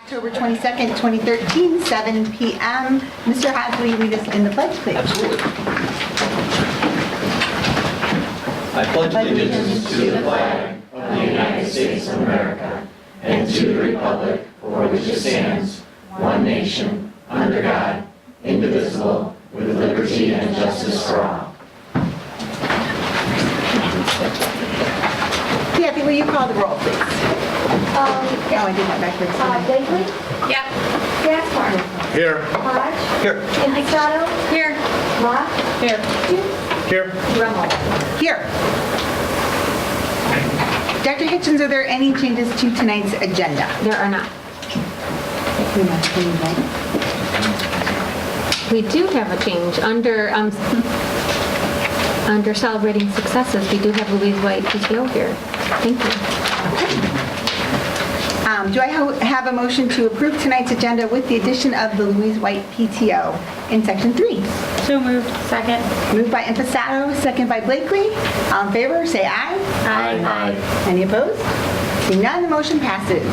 October 22nd, 2013, 7 p.m. Mr. Haas, will you lead us in the pledge, please? Absolutely. I pledge allegiance to the flag of the United States of America and to the republic for which it stands, one nation, under God, indivisible, with liberty and justice for all. Kathy, will you call the roll, please? Oh, I did that backwards. Blakely? Yeah. Gaspar? Here. Hodge? Here. Impastato? Here. Rock? Here. Here. Drummond? Here. Dr. Hitchens, are there any changes to tonight's agenda? There are not. We must bring that. We do have a change. Under celebrating successes, we do have Louise White PTO here. Thank you. Do I have a motion to approve tonight's agenda with the addition of the Louise White PTO in section 3? So moved. Second. Moved by Impastato, second by Blakely. All in favor, say aye. Aye. Any opposed? Seeing none, the motion passes.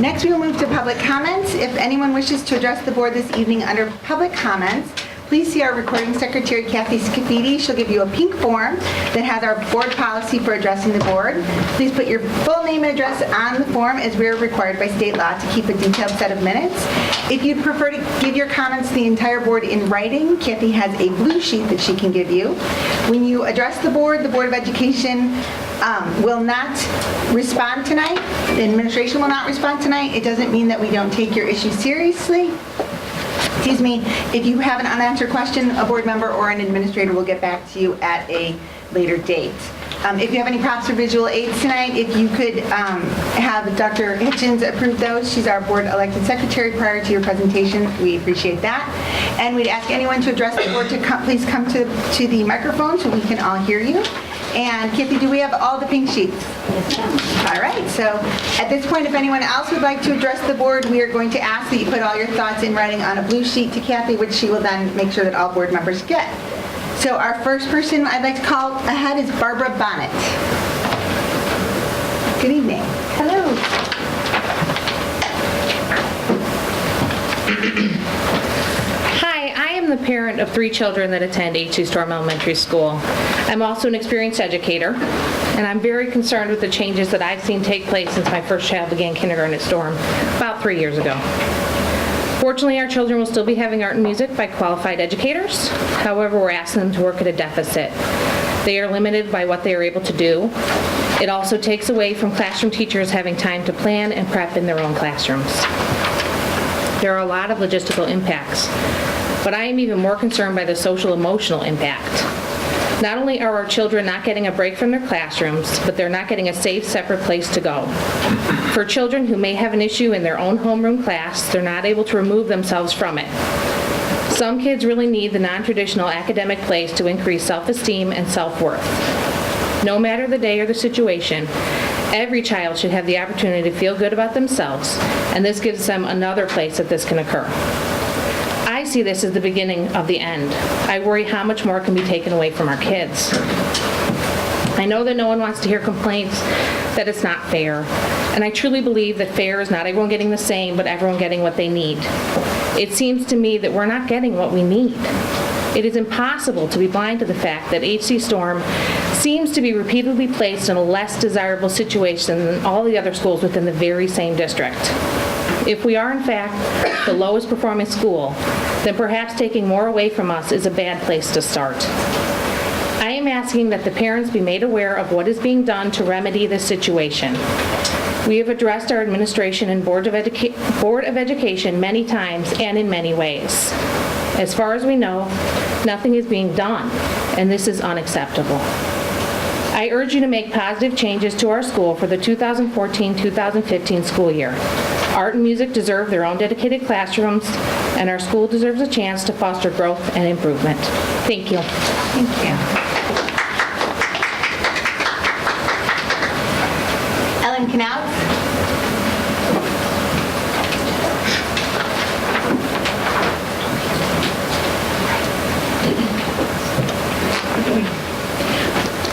Next, we will move to public comments. If anyone wishes to address the board this evening under public comments, please see our recording secretary, Kathy Scafidi. She'll give you a pink form that has our board policy for addressing the board. Please put your full name and address on the form, as we are required by state law to keep a detailed set of minutes. If you'd prefer to give your comments to the entire board in writing, Kathy has a blue sheet that she can give you. When you address the Board of Education will not respond tonight. The administration will not respond tonight. It doesn't mean that we don't take your issue seriously. Excuse me, if you have an unanswered question, a board member or an administrator will get back to you at a later date. If you have any props or visual aids tonight, if you could have Dr. Hitchens approve those. She's our board elected secretary prior to your presentation. We appreciate that. And we'd ask anyone to address the board to please come to the microphone so we can all hear you. And Kathy, do we have all the pink sheets? Yes. All right, so at this point, if anyone else would like to address the board, we are going to ask that you put all your thoughts in writing on a blue sheet to Kathy, which she will then make sure that all board members get. So our first person I'd like to call ahead is Barbara Bonnet. Good evening. Hello. Hi, I am the parent of 3 children that attend H.C. Storm Elementary School. I'm also an experienced educator, and I'm very concerned with the changes that I've seen take place since my first child began kindergarten at Storm about 3 years ago. Fortunately, our children will still be having art and music by qualified educators. However, we're asking them to work at a deficit. They are limited by what they are able to do. It also takes away from classroom teachers having time to plan and prep in their own classrooms. There are a lot of logistical impacts, but I am even more concerned by the social-emotional impact. Not only are our children not getting a break from their classrooms, but they're not getting a safe, separate place to go. For children who may have an issue in their own homeroom class, they're not able to remove themselves from it. Some kids really need the non-traditional academic place to increase self-esteem and self-worth. No matter the day or the situation, every child should have the opportunity to feel good about themselves, and this gives them another place that this can occur. I see this as the beginning of the end. I worry how much more can be taken away from our kids. I know that no one wants to hear complaints that it's not fair, and I truly believe that fair is not everyone getting the same, but everyone getting what they need. It seems to me that we're not getting what we need. It is impossible to be blind to the fact that H.C. Storm seems to be repeatedly placed in a less desirable situation than all the other schools within the very same district. If we are, in fact, the lowest performing school, then perhaps taking more away from us is a bad place to start. I am asking that the parents be made aware of what is being done to remedy this situation. We have addressed our administration and Board of Education many times and in many ways. As far as we know, nothing is being done, and this is unacceptable. I urge you to make positive changes to our school for the 2014-2015 school year. Art and music deserve their own dedicated classrooms, and our school deserves a chance to foster growth and improvement. Thank you. Thank you. Ellen Knaus.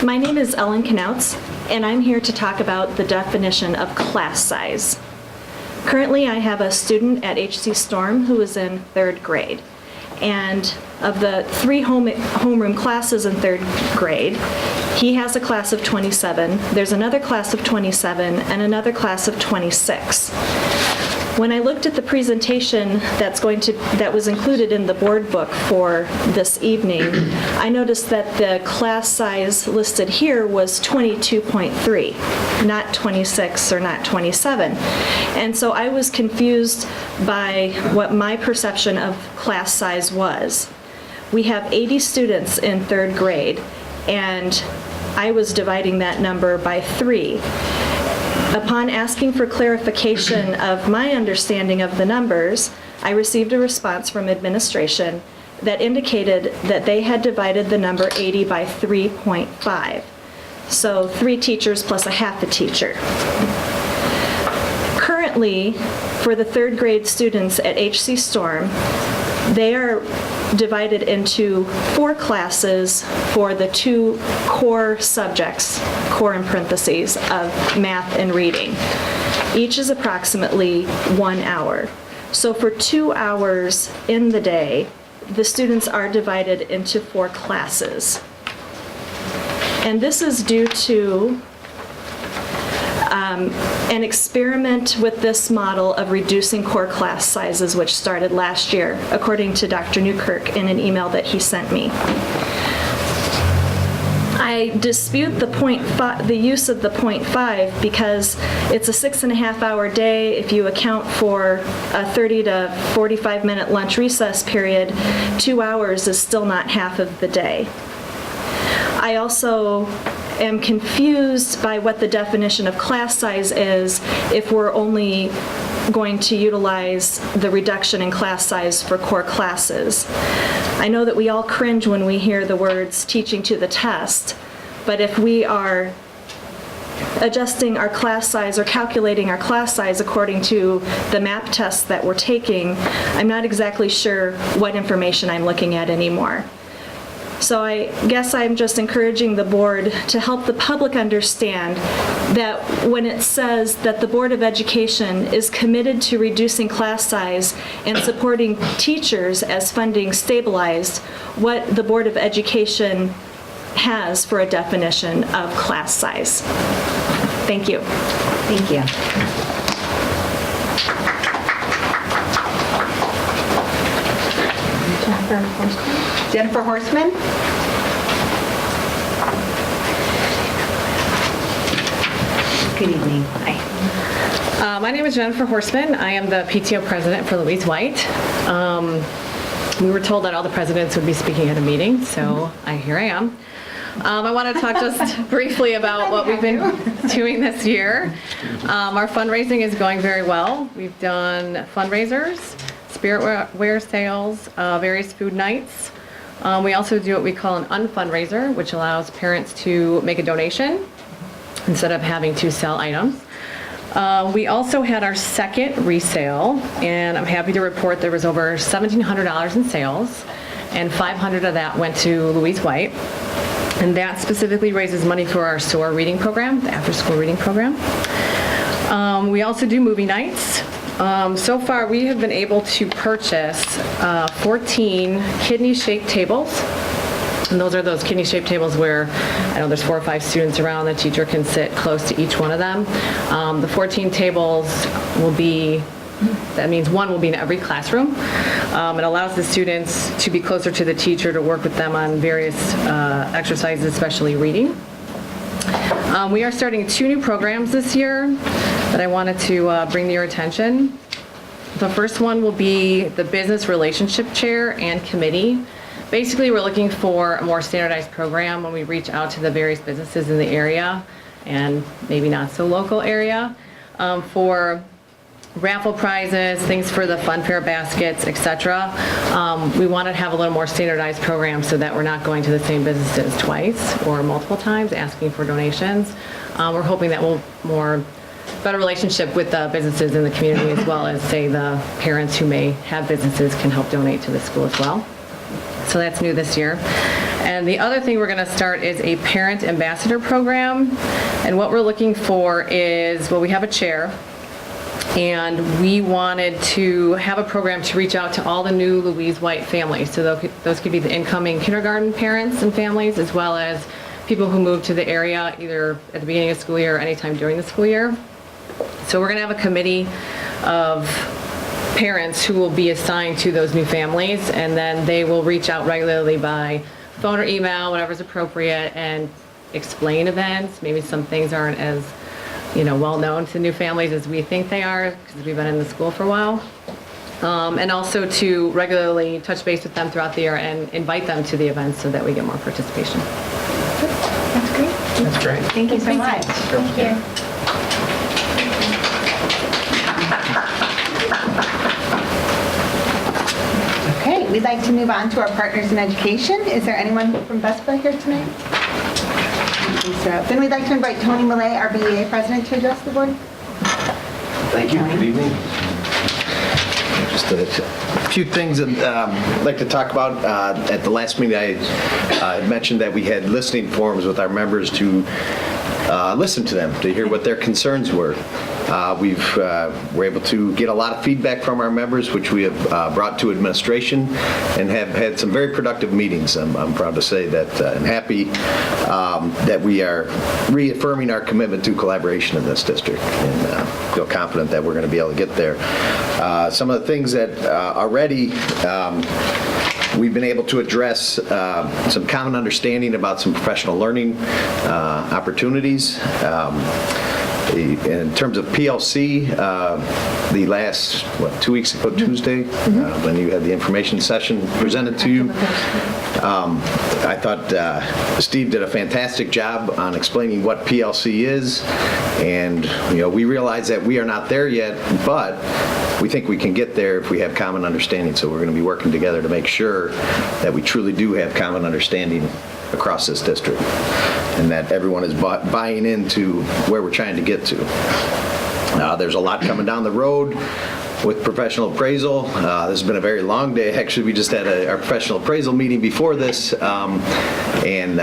My name is Ellen Knautz, and I'm here to talk about the definition of class size. Currently, I have a student at HC Storm who is in 3rd grade. And of the 3 homeroom classes in 3rd grade, he has a class of 27, there's another class of 27, and another class of 26. When I looked at the presentation that was included in the board book for this evening, I noticed that the class size listed here was 22.3, not 26 or not 27. And so I was confused by what my perception of class size was. We have 80 students in 3rd grade, and I was dividing that number by 3. Upon asking for clarification of my understanding of the numbers, I received a response from administration that indicated that they had divided the number 80 by 3.5. So 3 teachers plus a half a teacher. Currently, for the 3rd grade students at HC Storm, they are divided into 4 classes for the 2 core subjects, core in parentheses, of math and reading. Each is approximately 1 hour. So for 2 hours in the day, the students are divided into 4 classes. And this is due to an experiment with this model of reducing core class sizes, which started last year, according to Dr. Newkirk in an email that he sent me. I dispute the use of the 0.5 because it's a 6.5-hour day. If you account for a 30 to 45-minute lunch recess period, 2 hours is still not half of the day. I also am confused by what the definition of class size is if we're only going to utilize the reduction in class size for core classes. I know that we all cringe when we hear the words teaching to the test, but if we are adjusting our class size or calculating our class size according to the MAP tests that we're taking, I'm not exactly sure what information I'm looking at anymore. So I guess I'm just encouraging the board to help the public understand that when it says that the Board of Education is committed to reducing class size and supporting teachers as funding stabilized, what the Board of Education has for a definition of class size. Thank you. Thank you. Jennifer Horstman? Good evening. Hi. My name is Jennifer Horstman. I am the PTO president for Louise White. We were told that all the presidents would be speaking at a meeting, so here I am. I want to talk just briefly about what we've been doing this year. Our fundraising is going very well. We've done fundraisers, spiritware sales, various food nights. We also do what we call an unfundraiser, which allows parents to make a donation instead of having to sell items. We also had our second resale, and I'm happy to report there was over $1,700 in sales, and $500 of that went to Louise White. And that specifically raises money for our SOAR reading program, the after-school reading program. We also do movie nights. So far, we have been able to purchase 14 kidney-shaped tables. And those are those kidney-shaped tables where, I know there's 4 or 5 students around, the teacher can sit close to each one of them. The 14 tables will be, that means one will be in every classroom. It allows the students to be closer to the teacher, to work with them on various exercises, especially reading. We are starting 2 new programs this year that I wanted to bring to your attention. The first one will be the Business Relationship Chair and Committee. Basically, we're looking for a more standardized program when we reach out to the various businesses in the area and maybe not so local area for raffle prizes, things for the fun fair baskets, etc. We want to have a little more standardized program so that we're not going to the same businesses twice or multiple times asking for donations. We're hoping that we'll better relationship with the businesses in the community, as well as, say, the parents who may have businesses can help donate to the school as well. So that's new this year. And the other thing we're going to start is a parent ambassador program. And what we're looking for is, well, we have a chair. And we wanted to have a program to reach out to all the new Louise White families. So those could be the incoming kindergarten parents and families, as well as people who moved to the area either at the beginning of the school year or anytime during the school year. So we're going to have a committee of parents who will be assigned to those new families, and then they will reach out regularly by phone or email, whatever's appropriate, and explain events. Maybe some things aren't as well known to new families as we think they are, because we've been in the school for a while. And also to regularly touch base with them throughout the year and invite them to the events so that we get more participation. That's great. That's great. Thank you so much. Thank you. Okay, we'd like to move on to our partners in education. Is there anyone from Vespa here tonight? So then we'd like to invite Tony Millay, our BEA president, to address the board. Thank you. Good evening. Just a few things that I'd like to talk about. At the last meeting, I mentioned that we had listening forums with our members to listen to them, to hear what their concerns were. We're able to get a lot of feedback from our members, which we have brought to administration, and have had some very productive meetings. I'm proud to say that I'm happy that we are reaffirming our commitment to collaboration in this district, and feel confident that we're going to be able to get there. Some of the things that already we've been able to address some common understanding about some professional learning opportunities. In terms of PLC, the last, 2 weeks ago, Tuesday, when you had the information session presented to you, I thought Steve did a fantastic job on explaining what PLC is, and we realize that we are not there yet, but we think we can get there if we have common understanding. So we're going to be working together to make sure that we truly do have common understanding across this district, and that everyone is buying into where we're trying to get to. There's a lot coming down the road with professional appraisal. This has been a very long day. Actually, we just had our professional appraisal meeting before this, and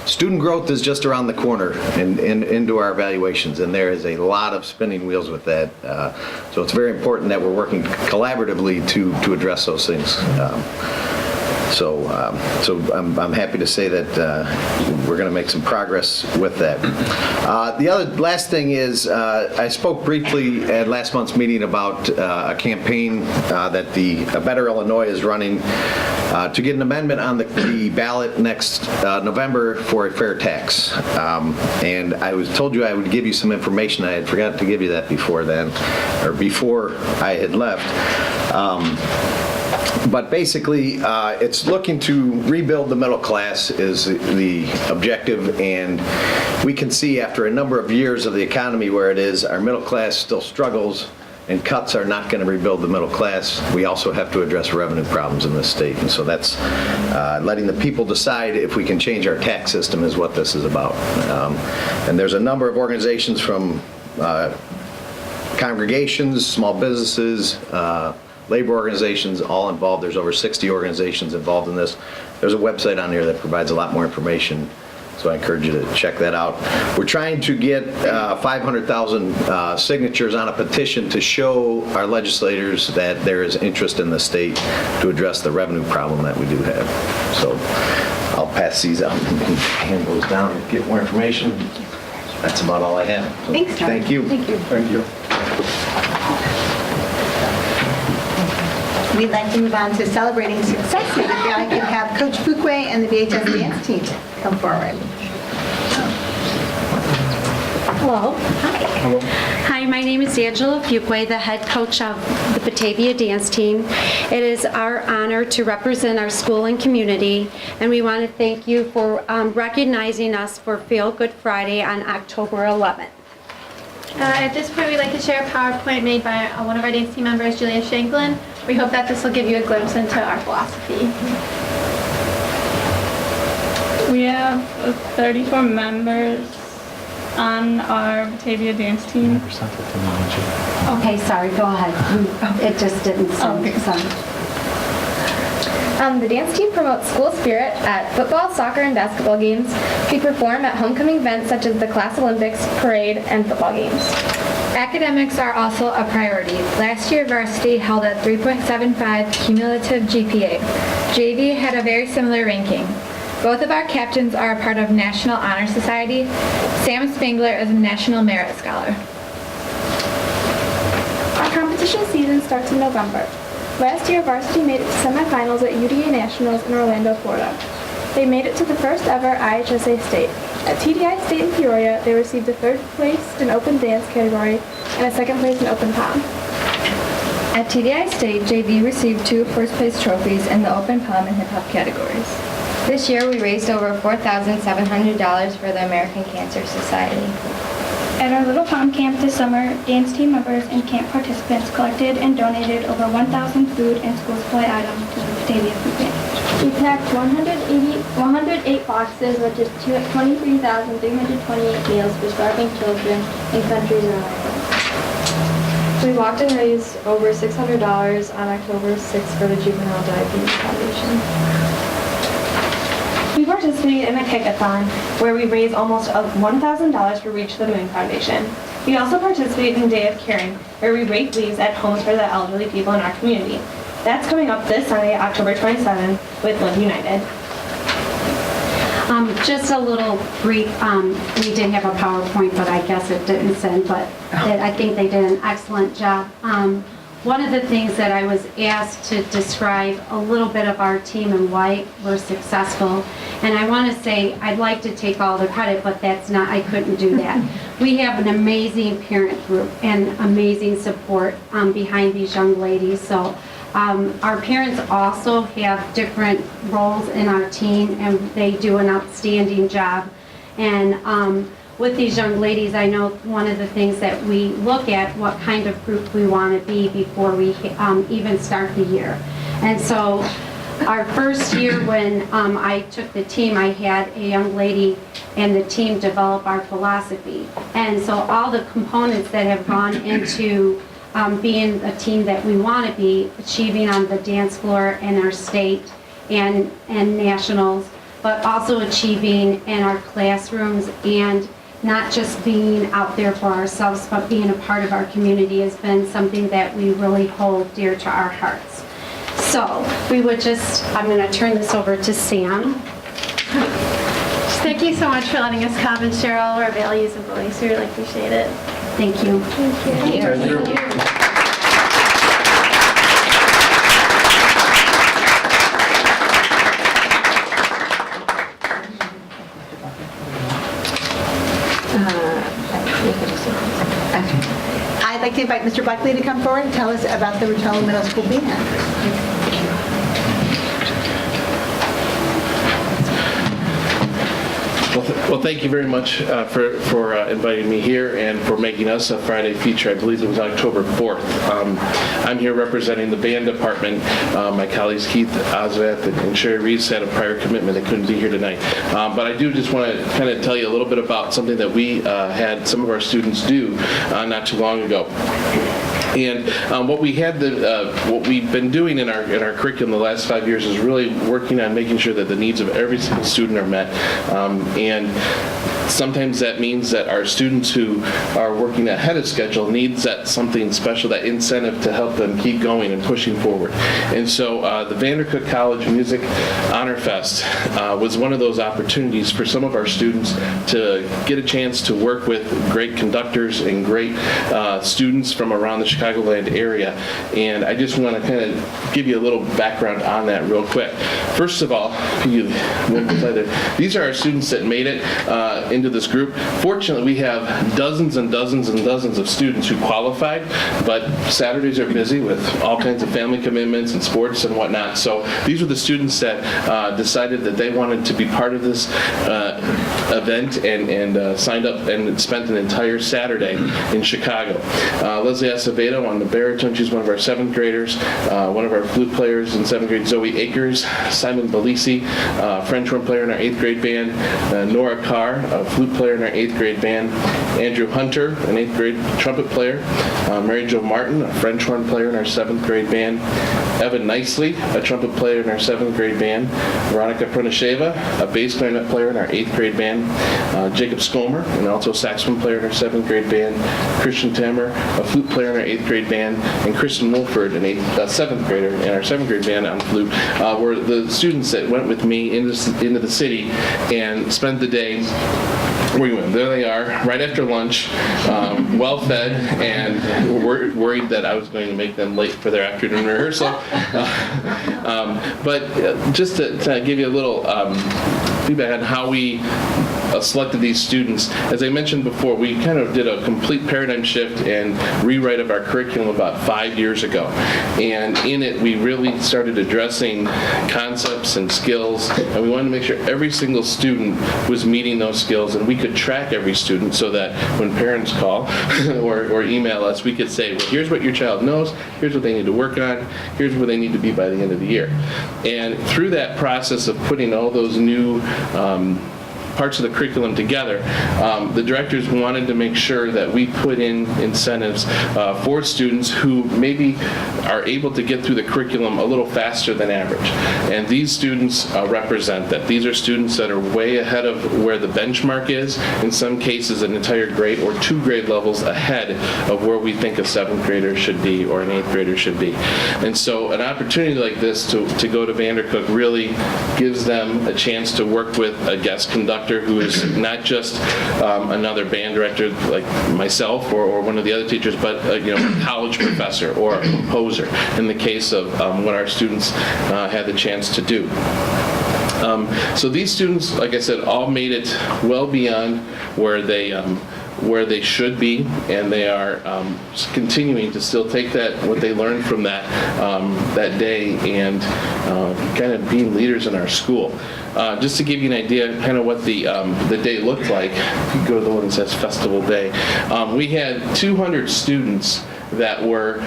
student growth is just around the corner into our evaluations, and there is a lot of spinning wheels with that. So it's very important that we're working collaboratively to address those things. So I'm happy to say that we're going to make some progress with that. The last thing is, I spoke briefly at last month's meeting about a campaign that the Better Illinois is running to get an amendment on the ballot next November for a fair tax. And I told you I would give you some information. I had forgotten to give you that before then, or before I had left. But basically, it's looking to rebuild the middle class is the objective, and we can see after a number of years of the economy where it is, our middle class still struggles, and cuts are not going to rebuild the middle class. We also have to address revenue problems in this state, and so that's letting the people decide if we can change our tax system is what this is about. And there's a number of organizations from congregations, small businesses, labor organizations, all involved. There's over 60 organizations involved in this. There's a website on there that provides a lot more information, so I encourage you to check that out. We're trying to get 500,000 signatures on a petition to show our legislators that there is interest in the state to address the revenue problem that we do have. So I'll pass these out and hand those down and get more information. That's about all I have. So Thanks, Tom. Thank you. Thank you. Thank you. We'd like to move on to celebrating successes. If I could have Coach Fuqua and the VHS dance team come forward. Hello. Hi. Hi, my name is Angela Fuqua, the head coach of the Batavia dance team. It is our honor to represent our school and community, and we want to thank you for recognizing us for Feel Good Friday on October 11th. At this point, we'd like to share a PowerPoint made by one of our dance team members, Julia Shanklin. We hope that this will give you a glimpse into our philosophy. We have 34 members on our Batavia dance team. Okay, sorry, go ahead. It just didn't sound. The dance team promotes school spirit at football, soccer, and basketball games. We perform at homecoming events such as the Class Olympics, parade, and football games. Academics are also a priority. Last year, varsity held at 3.75 cumulative GPA. JV had a very similar ranking. Both of our captains are a part of National Honor Society. Sam Spangler is a National Merit Scholar. Our competition season starts in November. Last year, varsity made it to semifinals at UDA Nationals in Orlando, Florida. They made it to the first ever IHSA state. At TDI State in Peoria, they received a third place in open dance category and a second place in open pom. At TDI State, JV received 2 first place trophies in the open pom and hip hop categories. This year, we raised over $4,700 for the American Cancer Society. At our Little Pom Camp this summer, dance team members and camp participants collected and donated over 1,000 food and school supply items to the Batavia Food Bank. We packed 108 boxes, which is 23,328 meals for starving children in countries around the world. We walked and raised over $600 on October 6th for the Juvenile Diabetes Foundation. We participated in a kickathon where we raised almost $1,000 for Reach the Moon Foundation. We also participated in Day of Caring, where we rake leaves at homes for the elderly people in our community. That's coming up this Sunday, October 27th, with Live United. Just a little brief, we did have a PowerPoint, but I guess it didn't send, but I think they did an excellent job. One of the things that I was asked to describe a little bit of our team in white, we're successful. And I want to say, I'd like to take all the credit, but that's not, I couldn't do that. We have an amazing parent group and amazing support behind these young ladies. So our parents also have different roles in our team, and they do an outstanding job. And with these young ladies, I know one of the things that we look at, what kind of group we want to be before we even start the year. And so our first year when I took the team, I had a young lady and the team develop our philosophy. And so all the components that have gone into being a team that we want to be, achieving on the dance floor and our state and nationals, but also achieving in our classrooms, and not just being out there for ourselves, but being a part of our community has been something that we really hold dear to our hearts. So we would I'm going to turn this over to Sam. Thank you so much for letting us come and share all of our values and beliefs. We really appreciate it. Thank you. Thank you. I'd like to invite Mr. Buckley to come forward and tell us about the Rotella Middle School Band. Well, thank you very much for inviting me here and for making us a Friday feature. I believe it was October 4th. I'm here representing the band department. My colleagues Keith Osvath and Sherry Reese had a prior commitment. They couldn't be here tonight. But I do just want to kind of tell you a little bit about something that we had some of our students do not too long ago. And what we've been doing in our curriculum the last 5 years is really working on making sure that the needs of every single student are met. And sometimes that means that our students who are working ahead of schedule needs that something special, that incentive to help them keep going and pushing forward. And so the Vandercook College Music Honor Fest was one of those opportunities for some of our students to get a chance to work with great conductors and great students from around the Chicagoland area. And I just want to kind of give you a little background on that real quick. First of all, these are our students that made it into this group. Fortunately, we have dozens and dozens and dozens of students who qualified, but Saturdays are busy with all kinds of family commitments and sports and whatnot. So these are the students that decided that they wanted to be part of this event and signed up and spent an entire Saturday in Chicago. Leslie Acevedo on the baritone, she's one of our 7th graders. One of our flute players in 7th grade, Zoe Akers. Simon Belisi, French horn player in our 8th grade band. Nora Carr, a a flute player in our 8th grade band. Andrew Hunter, an 8th grade trumpet player. Mary Jo Martin, a French horn player in our 7th grade band. Evan Nicely, a trumpet player in our 7th grade band. Veronica Prunasheva, a bass clarinet player in our 8th grade band. Jacob Skomer, and also a saxophone player in our 7th grade band. Christian Tammer, a flute player in our 8th grade band. And Kristen Wolford, an 7th grader in our 7th grade band on flute, were the students that went with me into the city and spent the day. There they are, right after lunch, well fed, and worried that I was going to make them late for their afternoon rehearsal. But just to give you a little feedback on how we selected these students. As I mentioned before, we kind of did a complete paradigm shift and rewrite of our curriculum about 5 years ago. And in it, we really started addressing concepts and skills, and we wanted to make sure every single student was meeting those skills, and we could track every student so that when parents call or email us, we could say, well, here's what your child knows, here's what they need to work on, here's where they need to be by the end of the year. And through that process of putting all those new parts of the curriculum together, the directors wanted to make sure that we put in incentives for students who maybe are able to get through the curriculum a little faster than average. And these students represent that. These are students that are way ahead of where the benchmark is, in some cases an entire grade or 2 grade levels ahead of where we think a 7th grader should be or an 8th grader should be. And so an opportunity like this to go to Vandercook really gives them a chance to work with a guest conductor who is not just another band director like myself or one of the other teachers, but a college professor or a composer in the case of what our students had the chance to do. So these students, like I said, all made it well beyond where they should be, and they are continuing to still take what they learned from that day and kind of being leaders in our school. Just to give you an idea kind of what the day looked like, if you go to the one that says Festival Day, we had 200 students that were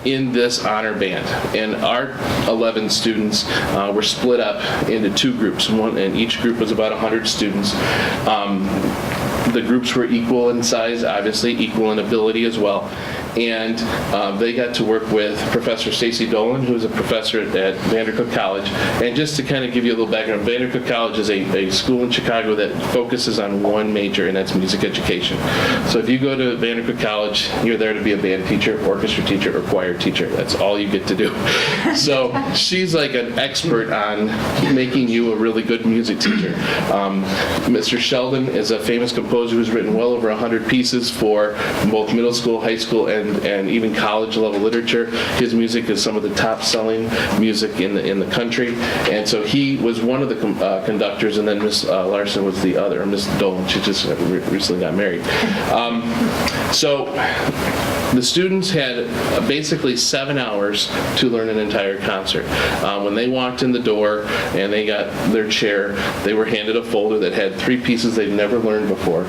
in this honor band, and our 11 students were split up into 2 groups, and each group was about 100 students. The groups were equal in size, obviously, equal in ability as well. And they got to work with Professor Stacy Dolan, who's a professor at Vandercook College. And just to kind of give you a little background, Vandercook College is a school in Chicago that focuses on one major, and that's music education. So if you go to Vandercook College, you're there to be a band teacher, orchestra teacher, or choir teacher. That's all you get to do. So she's like an expert on making you a really good music teacher. Mr. Sheldon is a famous composer who's written well over 100 pieces for both middle school, high school, and even college level literature. His music is some of the top selling music in the country, and so he was one of the conductors, and then Miss Larson was the other, Miss Dolan. She just recently got married. So the students had basically 7 hours to learn an entire concert. When they walked in the door and they got their chair, they were handed a folder that had 3 pieces they'd never learned before,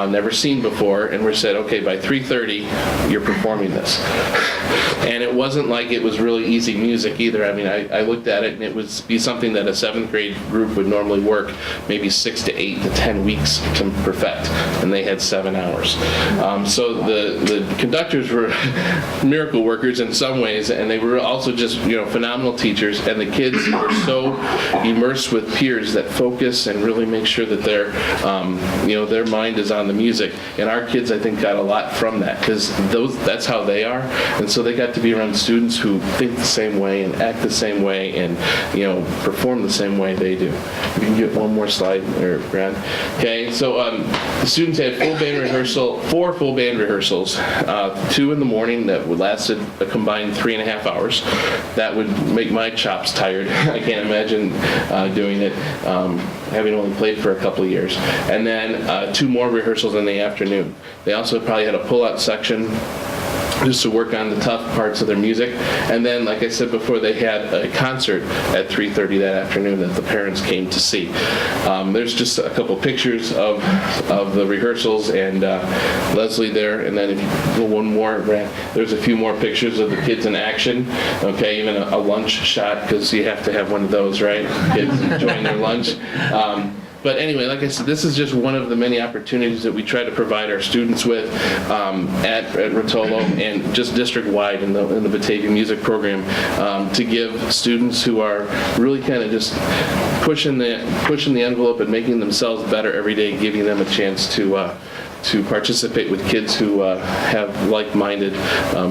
never seen before, and were said, okay, by 3:30 you're performing this. And it wasn't like it was really easy music either. I mean, I looked at it and it would be something that a 7th grade group would normally work maybe 6 to 8 to 10 weeks to perfect, and they had 7 hours. So the conductors were miracle workers in some ways, and they were also just phenomenal teachers, and the kids were so immersed with peers that focus and really make sure that their mind is on the music. And our kids, I think, got a lot from that, because that's how they are, and so they got to be around students who think the same way and act the same way and perform the same way they do. If you can get one more slide there, Brad. Okay, so the students had 4 full band rehearsals, 2 in the morning that would lasted a combined 3.5 hours. That would make my chops tired. I can't imagine doing it, having only played for a couple of years. And then 2 more rehearsals in the afternoon. They also probably had a pull-out section just to work on the tough parts of their music. And then, like I said before, they had a concert at 3:30 that afternoon that the parents came to see. There's just a couple pictures of the rehearsals and Leslie there, and then if you go one more, there's a few more pictures of the kids in action. Okay, even a lunch shot, because you have to have one of those, right? Kids enjoying their lunch. But anyway, like I said, this is just one of the many opportunities that we try to provide our students with at Rotolo and just district-wide in the Batavia Music Program to give students who are really kind of just pushing the envelope and making themselves better every day, giving them a chance to participate with kids who have like-minded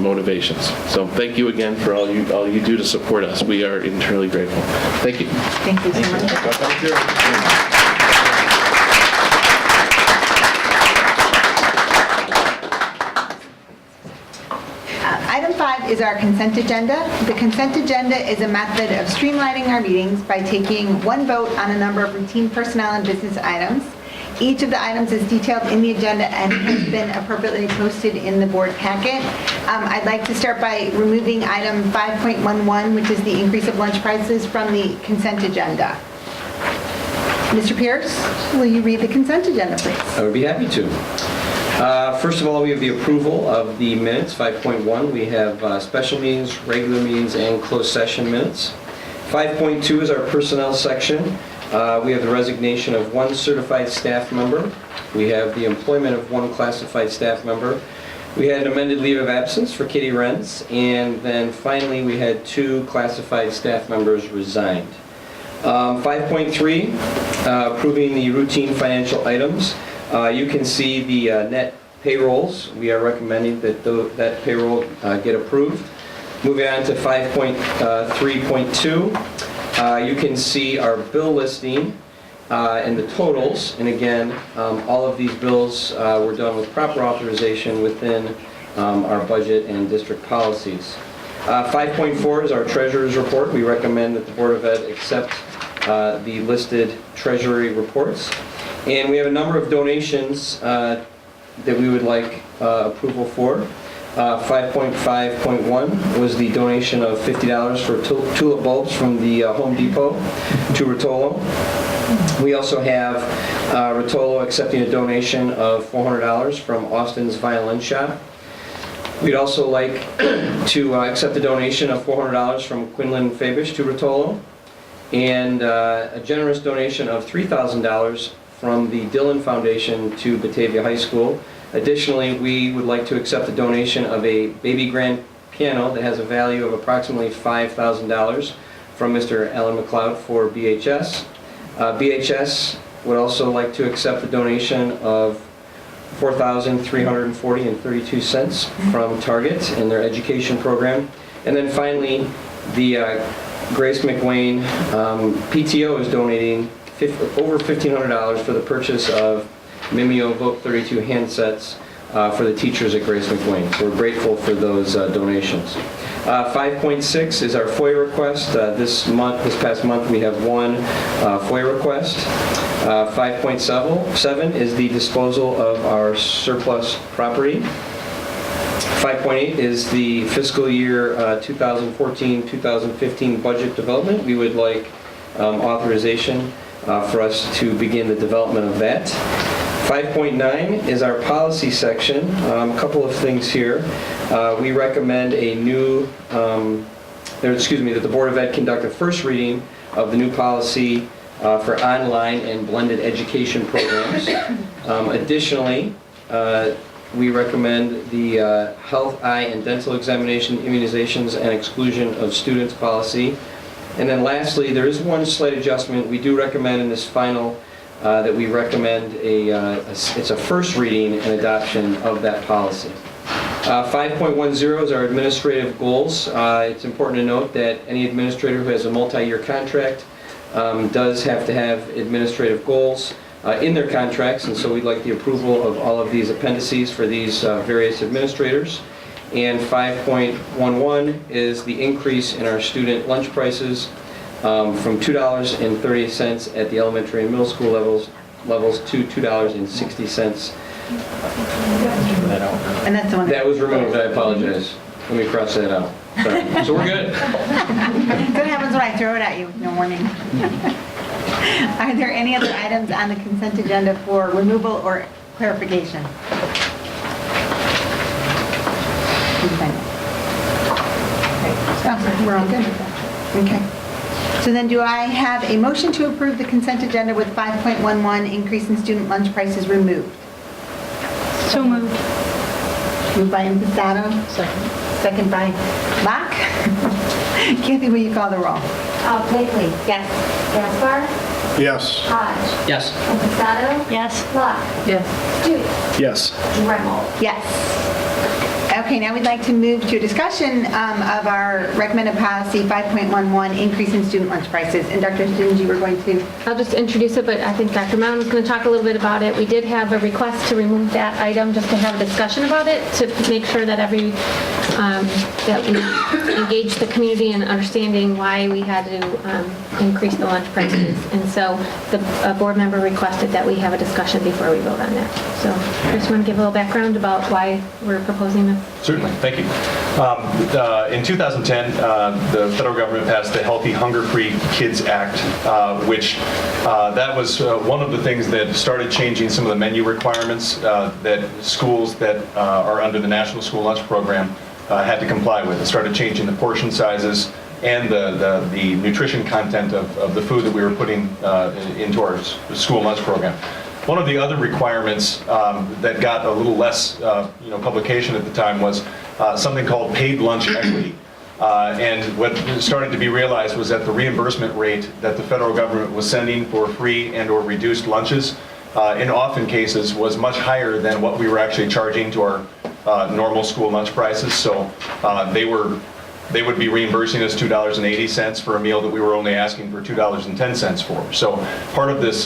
motivations. So thank you again for all you do to support us. We are eternally grateful. Thank you. Thank you so much. Thank you. Item 5 is our consent agenda. The consent agenda is a method of streamlining our meetings by taking one vote on a number of routine personnel and business items. Each of the items is detailed in the agenda and has been appropriately posted in the board packet. I'd like to start by removing item 5.11, which is the increase of lunch prices, from the consent agenda. Mr. Pierce, will you read the consent agenda, please? I would be happy to. First of all, we have the approval of the minutes, 5.1. We have special meetings, regular meetings, and closed session minutes. 5.2 is our personnel section. We have the resignation of one certified staff member. We have the employment of one classified staff member. We had an amended leave of absence for Kitty Renz, and then finally we had 2 classified staff members resigned. 5.3, approving the routine financial items. You can see the net payrolls. We are recommending that that payroll get approved. Moving on to 5.3.2. You can see our bill listing and the totals. And again, all of these bills were done with proper authorization within our budget and district policies. 5.4 is our treasurer's report. We recommend that the Board of Ed accept the listed treasury reports. And we have a number of donations that we would like approval for. 5.5.1 was the donation of $50 for tulip bulbs from the Home Depot to Rotolo. We also have Rotolo accepting a donation of $400 from Austin's Violin Shop. We'd also like to accept a donation of $400 from Quinlan Fabish to Rotolo, and a generous donation of $3,000 from the Dillon Foundation to Batavia High School. Additionally, we would like to accept a donation of a baby grand piano that has a value of approximately $5,000 from Mr. Alan McLeod for BHS. BHS would also like to accept a donation of $4,340.32 from Target in their education program. And then finally, the Grace McWayne PTO is donating over $1,500 for the purchase of Mimeo Vote 32 handsets for the teachers at Grace McWayne. So we're grateful for those donations. 5.6 is our FOIA request. This past month, we have one FOIA request. 5.7 is the disposal of our surplus property. 5.8 is the fiscal year 2014-2015 budget development. We would like authorization for us to begin the development of that. 5.9 is our policy section. A couple of things here. We recommend a new, that the Board of Ed conduct a first reading of the new policy for online and blended education programs. Additionally, we recommend the health, eye, and dental examination, immunizations, and exclusion of students policy. And then lastly, there is one slight adjustment. We do recommend in this final that we recommend it's a first reading and adoption of that policy. 5.10 is our administrative goals. It's important to note that any administrator who has a multi-year contract does have to have administrative goals in their contracts, and so we'd like the approval of all of these appendices for these various administrators. And 5.11 is the increase in our student lunch prices from $2.30 at the elementary and middle school levels to $2.60. And that's the one that was removed. I apologize. Let me cross that out. Sorry. So we're good. That's what happens when I throw it at you, no warning. Are there any other items on the consent agenda for removal or clarification? Oh, we're all good. Okay. So So then do I have a motion to approve the consent agenda with 5.11 increase in student lunch prices removed? So moved. Moved by Impastato. Second. Second by Locke. Kathy, will you call the roll? Blakely. Yes. Gaspar. Yes. Hodge. Yes. Impastato. Yes. Locke. Yes. Stewart. Yes. Dremel. Yes. Okay, now we'd like to move to a discussion of our recommended policy 5.11, increase in student lunch prices. And Dr. Stingy, we're going to... I'll just introduce it, but I think Dr. Mountain is going to talk a little bit about it. We did have a request to remove that item just to have a discussion about it, to make sure that that we engage the community in understanding why we had to increase the lunch prices. And so the board member requested that we have a discussion before we vote on that. So Chris, want to give a little background about why we're proposing this? Certainly, thank you. In 2010, the federal government passed the Healthy Hunger-Free Kids Act, which that was one of the things that started changing some of the menu requirements that schools that are under the National School Lunch Program had to comply with. It started changing the portion sizes and the nutrition content of the food that we were putting into our school lunch program. One of the other requirements that got a little less publication at the time was something called paid lunch equity. And what started to be realized was that the reimbursement rate that the federal government was sending for free and or reduced lunches in often cases was much higher than what we were actually charging to our normal school lunch prices. So they would be reimbursing us $2.80 for a meal that we were only asking for $2.10 for. So part of this,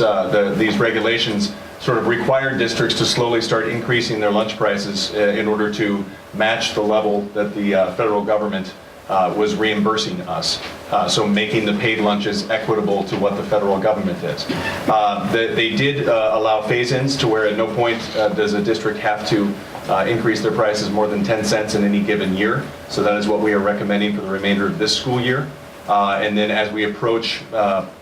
these regulations sort of required districts to slowly start increasing their lunch prices in order to match the level that the federal government was reimbursing us. So making the paid lunches equitable to what the federal government is. They did allow phase-ins to where at no point does a district have to increase their prices more than 10 cents in any given year. So that is what we are recommending for the remainder of this school year. And then as we approach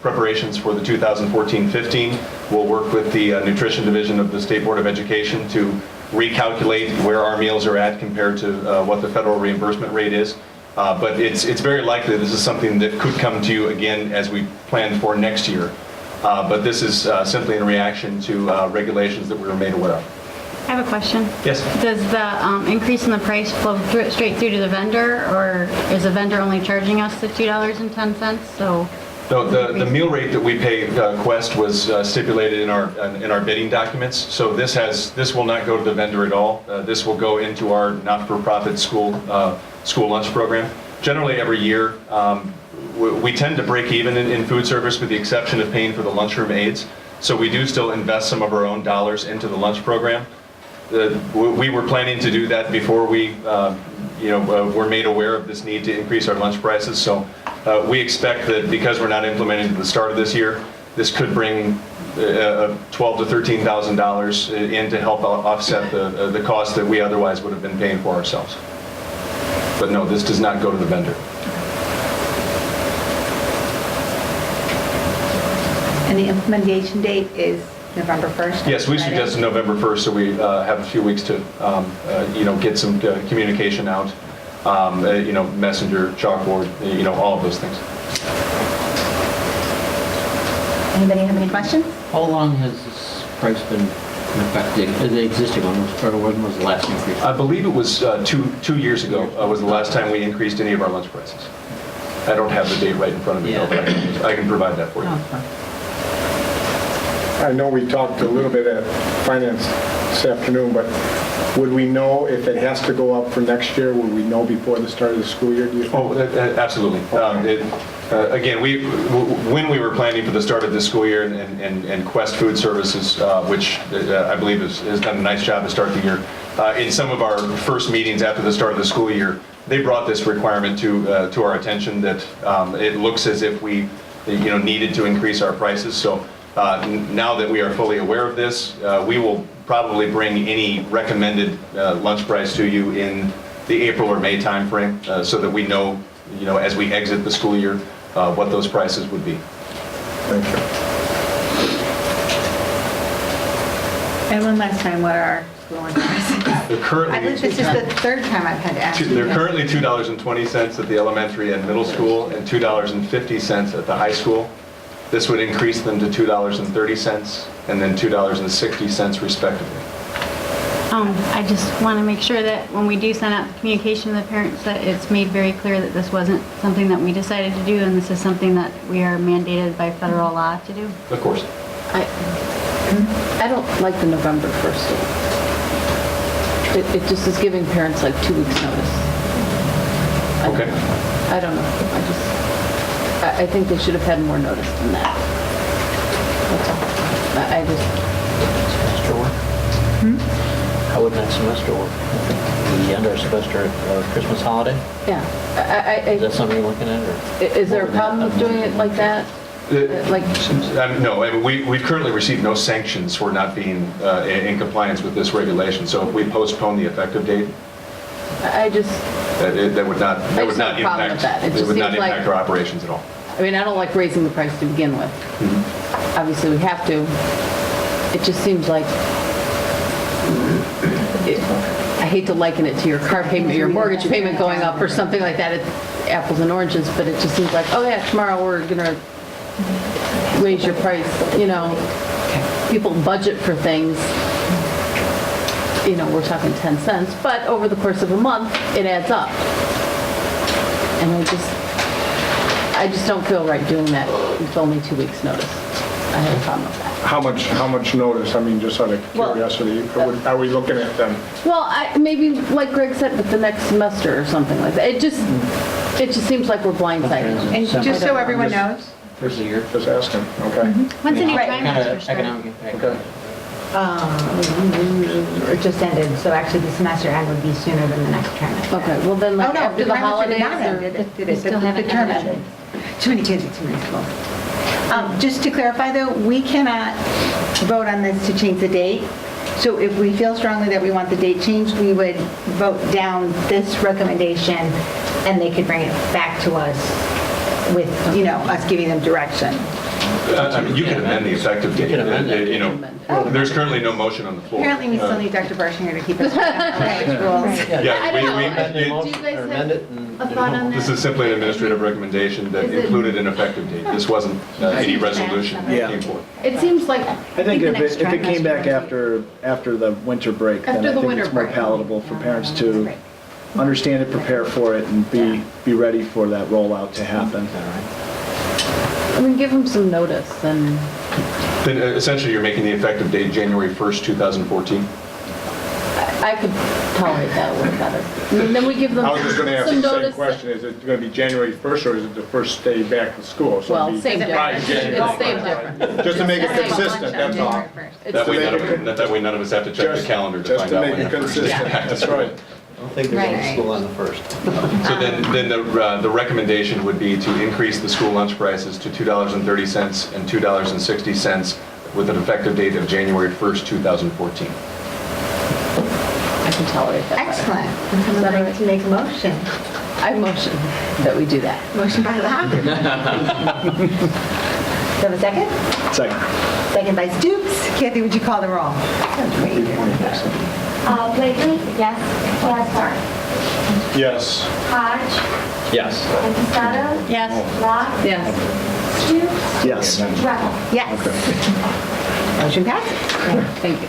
preparations for the 2014-15, we'll work with the Nutrition Division of the State Board of Education to recalculate where our meals are at compared to what the federal reimbursement rate is. But it's very likely this is something that could come to you again as we plan for next year. But this is simply in reaction to regulations that we were made aware of. I have a question. Yes. Does the increase in the price flow straight through to the vendor, or is the vendor only charging us the $2.10? So. No, the meal rate that we pay Quest was stipulated in our bidding documents. So this will not go to the vendor at all. This will go into our not-for-profit school lunch program. Generally, every year we tend to break even in food service, with the exception of paying for the lunchroom aides. So we do still invest some of our own dollars into the lunch program. We were planning to do that before we were made aware of this need to increase our lunch prices. So we expect that because we're not implementing at the start of this year, this could bring $12,000 to $13,000 in to help offset the cost that we otherwise would have been paying for ourselves. But no, this does not go to the vendor. And the implementation date is November 1st? Yes, we suggested November 1st, so we have a few weeks to, get some communication out, messenger, chalkboard, all of those things. Anybody have any questions? How long has this price been in effect, the existing one, or when was the last increase? I believe it was 2 years ago was the last time we increased any of our lunch prices. I don't have the date right in front of me, though, but I can provide that for you. I know we talked a little bit at finance this afternoon, but would we know if it has to go up for next year? Would we know before the start of the school year, do you think? Oh, absolutely. Again, when we were planning for the start of this school year, and Quest Food Services, which I believe has done a nice job to start the year, in some of our first meetings after the start of the school year, they brought this requirement to our attention that it looks as if we needed to increase our prices. So now that we are fully aware of this, we will probably bring any recommended lunch price to you in the April or May timeframe, so that we know, as we exit the school year, what those prices would be. Thank you. And one last time, what are our school lunch prices? They're currently. I believe this is the third time I've had to ask you They're that. currently $2.20 at the elementary and middle school, and $2.50 at the high school. This would increase them to $2.30 and then $2.60 respectively. I just want to make sure that when we do send out the communication to the parents, that it's made very clear that this wasn't something that we decided to do, and this is something that we are mandated by federal law to do. Of course. I don't like the November 1st date. It just is giving parents like 2 weeks notice. Okay. I don't know. I think they should have had more notice than that. That's all. I just. Semester work? How would that semester work? The end of our semester Christmas holiday? Yeah. Is that something you're looking at? Or Is there a problem with doing it like that? No, I mean, we've currently received no sanctions for not being in compliance with this regulation. So if we postpone the effective date, that would not impact our operations at all. I mean, I don't like raising the price to begin with. Obviously, we have to. It just seems like, I hate to liken it to your car payment, your mortgage payment going up or something like that. It's apples and oranges, but it just seems like, oh yeah, tomorrow we're going to raise your price. You know, people budget for things. You know, we're talking 10 cents, but over the course of a month, it adds up. And I just don't feel right doing that with only 2 weeks' notice. I have a problem with that. How much notice? I mean, just out of curiosity, are we looking at them? Well, maybe like Greg said, with the next semester or something like that. It just seems like we're blindsided. And just so everyone knows. First of the year? Just asking, okay. When's the new Right. trimester start? Economic impact. Okay. It just ended, so actually the semester end would be sooner than the next trimester. Okay, well then, like after the holidays, did not end, did it? We still haven't The term ended. ended. Too many kids at too many schools. Just to clarify though, we cannot vote on this to change the date. So if we feel strongly that we want the date changed, we would vote down this recommendation and they could bring it back to us with, you know, us giving them direction. I mean, you can amend the effective date. You can amend it. You know, there's currently no motion on the floor. Apparently we still need Dr. Barshinger to keep us on the rules. Yeah, I don't know. Amend the Do you motion, guys or have amend it, and a thought on This that? is simply an administrative recommendation that Is it- included an effective date. This wasn't any resolution that Yeah. came forth. It seems like. I think the if next it came back trimester- after the winter break, then After I the think winter it's more break. palatable for parents to understand it, prepare for it, and be ready for that rollout to happen. I mean, give them some notice and. Then essentially, you're making the effective date January 1st, 2014. I could tolerate that a little better. And then we give them I was just going to ask some the same notice. question, is it going to be January 1st or is it the first day back to school? So Well, it'd be same difference. January It's same 1st. difference. Just to make it Same consistent, that's all. That way none of us have to check the calendar to Just find to out make when it the first consistent, day back to that's school. right. I don't think they're going to school on the 1st. So then the recommendation would be to increase the school lunch prices to $2.30 and $2.60 with an effective date of January 1st, 2014. I can tolerate that. Excellent. Would someone like to make a motion? I motion that we do that. Motion by Locke. Do you have a second? Second. Second by Stoops. Kathy, would you call the roll? Blakely? Yes. Gaspar? Yes. Hodge? Yes. Impastato? Yes. Locke? Yes. Stoops? Yes. Russell? Yes. Motion passes. Thank you.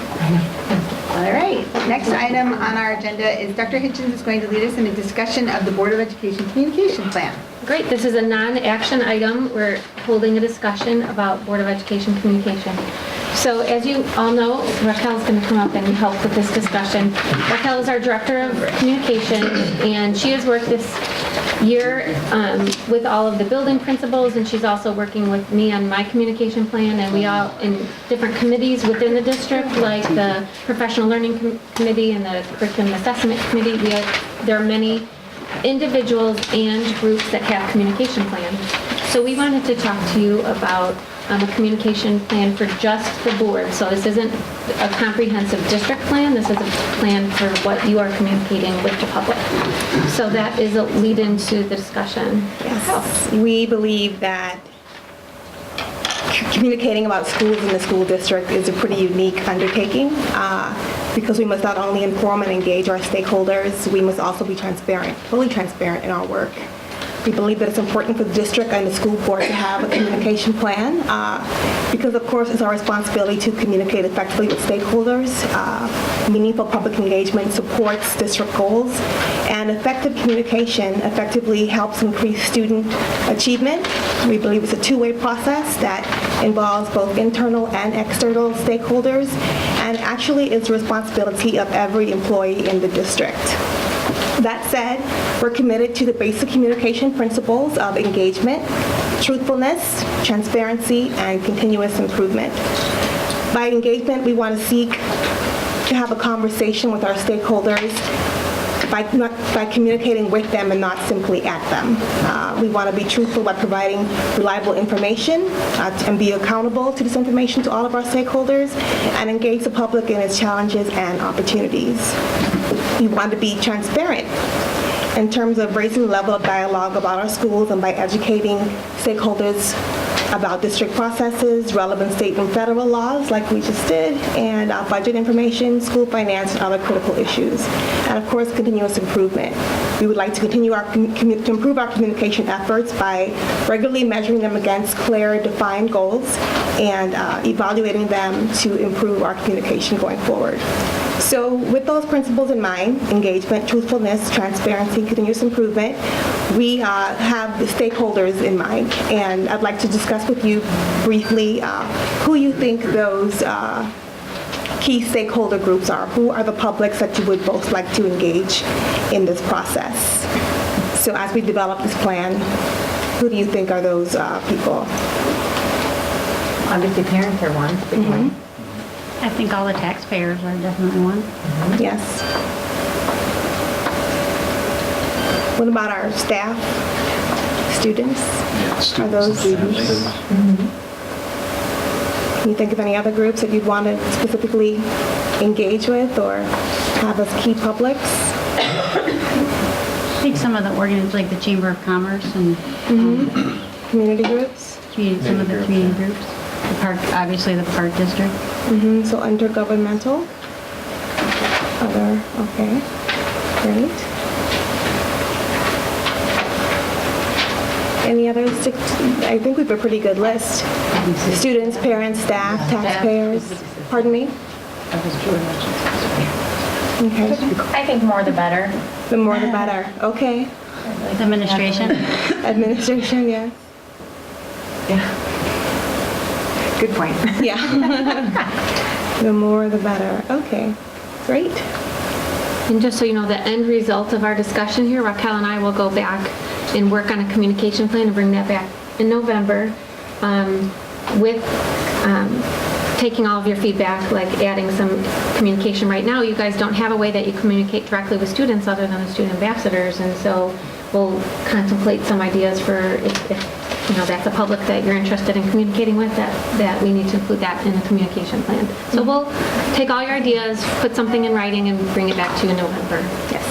All right. Next item on our agenda is Dr. Hitchens is going to lead us in a discussion of the Board of Education Communication Plan. Great, this is a non-action item. We're holding a discussion about Board of Education communication. So as you all know, Raquel's going to come up and help with this discussion. Raquel is our Director of Communication, and she has worked this year with all of the building principals, and she's also working with me on my communication plan, and we all, in different committees within the district, like the Professional Learning Committee and the Curriculum Assessment Committee, there are many individuals and groups that have communication plans. So we wanted to talk to you about a communication plan for just the board. So this isn't a comprehensive district plan, this is a plan for what you are communicating with the public. So that is a lead into the discussion. Yes, we believe that communicating about schools in the school district is a pretty unique undertaking. because we must not only inform and engage our stakeholders, we must also be transparent, fully transparent in our work. We believe that it's important for the district and the school board to have a communication plan because, of course, it's our responsibility to communicate effectively with stakeholders. Meaningful public engagement supports district goals, and effective communication effectively helps increase student achievement. We believe it's a two-way process that involves both internal and external stakeholders, and actually is the responsibility of every employee in the district. That said, we're committed to the basic communication principles of engagement, truthfulness, transparency, and continuous improvement. By engagement, we want to seek to have a conversation with our stakeholders by communicating with them and not simply at them. We want to be truthful by providing reliable information and be accountable to this information to all of our stakeholders and engage the public in its challenges and opportunities. We want to be transparent in terms of raising the level of dialogue about our schools and by educating stakeholders about district processes, relevant state and federal laws like we just did, and budget information, school finance, and other critical issues. And of course, continuous improvement. We would like to continue to improve our communication efforts by regularly measuring them against clear, defined goals and evaluating them to improve our communication going forward. So with those principles in mind, engagement, truthfulness, transparency, continuous improvement, we have the stakeholders in mind. And I'd like to discuss with you briefly who you think those key stakeholder groups are. Who are the publics that you would most like to engage in this process? So as we develop this plan, who do you think are those people? Obviously, parents are one. Mm-hmm. I think all the taxpayers are definitely one. Yes. What about our staff, students? Are those students? Can you think of any other groups that you'd want to specifically engage with or have as key publics? I think some of the organizations, like the Chamber of Commerce and community groups? Some of the community groups. The park, obviously the park district. So intergovernmental? Okay, great. Any others? I think we have a pretty good list. Students, parents, staff, taxpayers. Pardon me? Okay. I think more the better. The more the better. Okay. Administration. Administration, yes. Yeah. Good point. Yeah. The more the better. Okay. Great. And just so you know, the end result of our discussion here, Raquel and I will go back and work on a communication plan and bring that back in November with taking all of your feedback, like adding some communication. Right now, you guys don't have a way that you communicate directly with students other than the student ambassadors, and so we'll contemplate some ideas for if that's a public that you're interested in communicating with, that we need to include that in the communication plan. So we'll take all your ideas, put something in writing, and bring it back to you in November. Yes.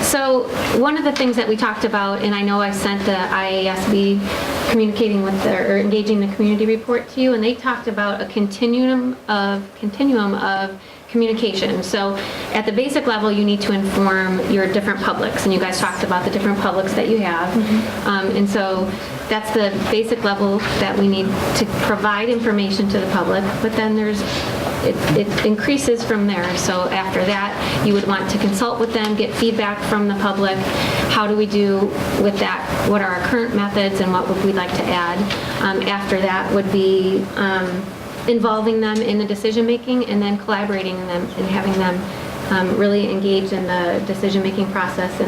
So one of the things that we talked about, and I know I sent the IASB communicating with or engaging the community report to you, and they talked about a continuum of communication. So at the basic level, you need to inform your different publics, and you guys talked about the different publics that you have. And so that's the basic level that we need to provide information to the public, but then it increases from there. So after that, you would want to consult with them, get feedback from the public. How do we do with that? What are our current methods and what would we like to add? After that would be involving them in the decision-making and then collaborating in them and having them really engage in the decision-making process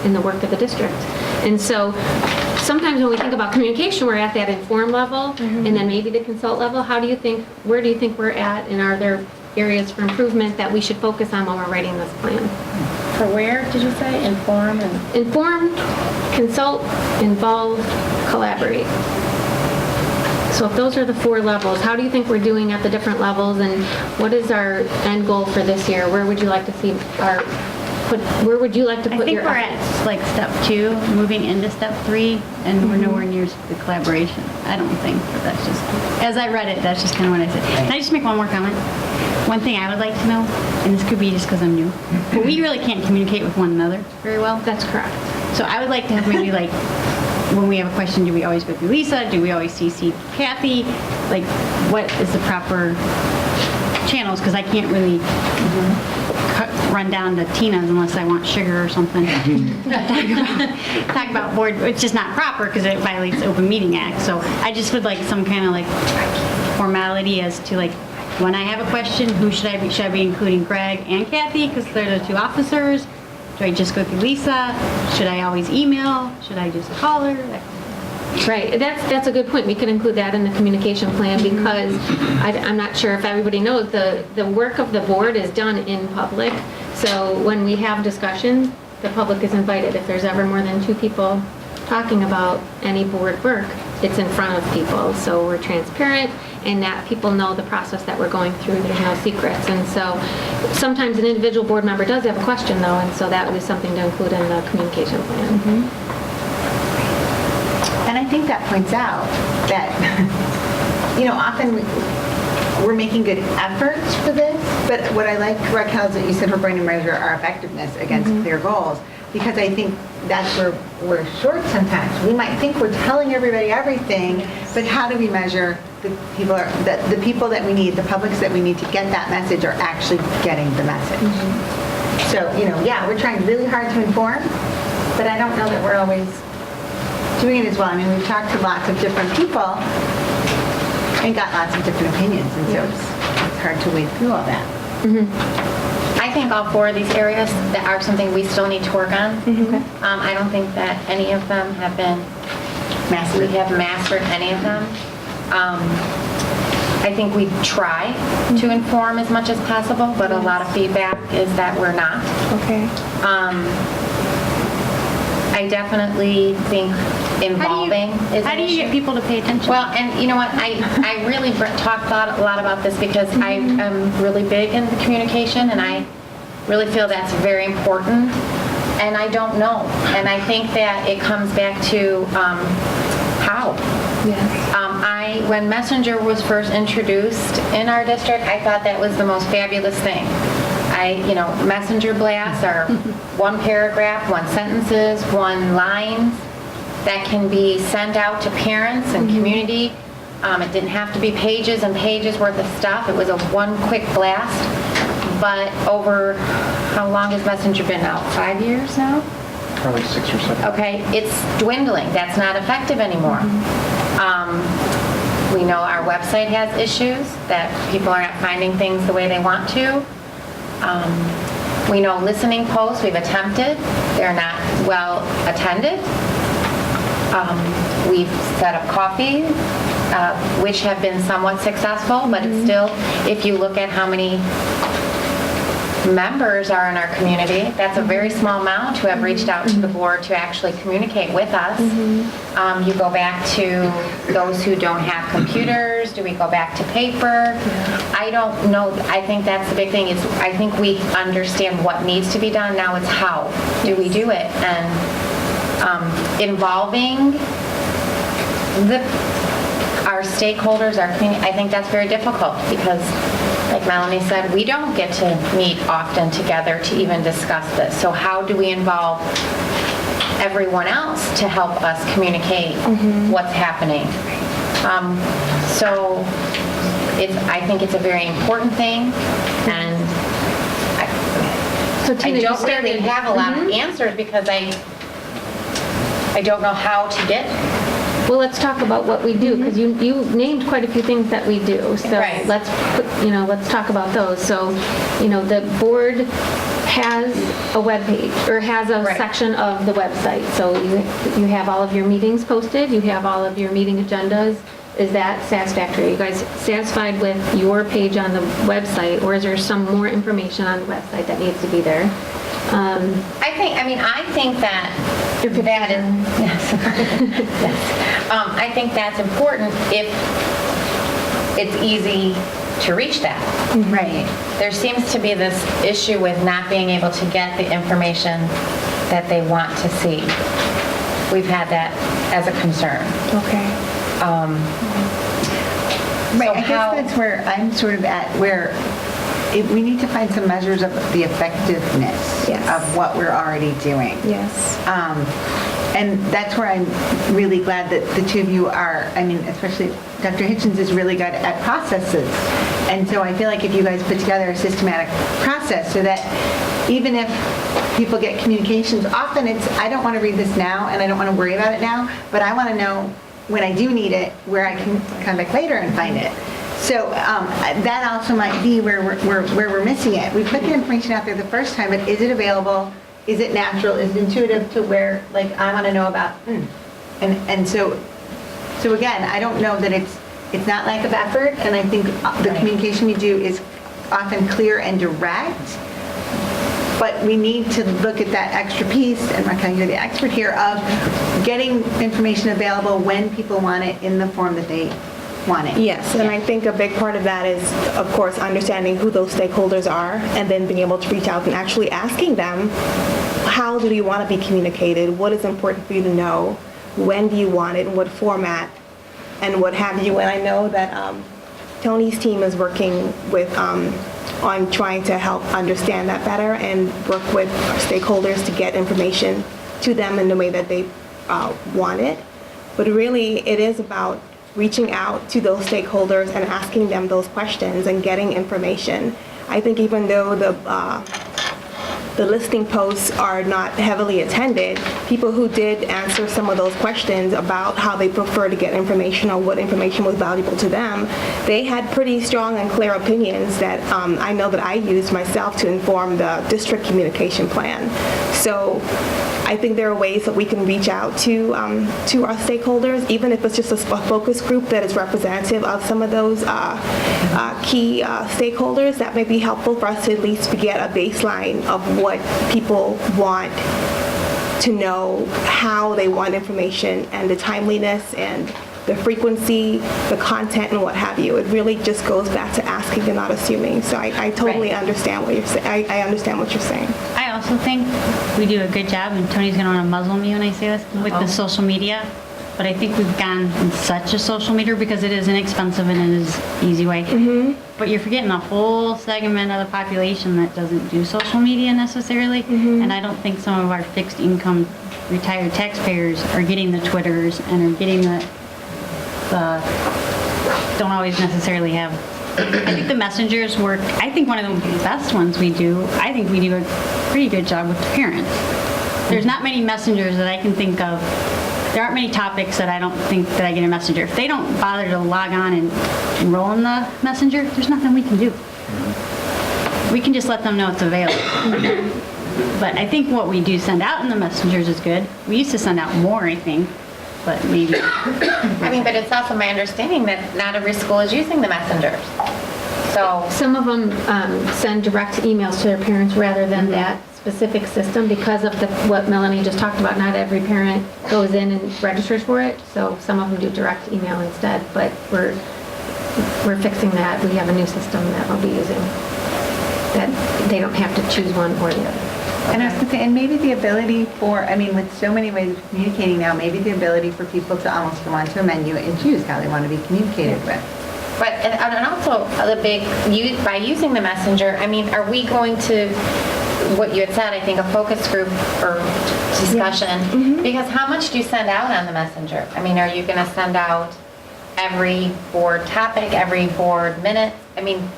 in the work of the district. And so sometimes when we think about communication, we're at that informed level and then maybe the consult level. Where do you think we're at, and are there areas for improvement that we should focus on while we're writing this plan? For where, did you say? Inform, consult, involve, collaborate. So if those are the 4 levels, how do you think we're doing at the different levels, and what is our end goal for this year? Where would you like to see where would you like to put your I think we're at like step 2, moving into step 3, and we're nowhere near the collaboration. I don't think, but that's just, as I read it, that's just kind of what I said. Can I just make one more comment? one thing I would like to know, and this could be just because I'm new, but we really can't communicate with one another very well. That's correct. So I would like to have maybe like, when we have a question, do we always go through Lisa? Do we always CC Kathy? Like, what is the proper channels? Because I can't really run down to Tina's unless I want sugar or something. Talk about board, it's just not proper because it violates the Open Meeting Act. So I just would like some kind of like formality as to like, when I have a question, who should I be? Should I be including Greg and Kathy because they're the two officers? Do I just go through Lisa? Should I always email? Should I just call her? Right, that's a good point. We could include that in the communication plan because I'm not sure if everybody knows, the work of the board is done in public. So when we have discussions, the public is invited. If there's ever more than 2 people talking about any board work, it's in front of people. So we're transparent and that people know the process that we're going through. There's no secrets. And so sometimes an individual board member does have a question though, and so that would be something to include in the communication plan. And I think that points out that, often we're making good efforts for this, but what I like, Raquel, is that you said we're going to measure our effectiveness against clear goals, because I think that's where we're short sometimes. We might think we're telling everybody everything, but how do we measure the people that we need, the publics that we need to get that message are actually getting the message? So, we're trying really hard to inform, but I don't know that we're always doing it as well. I mean, we've talked to lots of different people and got lots of different opinions, and so it's hard to wade through all that. I think all 4 of these areas that are something we still need to work on. I don't think that any of them have been mastered. We have mastered any of them. I think we try to inform as much as possible, but a lot of feedback is that we're not. Okay. I definitely think involving is How do you get people to pay attention? Well, and you know what, I really thought a lot about this because I am really big in the communication and I really feel that's very important and I don't know. And I think that it comes back to how. Yes. When Messenger was first introduced in our district, I thought that was the most fabulous thing. Messenger blasts are 1 paragraph, 1 sentences, 1 lines that can be sent out to parents and community. It didn't have to be pages and pages worth of stuff. It was a 1 quick blast. But over, how long has Messenger been out? 5 years now? Probably 6 or 7. Okay, it's dwindling. That's not effective anymore. We know our website has issues, that people are not finding things the way they want to. We know listening posts we've attempted, they're not well attended. We've set up coffee, which have been somewhat successful, but it's still, if you look at how many members are in our community, that's a very small amount who have reached out to the board to actually communicate with us. You go back to those who don't have computers. Do we go back to paper? I don't know. I think that's the big thing is I think we understand what needs to be done. Now it's how do we do it? And involving our stakeholders, our community, I think that's very difficult because like Melanie said, we don't get to meet often together to even discuss this. So how do we involve everyone else to help us communicate what's happening? So I think it's a very important thing, and I don't really have a lot of answers because I don't know how to get. Well, let's talk about what we do, because you named quite a few things that we do. So let's talk about those. So, the board has a webpage or has a section of the website. So you have all of your meetings posted. You have all of your meeting agendas. Is that satisfactory? Are you guys satisfied with your page on the website, or is there some more information on the website that needs to be there? I think that is, yes. I think that's important if it's easy to reach that. Right. There seems to be this issue with not being able to get the information that they want to see. We've had that as a concern. Okay. Right, I guess that's where I'm sort of at, where we need to find some measures of the effectiveness of what we're already doing. Yes. And that's where I'm really glad that the two of you are, I mean, especially Dr. Hitchens is really good at processes. And so I feel like if you guys put together a systematic process so that even if people get communications, often it's, I don't want to read this now and I don't want to worry about it now, but I want to know when I do need it, where I can come back later and find it. So that also might be where we're missing it. We put the information out there the first time, but is it available? Is it natural? Is it intuitive to where, like, I want to know about, and so again, I don't know that it's not lack of effort, and I think the communication we do is often clear and direct, but we need to look at that extra piece, and Raquel, you're the expert here, of getting information available when people want it in the form that they want it. Yes, and I think a big part of that is, of course, understanding who those stakeholders are and then being able to reach out and actually asking them, how do you want to be communicated? What is important for you to know? When do you want it? In what format? And what have you? And I know that Tony's team is working with on trying to help understand that better and work with our stakeholders to get information to them in the way that they want it. But really, it is about reaching out to those stakeholders and asking them those questions and getting information. I think even though the listing posts are not heavily attended, people who did answer some of those questions about how they prefer to get information or what information was valuable to them, they had pretty strong and clear opinions that I know that I used myself to inform the district communication plan. So I think there are ways that we can reach out to our stakeholders, even if it's just a focus group that is representative of some of those key stakeholders. That may be helpful for us to at least get a baseline of what people want to know, how they want information, and the timeliness and the frequency, the content, and what have you. It really just goes back to asking and not assuming. So I totally understand what you're saying. I understand what you're saying. I also think we do a good job, and Tony's going to want to muzzle me when I say this, with the social media. But I think we've gone in such a social media because it is inexpensive and it is easy way. But you're forgetting a whole segment of the population that doesn't do social media necessarily. And I don't think some of our fixed income retired taxpayers are getting the Twitters and are getting the don't always necessarily have. I think the messengers work. I think one of the best ones we do. I think we do a pretty good job with the parents. There's not many messengers that I can think of. There aren't many topics that I don't think that I get a messenger. If they don't bother to log on and enroll in the messenger, there's nothing we can do. We can just let them know it's available. But I think what we do send out in the messengers is good. We used to send out more, I think, but maybe. I mean, but it's also my understanding that not every school is using the messengers. So some of them send direct emails to their parents rather than that specific system because of what Melanie just talked about. Not every parent goes in and registers for it, so some of them do direct email instead. But we're fixing that. We have a new system that we'll be using that they don't have to choose one or the other. And I was going to say, and maybe the ability for, I mean, with so many ways of communicating now, maybe the ability for people to almost go onto a menu and choose how they want to be communicated with. But, and also by using the messenger, I mean, are we going to, what you had said, I think a focus group or discussion, because how much do you send out on the messenger? I mean, are you going to send out every board topic, every board minute? I mean,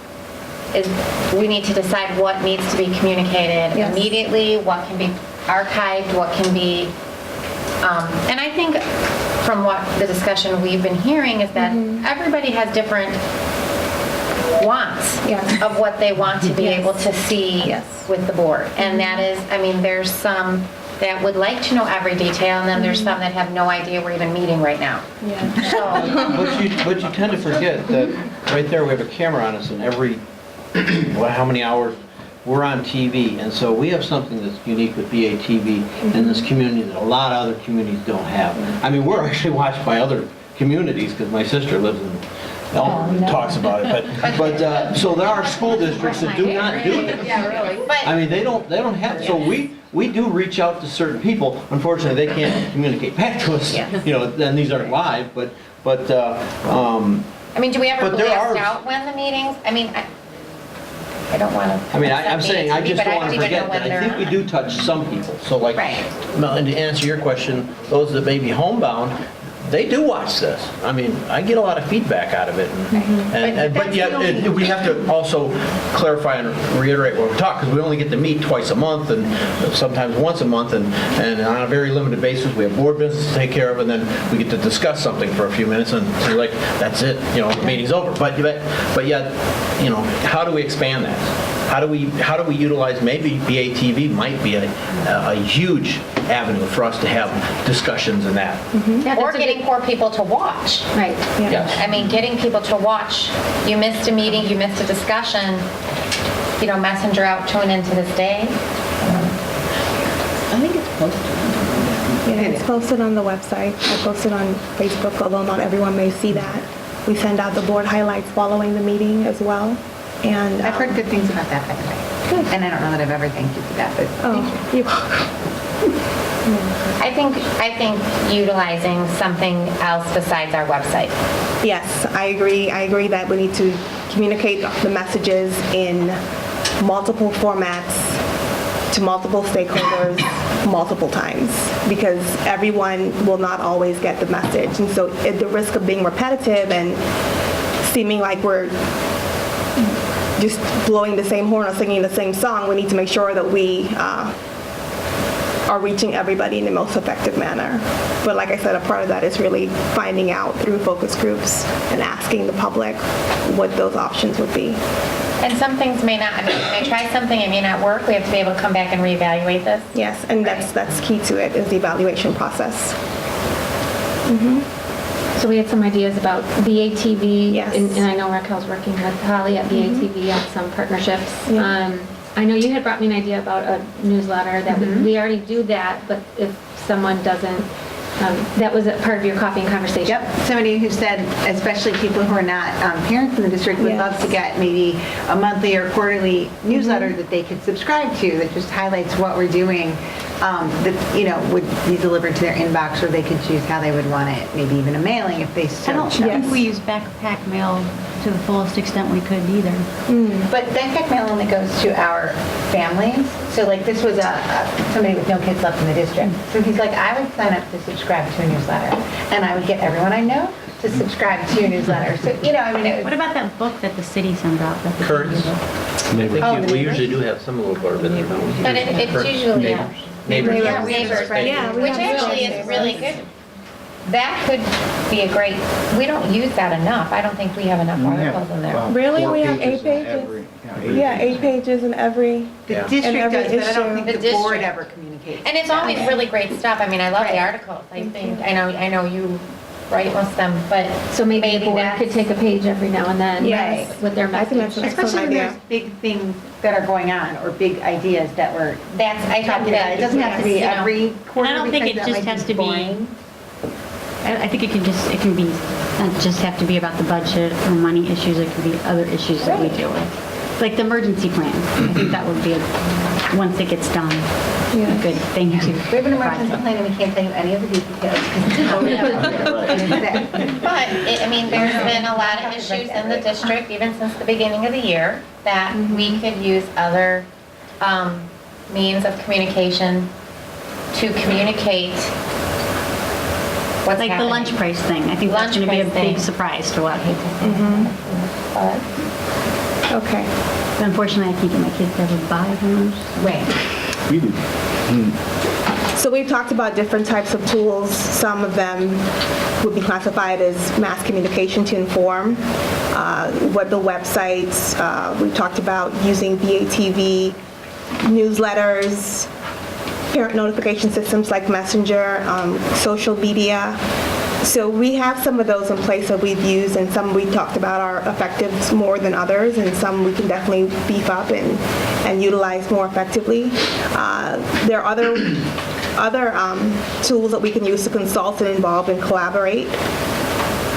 we need to decide what needs to be communicated immediately, what can be archived, what can be, and I think from what the discussion we've been hearing is that everybody has different wants of what they want to be able to see with the board. And that is, I mean, there's some that would like to know every detail, and then there's some that have no idea we're even meeting right now. But you tend to forget that right there we have a camera on us, and every how many hours we're on TV, and so we have something that's unique with BATV in this community that a lot of other communities don't have. I mean, we're actually watched by other communities because my sister lives in talks about it, but so there are school districts that do not do it. I mean, they don't have. So we do reach out to certain people. Unfortunately, they can't communicate back to us. You know, and these aren't live, but I mean, do we ever blast out when the meetings? I mean, I don't want to. I mean, I'm saying, I just don't want to forget that I think we do touch some people. So like, Mel, and to answer your question, those that may be homebound, they do watch this. I mean, I get a lot of feedback out of it. But yet, we have to also clarify and reiterate what we're talking, because we only get to meet twice a month and sometimes once a month, and on a very limited basis, we have board business to take care of, and then we get to discuss something for a few minutes, and so like, that's it, you know, the meeting's over. But yet, you know, how do we expand that? How do we utilize, maybe BATV might be a huge avenue for us to have discussions in that. Or getting more people to watch. Right. Yes. I mean, getting people to watch. You missed a meeting, you missed a discussion, you know, messenger out, tune into this day. I think it's posted. Yeah, it's posted on the website. I posted on Facebook, although not everyone may see that. We send out the board highlights following the meeting as well. And I've heard good things about that, by the way. Good. And I don't know that I've ever thanked you for that, but thank you. I think utilizing something else besides our website. Yes, I agree. I agree that we need to communicate the messages in multiple formats to multiple stakeholders multiple times, because everyone will not always get the message. And so at the risk of being repetitive and seeming like we're just blowing the same horn or singing the same song, we need to make sure that we are reaching everybody in the most effective manner. But like I said, a part of that is really finding out through focus groups and asking the public what those options would be. And some things may not, I mean, we may try something, it may not work. We have to be able to come back and reevaluate this. Yes, and that's key to it, is the evaluation process. So we had some ideas about BATV, Yes. and I know Raquel's working with Holly at BATV on some partnerships. I know you had brought me an idea about a newsletter that we already do that, but if someone doesn't, that was a part of your coffee and conversation. Yep, somebody who said, especially people who are not parents in the district, would love to get maybe a monthly or quarterly newsletter that they could subscribe to that just highlights what we're doing, that, you know, would be delivered to their inbox, or they could choose how they would want it, maybe even a mailing if they so I don't chose. think we use backpack mail to the fullest extent we could either. But backpack mail only goes to our families. So like this was somebody with no kids left in the district. So he's like, I would sign up to subscribe to a newsletter, and I would get everyone I know to subscribe to your newsletter. So, you know, I mean, What about that book that the city sends out? That the Kurtz. We usually do have some little blurb in there. But it's usually, Neighbors. yeah, neighbors, Yeah, we which have actually neighbors. is really good. That could be a great, we don't use that enough. I don't think we have enough articles in there. Really? We have 8 pages? Yeah, 8 pages in every. the Yeah. district every does, but I don't issue. think The the board district. ever communicates. And it's always really great stuff. I mean, I love the articles. I think, I know you write most of them, but So maybe the board that's- could take a page every now and then Yes. with their I think message. that's an excellent Especially when idea. there's big things that are going on, or big ideas that we're That's, I talking think about. that. It doesn't have to be you know, every quarter. And I don't think because it that just might has to be, boring. I think it can be, not just have to be about the budget or money issues, it could be other issues that we deal with. Like the emergency plan. I think that would be, once it gets done, a good thing to. We have an emergency plan and we can't tell you any of the details. But, I mean, there's been a lot of issues in the district, even since the beginning of the year, that we could use other means of communication to communicate what's Like the happening. lunch price thing. I think that's going to be a Lunch price big thing. surprise to a lot of people. But- Okay. But unfortunately, I can't get my kids to ever buy lunch. Right. We do. So we've talked about different types of tools. Some of them would be classified as mass communication to inform. What the websites, we talked about using BATV, newsletters, parent notification systems like Messenger, social media. So we have some of those in place that we've used, and some we talked about are effective more than others, and some we can definitely beef up and utilize more effectively. There are other tools that we can use to consult and involve and collaborate.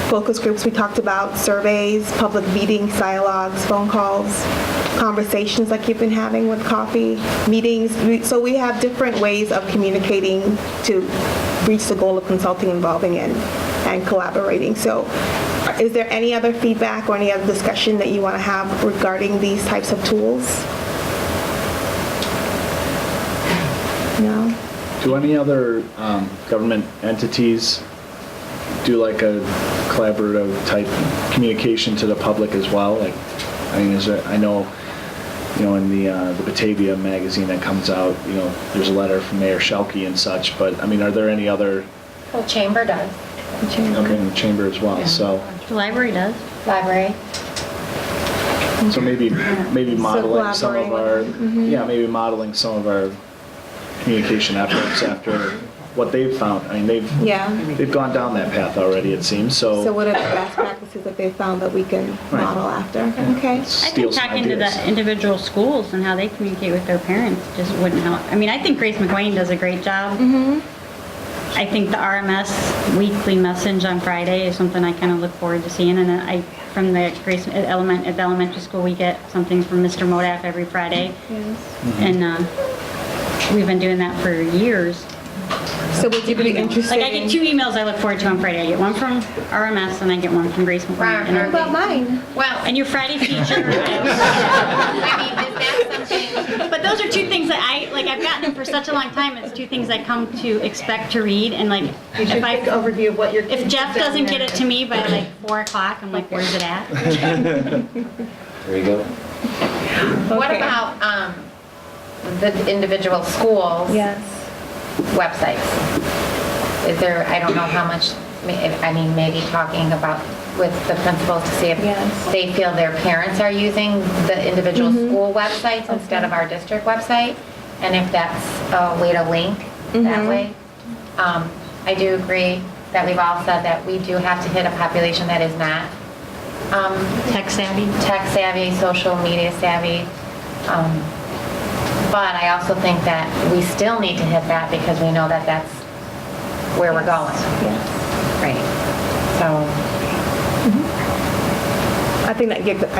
Focus groups we talked about, surveys, public meetings, dialogues, phone calls, conversations like you've been having with coffee, meetings. So we have different ways of communicating to reach the goal of consulting, involving, and and collaborating. So is there any other feedback or any other discussion that you want to have regarding these types of tools? No? Do any other government entities do like a collaborative type communication to the public as well? Like, I mean, is there, I know, you know, in the Batavia magazine that comes out, you know, there's a letter from Mayor Schelke and such, but I mean, are there any other? Well, Chamber does. Okay, in the chamber as well, so. The library does. Library. So maybe modeling some of our, Mm-hmm. yeah, maybe modeling some of our communication efforts after what they've found. I mean, they've gone down that path already, it seems, so. So what are the best practices that they found that we can model after? Okay. I think talking to the individual schools and how they communicate with their parents just wouldn't help. I mean, I think Grace McWayne does a great job. I think the RMS weekly message on Friday is something I kind of look forward to seeing. And then from the Grace at the elementary school, we get something from Mr. Modaf every Friday. And we've been doing that for years. So would you be interested? Like I get 2 emails I look forward to on Friday. I get one from RMS and I get one from Grace McWayne. What about mine? Well, and your Friday feature. I mean, is that something? But those are 2 things that I've gotten them for such a long time. It's 2 things I come to expect to read, and like if I overview of what your if Jeff doesn't get it to me by like 4 o'clock, I'm like, where's it at? There you go. What about the individual schools? Websites. Is there, I don't know how much, I mean, maybe talking about with the principals to see if they feel their parents are using the individual school websites instead of our district website, and if that's a way to link that way. I do agree that we've all said that we do have to hit a population that is not tech savvy, social media savvy. But I also think that we still need to hit that because we know that that's where we're going. Right. So. I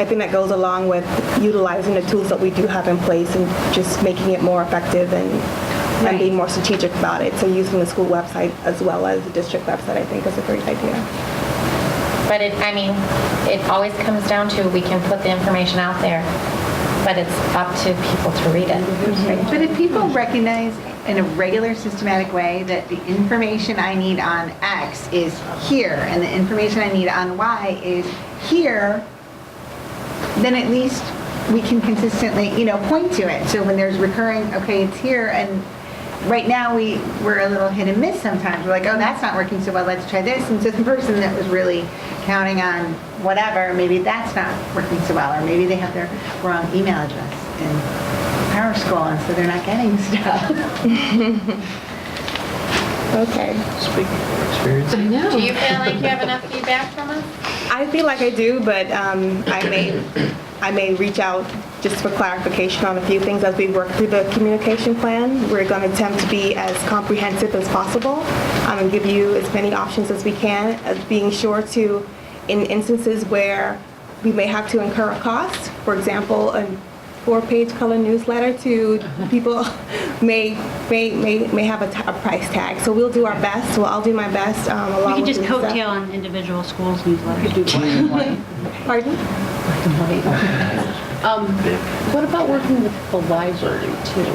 think that goes along with utilizing the tools that we do have in place and just making it more effective and being more strategic about it. So using the school website as well as the district website, I think is a great idea. But it always comes down to we can put the information out there, but it's up to people to read it. But if people recognize in a regular systematic way that the information I need on X is here and the information I need on Y is here, then at least we can consistently, point to it. So when there's recurring, okay, it's here, and right now we're a little hit and miss sometimes. We're like, oh, that's not working so well, let's try this. And so the person that was really counting on whatever, maybe that's not working so well, or maybe they have their wrong email address in Power School, and so they're not getting stuff. Okay. Speaking of experience. I know. Do you feel like you have enough feedback from us? I feel like I do, but I may reach out just for clarification on a few things as we work through the communication plan. We're going to attempt to be as comprehensive as possible and give you as many options as we can, as being sure to, in instances where we may have to incur a cost, for example, a 4-page color newsletter to people may have a price tag. So we'll do our best. Well, I'll do my best. We could just coattail on individual schools newsletters. Pardon? What about working with the library too?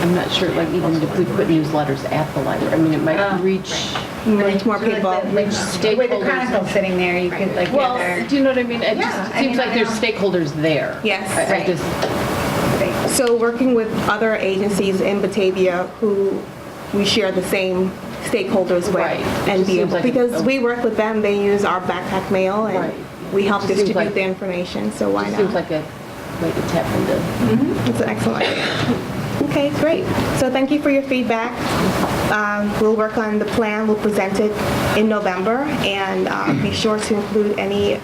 I'm not sure, like even if we put newsletters at the library, I mean, it might reach more people. Reach The way the Chronicle's sitting there, you could like well, get there. do you know what I mean? It just seems like there's stakeholders there. Yes. I just, So working with other agencies in Batavia who we share the same stakeholders with, and be able, because we work with them, they use our backpack mail, and we help distribute the information. So why not? Seems like a way to tap into. It's an excellent idea. Okay, great. So thank you for your feedback. We'll work on the plan. We'll present it in November, and be sure to include any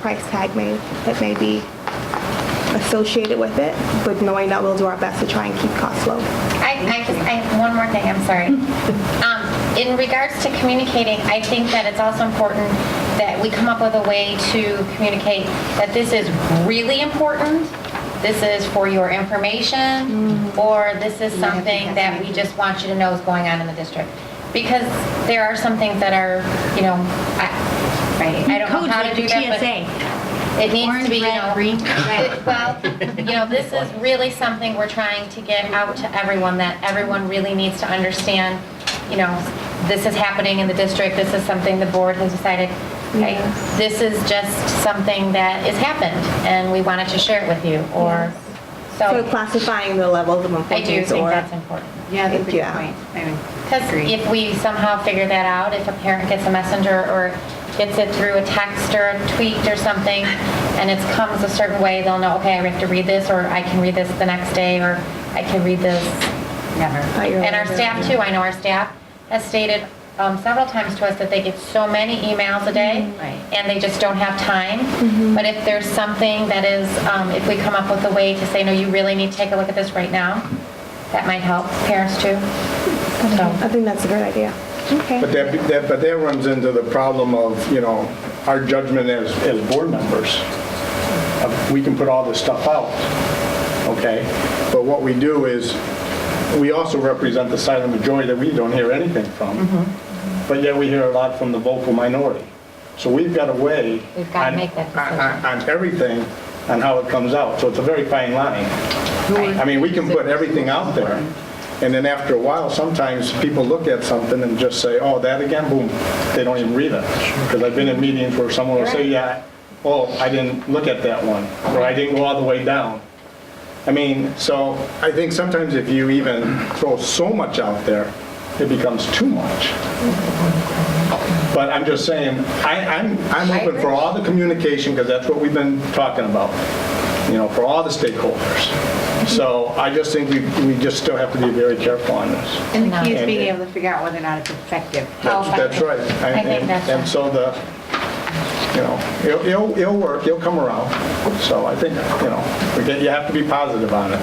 price tag that may be associated with it, but knowing that we'll do our best to try and keep costs low. One more thing, I'm sorry. In regards to communicating, I think that it's also important that we come up with a way to communicate that this is really important, this is for your information, or this is something that we just want you to know is going on in the district. Because there are some things that are, you know, I don't know how to do that, but it needs to be, you know, green. well, you know, this is really something we're trying to get out to everyone, that everyone really needs to understand, you know, this is happening in the district, this is something the board has decided, okay, this is just something that has happened, and we wanted to share it with you, or, So classifying the levels of I importance. do think or- that's important. Yeah, that's a good Yeah. point. Because if we somehow figure that out, if a parent gets a messenger or gets it through a text or a tweet or something, and it comes a certain way, they'll know, okay, I have to read this, or I can read this the next day, or I can read this never. And our staff too, I know our staff has stated several times to us that they get so many emails a day, and they just don't have time. But if there's something that is, if we come up with a way to say, no, you really need to take a look at this right now, that might help parents too. So I think that's a good idea. Okay. But that runs into the problem of, you know, our judgment as board members. We can put all this stuff out, okay? But what we do is, we also represent the silent majority that we don't hear anything from. But yet we hear a lot from the vocal minority. So we've got to weigh we've got to make that decision. on everything, on how it comes out. So it's a very fine line. I mean, we can put everything out there, and then after a while, sometimes people look at something and just say, oh, that again, boom. They don't even read it. Because I've been in meetings where someone will say, yeah, oh, I didn't look at that one, or I didn't go all the way down. I mean, so I think sometimes if you even throw so much out there, it becomes too much. But I'm just saying, I'm open for all the communication, because that's what we've been talking about, you know, for all the stakeholders. So I just think we just still have to be very careful on this. And the key is And- being able to figure out whether or not it's effective. That's right. I think that's And so you know, it'll work, it'll come around. So I think, you know, you have to be positive on it.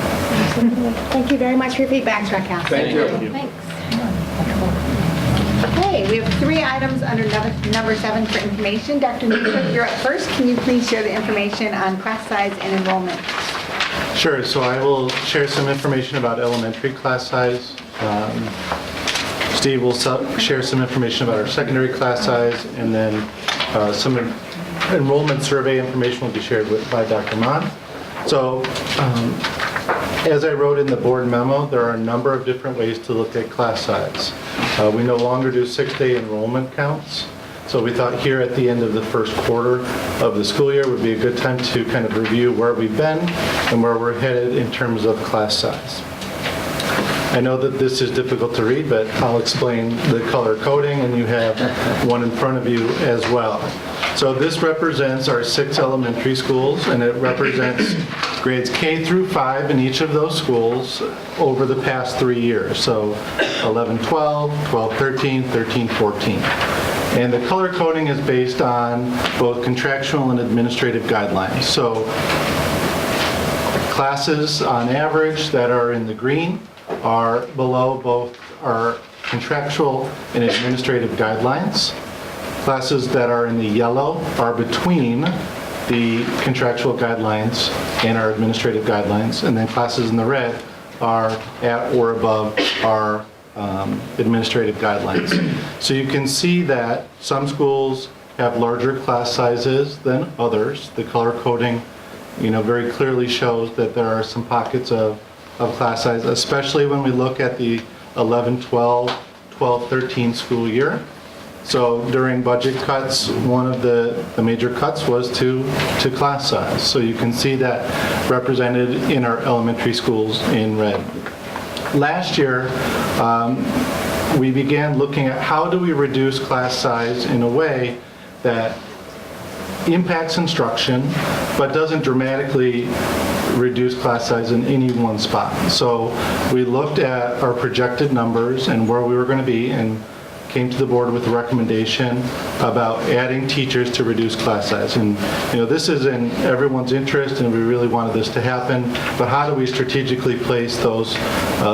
Thank you very much for your feedback. Thank you. Thanks. Okay, we have 3 items under number 7 for information. Dr. Newkirk, you're up first. Can you please share the information on class size and enrollment? Sure, so I will share some information about elementary class size. Steve will share some information about our secondary class size, and then some enrollment survey information will be shared by Dr. Mon. So, as I wrote in the board memo, there are a number of different ways to look at class size. We no longer do 6-day enrollment counts, so we thought here at the end of the first quarter of the school year would be a good time to kind of review where we've been and where we're headed in terms of class size. I know that this is difficult to read, but I'll explain the color coding, and you have one in front of you as well. So this represents our 6 elementary schools, and it represents grades K through 5 in each of those schools over the past 3 years. So 11, 12, 12, 13, 13, 14. And the color coding is based on both contractual and administrative guidelines. So classes on average that are in the green are below both our contractual and administrative guidelines. Classes that are in the yellow are between the contractual guidelines and our administrative guidelines, and then classes in the red are at or above our administrative guidelines. So you can see that some schools have larger class sizes than others. The color coding, you know, very clearly shows that there are some pockets of class size, especially when we look at the 11, 12, 12, 13 school year. So during budget cuts, one of the major cuts was to class size. So you can see that represented in our elementary schools in red. Last year, we began looking at how do we reduce class size in a way that impacts instruction, but doesn't dramatically reduce class size in any one spot. So we looked at our projected numbers and where we were going to be, and came to the board with a recommendation about adding teachers to reduce class size. And you know, this is in everyone's interest, and we really wanted this to happen, but how do we strategically place those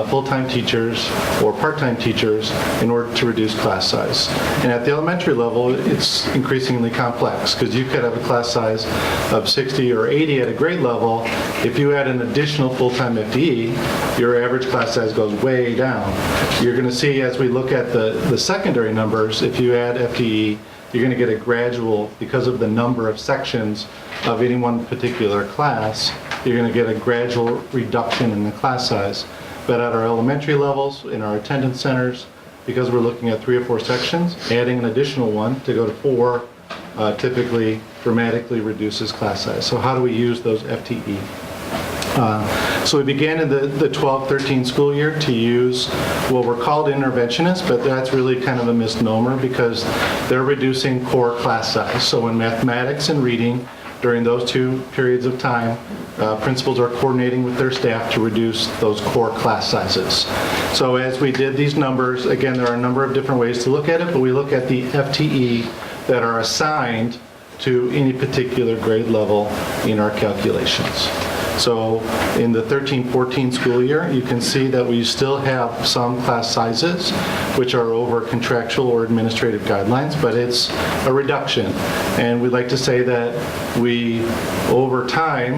full-time teachers or part-time teachers in order to reduce class size. And at the elementary level, it's increasingly complex because you could have a class size of 60 or 80 at a grade level. If you add an additional full-time FTE, your average class size goes way down. You're going to see as we look at the secondary numbers, if you add FTE, you're going to get a gradual, because of the number of sections of any one particular class, you're going to get a gradual reduction in the class size. But at our elementary levels, in our attendance centers, because we're looking at 3 or 4 sections, adding an additional one to go to 4 typically dramatically reduces class size. So how do we use those FTE? So we began in the 12-13 school year to use what were called interventionists, but that's really kind of a misnomer because they're reducing core class size. So in mathematics and reading, during those 2 periods of time, principals are coordinating with their staff to reduce those core class sizes. So as we did these numbers, again, there are a number of different ways to look at it, but we look at the FTE that are assigned to any particular grade level in our calculations. So in the 13-14 school year, you can see that we still have some class sizes which are over contractual or administrative guidelines, but it's a reduction. And we'd like to say that we, over time,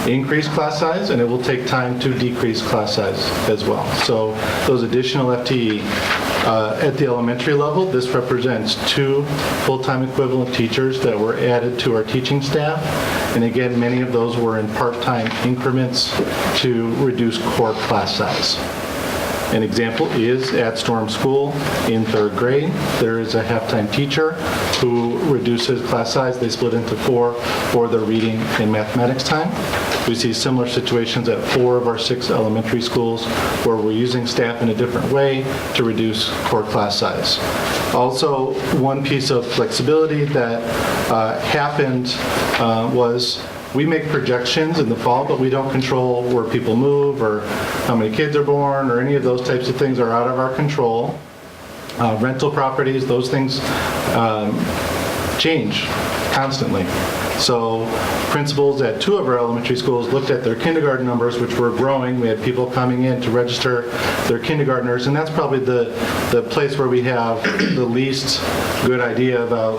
increase class size, and it will take time to decrease class size as well. So those additional FTE at the elementary level, this represents 2 full-time equivalent teachers that were added to our teaching staff. And again, many of those were in part-time increments to reduce core class size. An example is at Storm School in 3rd grade. There is a half-time teacher who reduces class size. They split into 4 for the reading and mathematics time. We see similar situations at 4 of our 6 elementary schools where we're using staff in a different way to reduce core class size. Also, one piece of flexibility that happened was we make projections in the fall, but we don't control where people move or how many kids are born or any of those types of things are out of our control. Rental properties, those things change constantly. So principals at 2 of our elementary schools looked at their kindergarten numbers, which were growing. We had people coming in to register their kindergartners, and that's probably the place where we have the least good idea about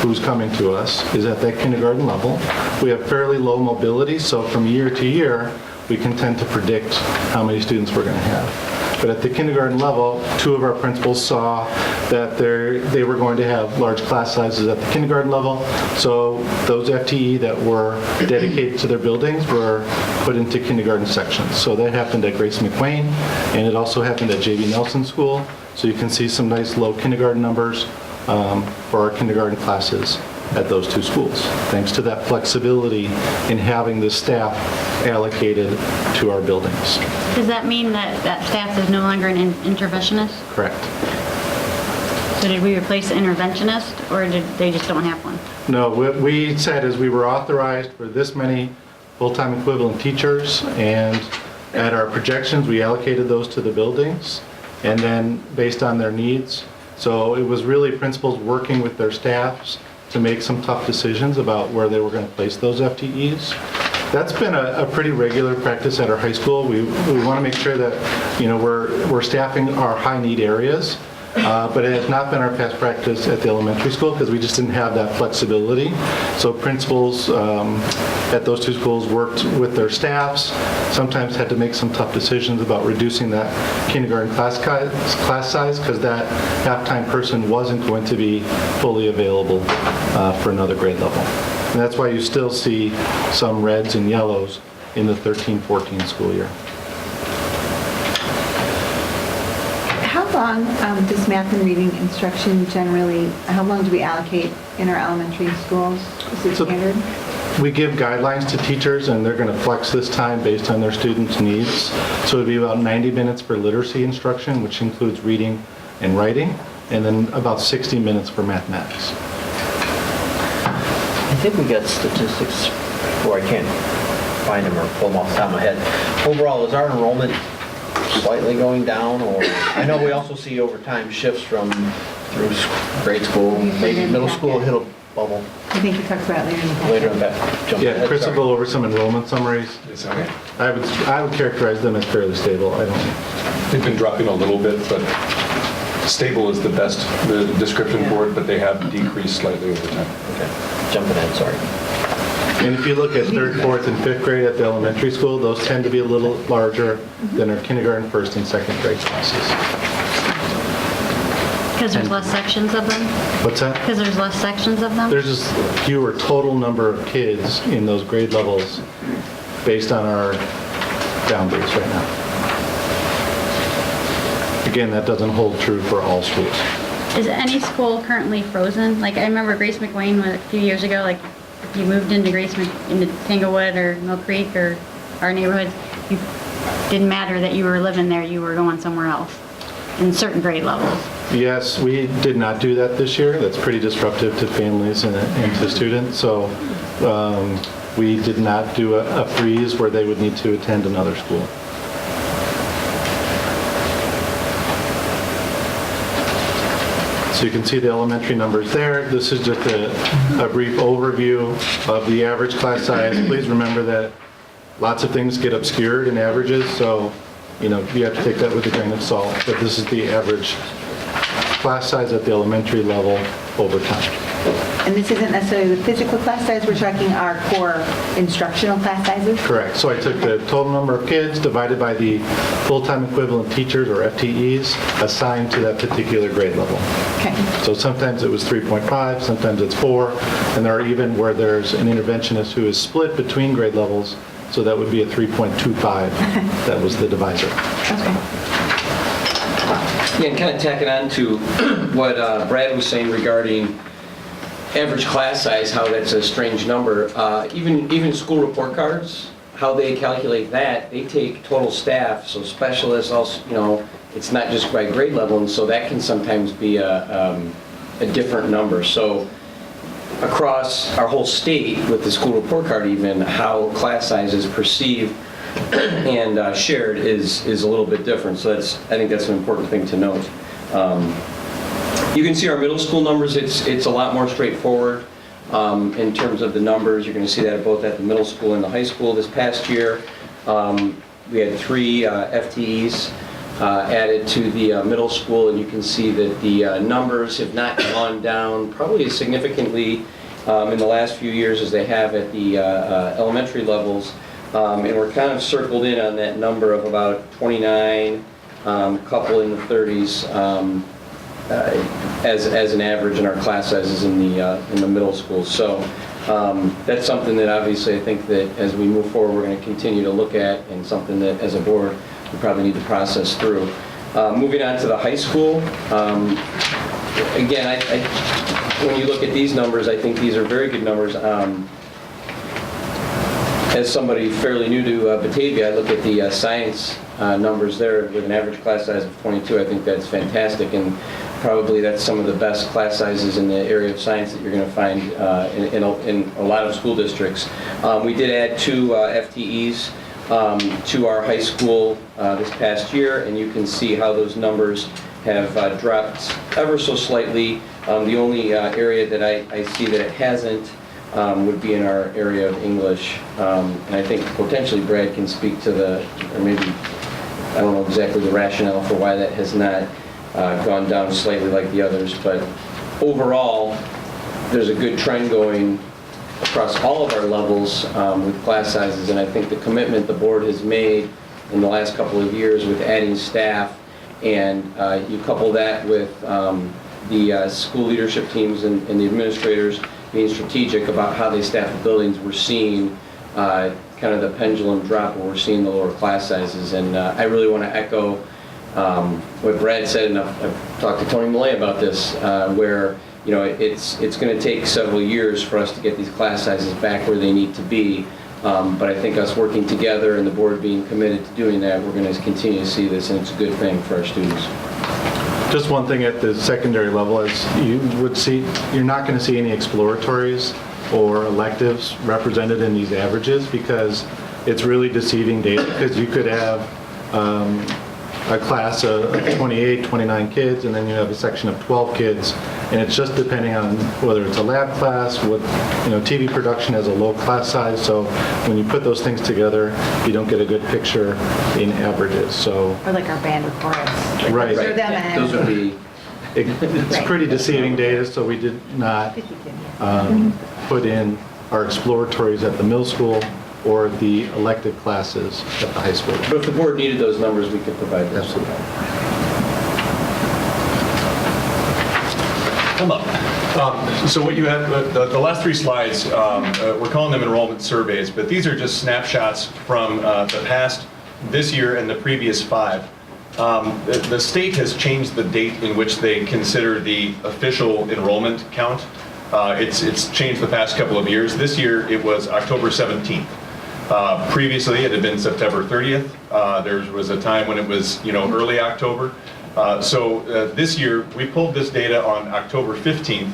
who's coming to us, is at that kindergarten level. We have fairly low mobility, so from year to year, we can tend to predict how many students we're going to have. But at the kindergarten level, 2 of our principals saw that they were going to have large class sizes at the kindergarten level, so those FTE that were dedicated to their buildings were put into kindergarten sections. So that happened at Grace McWayne, and it also happened at J.B. Nelson School. So you can see some nice low kindergarten numbers for our kindergarten classes at those 2 schools, thanks to that flexibility in having the staff allocated to our buildings. Does that mean that that staff is no longer an interventionist? Correct. So did we replace an interventionist, or did they just don't have one? No, what we said is we were authorized for this many full-time equivalent teachers, and at our projections, we allocated those to the buildings, and then based on their needs. So it was really principals working with their staffs to make some tough decisions about where they were going to place those FTEs. That's been a pretty regular practice at our high school. We want to make sure that, you know, we're staffing our high-need areas, but it has not been our past practice at the elementary school because we just didn't have that flexibility. So principals at those 2 schools worked with their staffs, sometimes had to make some tough decisions about reducing that kindergarten class size because that half-time person wasn't going to be fully available for another grade level. And that's why you still see some reds and yellows in the 13-14 school year. How long does math and reading instruction generally, how long do we allocate in our elementary schools? Is it standard? We give guidelines to teachers, and they're going to flex this time based on their students' needs. So it would be about 90 minutes for literacy instruction, which includes reading and writing, and then about 60 minutes for mathematics. I think we got statistics, or I can't find them or pull them off the top of my head. Overall, is our enrollment slightly going down, or I know we also see over time shifts from through grade school, maybe middle school, bubble. I think you talked about it Later on back. Jump Yeah, ahead, Chris will sorry. go over some enrollment summaries. It's okay. I would characterize them as fairly stable. I don't, They've been dropping a little bit, but stable is the best description for it, but they have decreased slightly over time. Okay, jumping ahead, sorry. and if you look at 3rd, 4th, and 5th grade at the elementary school, those tend to be a little larger than our kindergarten, 1st, and 2nd grade classes. Because there's less sections of them? What's that? Because there's less sections of them? There's just fewer total number of kids in those grade levels based on our boundaries right now. Again, that doesn't hold true for all schools. Is any school currently frozen? Like, I remember Grace McWayne a few years ago, like, if you moved into into Tanglewood or Mill Creek or our neighborhoods, you didn't matter that you were living there, you were going somewhere else in certain grade levels. Yes, we did not do that this year. That's pretty disruptive to families and to students. So we did not do a freeze where they would need to attend another school. So you can see the elementary numbers there. This is just a brief overview of the average class size. Please remember that lots of things get obscured in averages, so you have to take that with a grain of salt. But this is the average class size at the elementary level over time. And this isn't necessarily the physical class size, we're talking our core instructional class sizes? Correct. So I took the total number of kids divided by the full-time equivalent teachers, or FTEs, assigned to that particular grade level. Okay. So sometimes it was 3.5, sometimes it's 4, and there are even where there's an interventionist who is split between grade levels, so that would be a 3.25. That was the divisor. Okay. Yeah, and kind of tacking on to what Brad was saying regarding average class size, how that's a strange number. Even school report cards, how they calculate that, they take total staff, so specialists also, it's not just by grade level, and so that can sometimes be a different number. So across our whole state with the school report card, even how class size is perceived and shared is a little bit different. So I think that's an important thing to note. You can see our middle school numbers. It's a lot more straightforward in terms of the numbers. You're going to see that both at the middle school and the high school. This past year, we had 3 FTEs added to the middle school, and you can see that the numbers have not gone down probably as significantly in the last few years as they have at the elementary levels. And we're kind of circled in on that number of about 29, a couple in the 30s. As an average in our class sizes in the middle school. So that's something that obviously I think that as we move forward we're going to continue to look at, and something that as a board we probably need to process through. Moving on to the high school, again, when you look at these numbers, I think these are very good numbers. As somebody fairly new to Batavia, I look at the science numbers there with an average class size of 22. I think that's fantastic, and probably that's some of the best class sizes in the area of science that you're going to find in a lot of school districts. We did add 2 FTEs to our high school this past year, and you can see how those numbers have dropped ever so slightly. The only area that I see that it hasn't would be in our area of English. And I think potentially Brad can speak to or maybe, I don't know exactly the rationale for why that has not gone down slightly like the others, but overall, there's a good trend going across all of our levels with class sizes, and I think the commitment the board has made in the last couple of years with adding staff, and you couple that with the school leadership teams and the administrators being strategic about how they staff the buildings, we're seeing kind of the pendulum drop where we're seeing the lower class sizes, and I really want to echo what Brad said, and I've talked to Tony Millay about this, where it's going to take several years for us to get these class sizes back where they need to be, but I think us working together and the board being committed to doing that, we're going to continue to see this, and it's a good thing for our students. Just one thing at the secondary level is you're not going to see any exploratories or electives represented in these averages, because it's really deceiving data, because you could have a class of 28, 29 kids, and then you have a section of 12 kids, and it's just depending on whether it's a lab class, what, TV production has a low class size, so when you put those things together, you don't get a good picture in averages, so. Or like our band of chorus. Right. Throw them in. Those would be, It's pretty deceiving data, so we did not put in our exploratories at the middle school or the elective classes at the high school. But if the board needed those numbers, we could provide those. Absolutely. Come up. So what you have, the last three slides, we're calling them enrollment surveys, but these are just snapshots from the past, this year, and the previous 5. The state has changed the date in which they consider the official enrollment count. It's changed the past couple of years. This year it was October 17th. Previously it had been September 30th. There was a time when it was early October. So this year we pulled this data on October 15th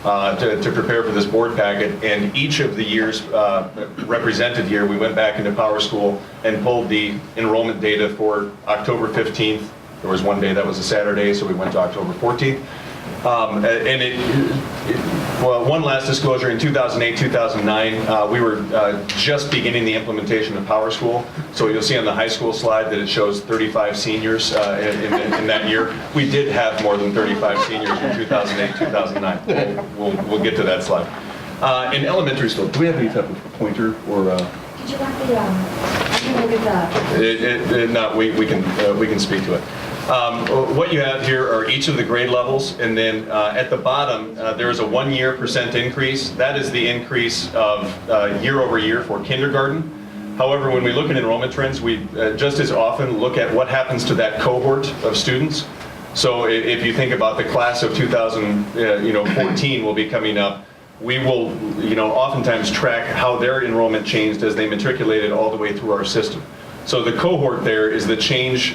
to prepare for this board packet, and each of the years represented here, we went back into Power School and pulled the enrollment data for October 15th. There was one day that was a Saturday, so we went to October 14th. Well, one last disclosure, in 2008, 2009, we were just beginning the implementation of Power School. So you'll see on the high school slide that it shows 35 seniors in that year. We did have more than 35 seniors in 2008, 2009. We'll get to that slide. In elementary school, do we have any type of pointer or? Did you want the, I can look at No, we can speak to it. What you have here are each of the grade levels, and then at the bottom there is a 1-year % increase. That is the increase of year over year for kindergarten. However, when we look at enrollment trends, we just as often look at what happens to that cohort of students. So if you think about the class of 2014 will be coming up, we will oftentimes track how their enrollment changed as they matriculated all the way through our system. So the cohort there is the change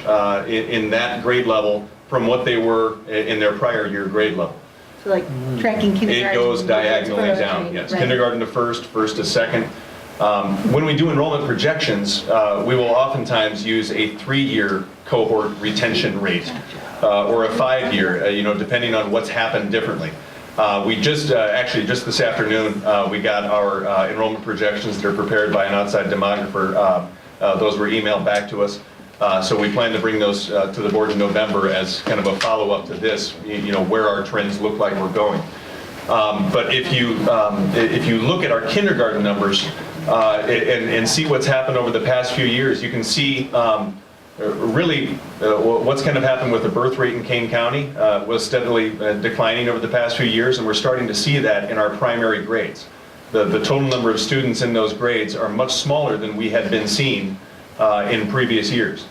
in that grade level from what they were in their prior year grade level. So like tracking kindergarten. It goes diagonally down, yes. Right. Kindergarten to first to second. When we do enrollment projections, we will oftentimes use a 3-year cohort retention rate or a 5-year, depending on what's happened differently. We just, actually just this afternoon, we got our enrollment projections that are prepared by an outside demographer. Those were emailed back to us. So we plan to bring those to the board in November as kind of a follow-up to this, where our trends look like we're going. But if you look at our kindergarten numbers and see what's happened over the past few years, you can see really what's kind of happened with the birth rate in Kane County was steadily declining over the past few years, and we're starting to see that in our primary grades. The total number of students in those grades are much smaller than we had been seeing in previous years.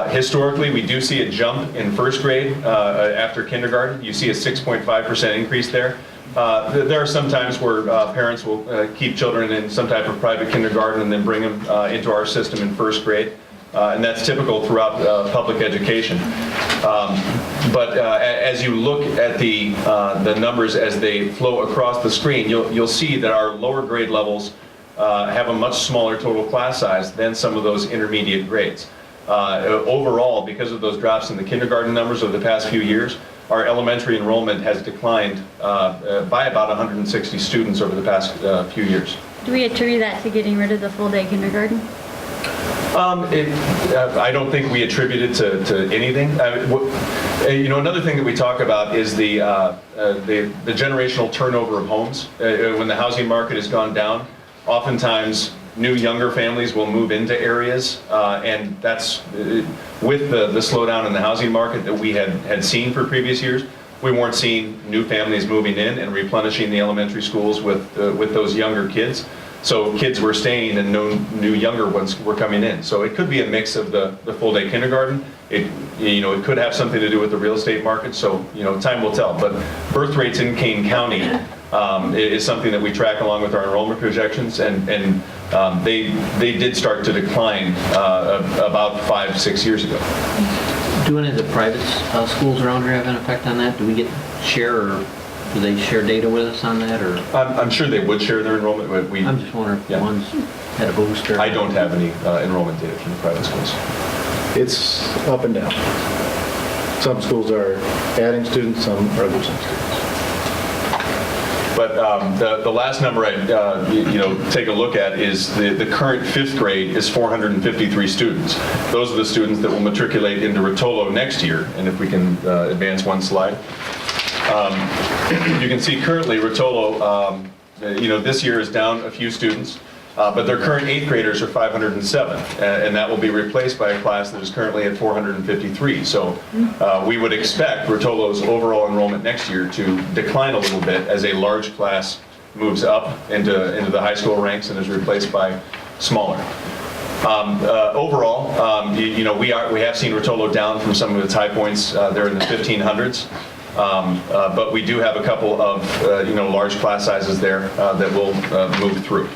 Historically, we do see a jump in first grade after kindergarten. You see a 6.5% increase there. There are some times where parents will keep children in some type of private kindergarten and then bring them into our system in first grade. And that's typical throughout public education. But as you look at the numbers as they flow across the screen, you'll see that our lower grade levels have a much smaller total class size than some of those intermediate grades. Overall, because of those drops in the kindergarten numbers over the past few years, our elementary enrollment has declined by about 160 students over the past few years. Do we attribute that to getting rid of the full-day kindergarten? I don't think we attribute it to anything. Another thing that we talk about is the generational turnover of homes. When the housing market has gone down, oftentimes new younger families will move into areas, and that's with the slowdown in the housing market that we had seen for previous years. We weren't seeing new families moving in and replenishing the elementary schools with those younger kids. So kids were staying and no new younger ones were coming in. So it could be a mix of the full-day kindergarten. It could have something to do with the real estate market. So time will tell. But birth rates in Kane County is something that we track along with our enrollment projections, and they did start to decline about 5-6 years ago. Do any of the private schools around here have an effect on that? Do we get share, or do they share data with us on that? Or I'm sure they would share their enrollment, but I'm just wondering if the ones had a boost. Or I don't have any enrollment data from the private schools. It's up and down. Some schools are adding students, some are losing students. But the last number I take a look at is the current fifth grade is 453 students. Those are the students that will matriculate into Rotolo next year. And if we can advance one slide. You can see currently Rotolo, this year is down a few students. But their current 8th graders are 507, and that will be replaced by a class that is currently at 453. So we would expect Rotolo's overall enrollment next year to decline a little bit as a large class moves up into the high school ranks and is replaced by smaller. Overall, we have seen Rotolo down from some of its high points. They're in the 1500s. But we do have a couple of large class sizes there that will move through.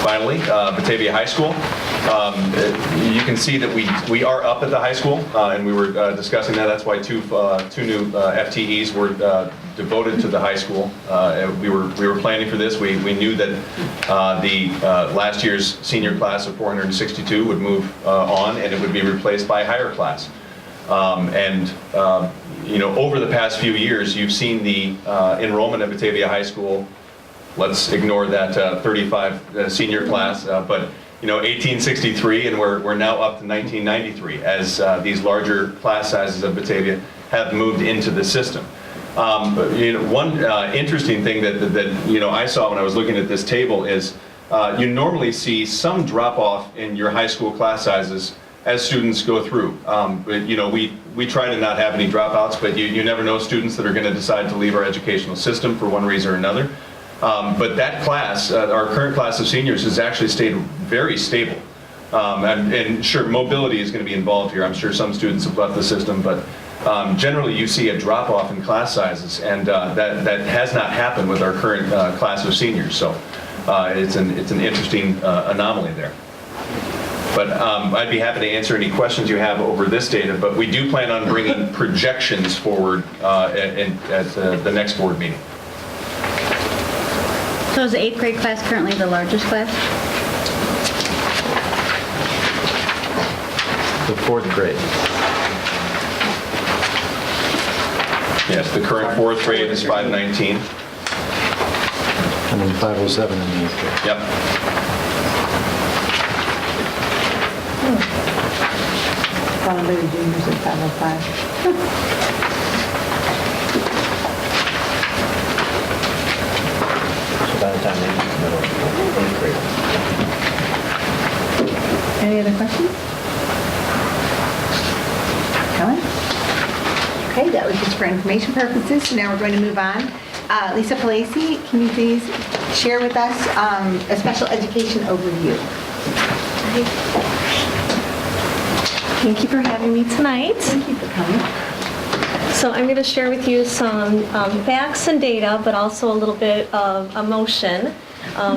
Finally, Batavia High School. You can see that we are up at the high school, and we were discussing that. That's why two new FTEs were devoted to the high school. We were planning for this. We knew that the last year's senior class of 462 would move on, and it would be replaced by a higher class. Over the past few years, you've seen the enrollment at Batavia High School. Let's ignore that 35 senior class, but 1863, and we're now up to 1993 as these larger class sizes of Batavia have moved into the system. One interesting thing that I saw when I was looking at this table is you normally see some drop off in your high school class sizes as students go through. We try to not have any dropouts, but you never know students that are going to decide to leave our educational system for one reason or another. But that class, our current class of seniors, has actually stayed very stable. And sure, mobility is going to be involved here. I'm sure some students have left the system, but generally you see a drop off in class sizes, and that has not happened with our current class of seniors. So it's an interesting anomaly there. But I'd be happy to answer any questions you have over this data, but we do plan on bringing projections forward at the next board meeting. So is the 8th grade class currently the largest class? The 4th grade. Yes, the current 4th grade is 519. And then 507 in the 8th grade. Yep. Probably the juniors at 505. By the time they get to middle school, 8th grade. Any other questions? Helen? Okay, that was just for information purposes, so now we're going to move on. Lisa Palasi, can you please share with us a special education overview? Thank you for having me tonight. Thank you for coming. So I'm going to share with you some facts and data, but also a little bit of emotion,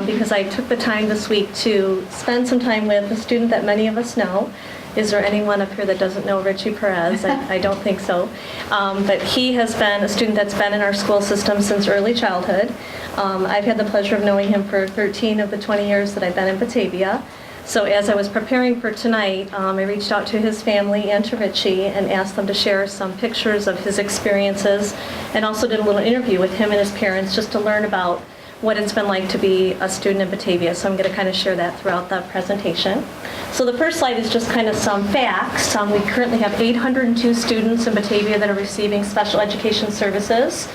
because I took the time this week to spend some time with a student that many of us know. Is there anyone up here that doesn't know Richie Perez? I don't think so. But he has been a student that's been in our school system since early childhood. I've had the pleasure of knowing him for 13 of the 20 years that I've been in Batavia. So as I was preparing for tonight, I reached out to his family and to Richie and asked them to share some pictures of his experiences, and also did a little interview with him and his parents just to learn about what it's been like to be a student in Batavia. So I'm going to kind of share that throughout the presentation. So the first slide is just kind of some facts. We currently have 802 students in Batavia that are receiving special education services.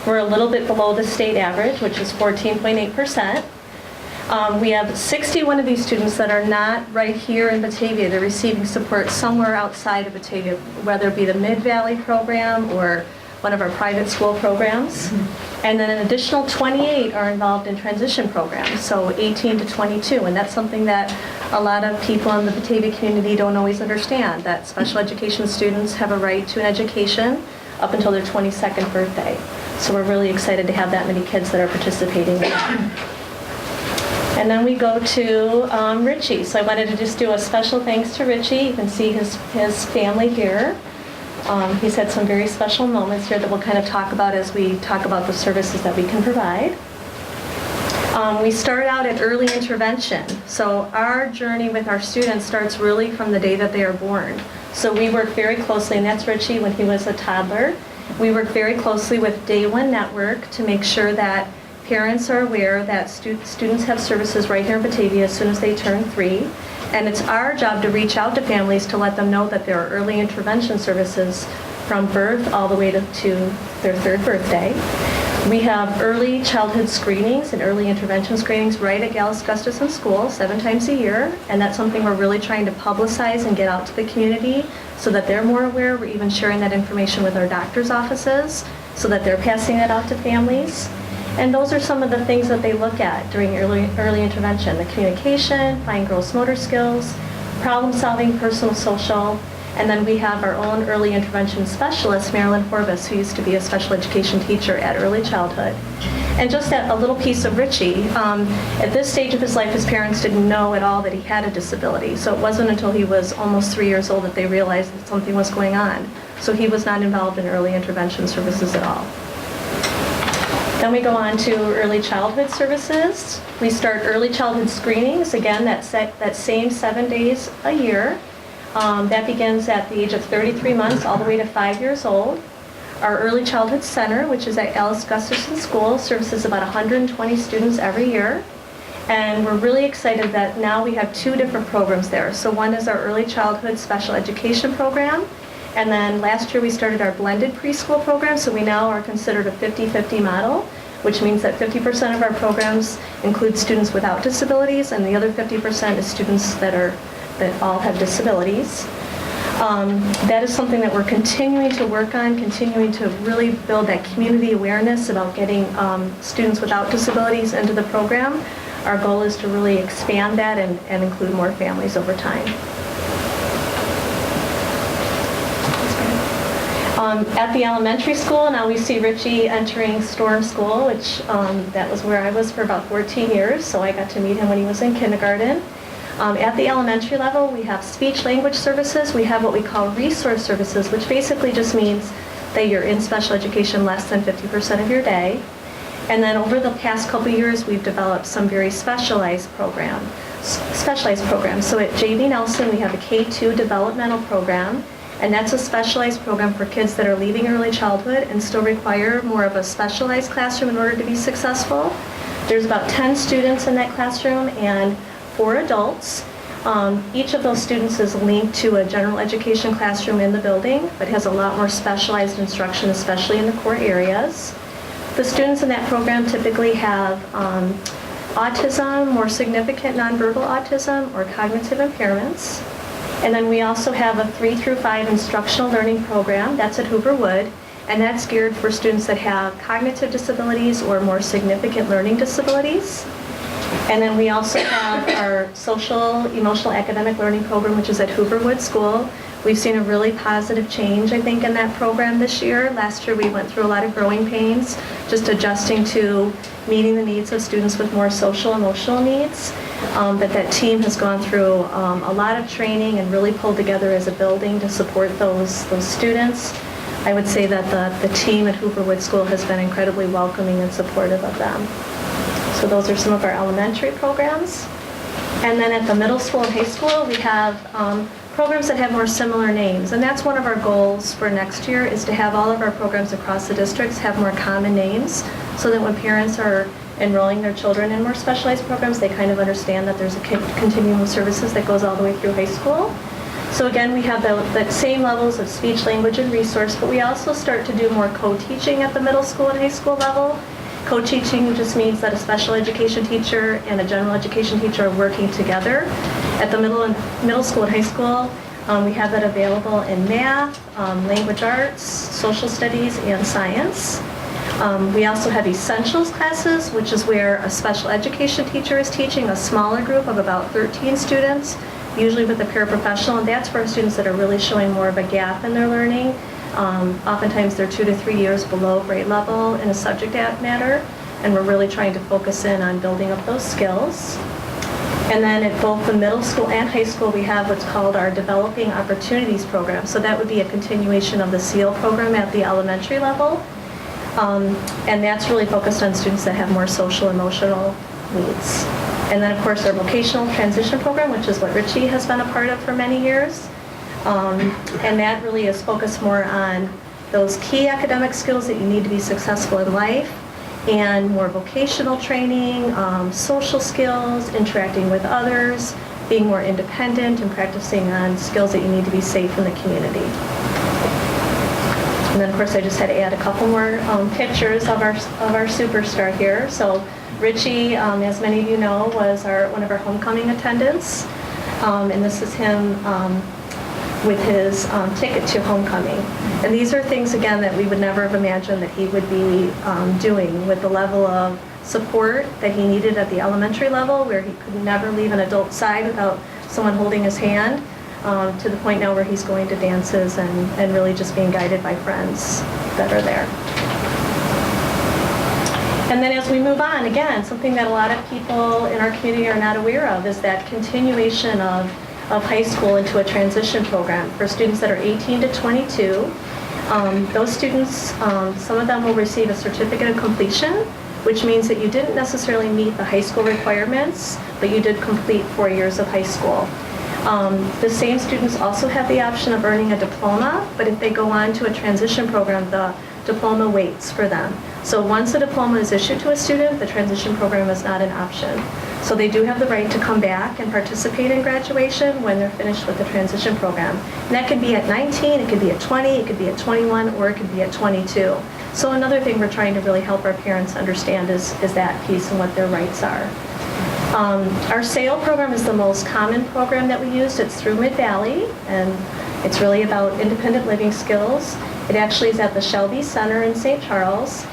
We're a little bit below the state average, which is 14.8%. We have 61 of these students that are not right here in Batavia. They're receiving support somewhere outside of Batavia, whether it be the Mid-Valley program or one of our private school programs. And then an additional 28 are involved in transition programs, so 18 to 22. And that's something that a lot of people in the Batavia community don't always understand, that special education students have a right to an education up until their 22nd birthday. So we're really excited to have that many kids that are participating. And then we go to Richie. So I wanted to just do a special thanks to Richie. You can see his family here. He's had some very special moments here that we'll kind of talk about as we talk about the services that we can provide. We started out at early intervention. So our journey with our students starts really from the day that they are born. So we work very closely, and that's Richie when he was a toddler. We work very closely with Day One Network to make sure that parents are aware that students have services right here in Batavia as soon as they turn 3. And it's our job to reach out to families to let them know that there are early intervention services from birth all the way to their 3rd birthday. We have early childhood screenings and early intervention screenings right at Gallus Gustafson School 7 times a year, and that's something we're really trying to publicize and get out to the community so that they're more aware. We're even sharing that information with our doctor's offices so that they're passing it out to families. And those are some of the things that they look at during early intervention: the communication, fine gross motor skills, problem solving, personal, social. And then we have our own early intervention specialist, Marilyn Forbes, who used to be a special education teacher at early childhood. And just a little piece of Richie, at this stage of his life, his parents didn't know at all that he had a disability. So it wasn't until he was almost 3 years old that they realized that something was going on. So he was not involved in early intervention services at all. Then we go on to early childhood services. We start early childhood screenings, again, that same 7 days a year. That begins at the age of 33 months all the way to 5 years old. Our Early Childhood Center, which is at Gallus Gustafson School, services about 120 students every year. And we're really excited that now we have 2 different programs there. So one is our Early Childhood Special Education Program. And then last year we started our blended preschool program, so we now are considered a 50-50 model, which means that 50% of our programs include students without disabilities, and the other 50% is students that all have disabilities. That is something that we're continuing to work on, continuing to really build that community awareness about getting students without disabilities into the program. Our goal is to really expand that and include more families over time. At the elementary school, now we see Richie entering Storm School, which that was where I was for about 14 years, so I got to meet him when he was in kindergarten. At the elementary level, we have speech language services. We have what we call resource services, which basically just means that you're in special education less than 50% of your day. And then over the past couple years, we've developed some very specialized programs. So at J.B. Nelson, we have a K-2 developmental program, and that's a specialized program for kids that are leaving early childhood and still require more of a specialized classroom in order to be successful. There's about 10 students in that classroom and 4 adults. Each of those students is linked to a general education classroom in the building, but has a lot more specialized instruction, especially in the core areas. The students in that program typically have autism, more significant nonverbal autism, or cognitive impairments. And then we also have a 3 through 5 instructional learning program. That's at Hoover Wood, and that's geared for students that have cognitive disabilities or more significant learning disabilities. And then we also have our social, emotional, academic learning program, which is at Hoover Wood School. We've seen a really positive change, I think, in that program this year. Last year we went through a lot of growing pains, just adjusting to meeting the needs of students with more social, emotional needs. But that team has gone through a lot of training and really pulled together as a building to support those students. I would say that the team at Hoover Wood School has been incredibly welcoming and supportive of them. So those are some of our elementary programs. And then at the middle school and high school, we have programs that have more similar names. And that's one of our goals for next year, is to have all of our programs across the districts have more common names, so that when parents are enrolling their children in more specialized programs, they kind of understand that there's a continuum of services that goes all the way through high school. So again, we have the same levels of speech, language, and resource, but we also start to do more co-teaching at the middle school and high school level. Co-teaching just means that a special education teacher and a general education teacher are working together. At the middle school and high school, we have that available in math, language arts, social studies, and science. We also have essentials classes, which is where a special education teacher is teaching a smaller group of about 13 students, usually with a paraprofessional, and that's for students that are really showing more of a gap in their learning. Oftentimes they're 2 to 3 years below grade level in a subject matter, and we're really trying to focus in on building up those skills. And then at both the middle school and high school, we have what's called our Developing Opportunities program. So that would be a continuation of the SEAL program at the elementary level. And that's really focused on students that have more social, emotional needs. And then, of course, our vocational transition program, which is what Richie has been a part of for many years. And that really is focused more on those key academic skills that you need to be successful in life, and more vocational training, social skills, interacting with others, being more independent, and practicing on skills that you need to be safe in the community. And then, of course, I just had to add a couple more pictures of our superstar here. So Richie, as many of you know, was one of our homecoming attendants, and this is him with his ticket to homecoming. And these are things, again, that we would never have imagined that he would be doing, with the level of support that he needed at the elementary level, where he could never leave an adult's side without someone holding his hand, to the point now where he's going to dances and really just being guided by friends that are there. And then as we move on, again, something that a lot of people in our community are not aware of is that continuation of high school into a transition program for students that are 18 to 22. Those students, some of them will receive a certificate of completion, which means that you didn't necessarily meet the high school requirements, but you did complete 4 years of high school. The same students also have the option of earning a diploma, but if they go on to a transition program, the diploma waits for them. So once a diploma is issued to a student, the transition program is not an option. So they do have the right to come back and participate in graduation when they're finished with the transition program. And that could be at 19, it could be at 20, it could be at 21, or it could be at 22. So another thing we're trying to really help our parents understand is that piece and what their rights are. Our SAIL program is the most common program that we use. It's through Mid-Valley, and it's really about independent living skills. It actually is at the Shelby Center in St. Charles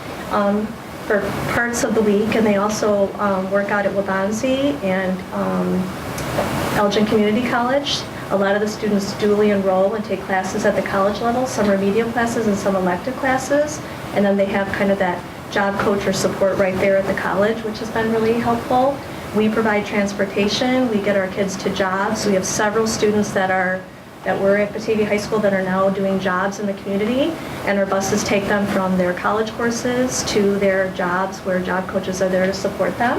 for parts of the week, and they also work out at Wabansie and Elgin Community College. A lot of the students dually enroll and take classes at the college level, some remedial classes and some elective classes, and then they have kind of that job coach or support right there at the college, which has been really helpful. We provide transportation, we get our kids to jobs. We have several students that were at Batavia High School that are now doing jobs in the community, and our buses take them from their college courses to their jobs, where job coaches are there to support them.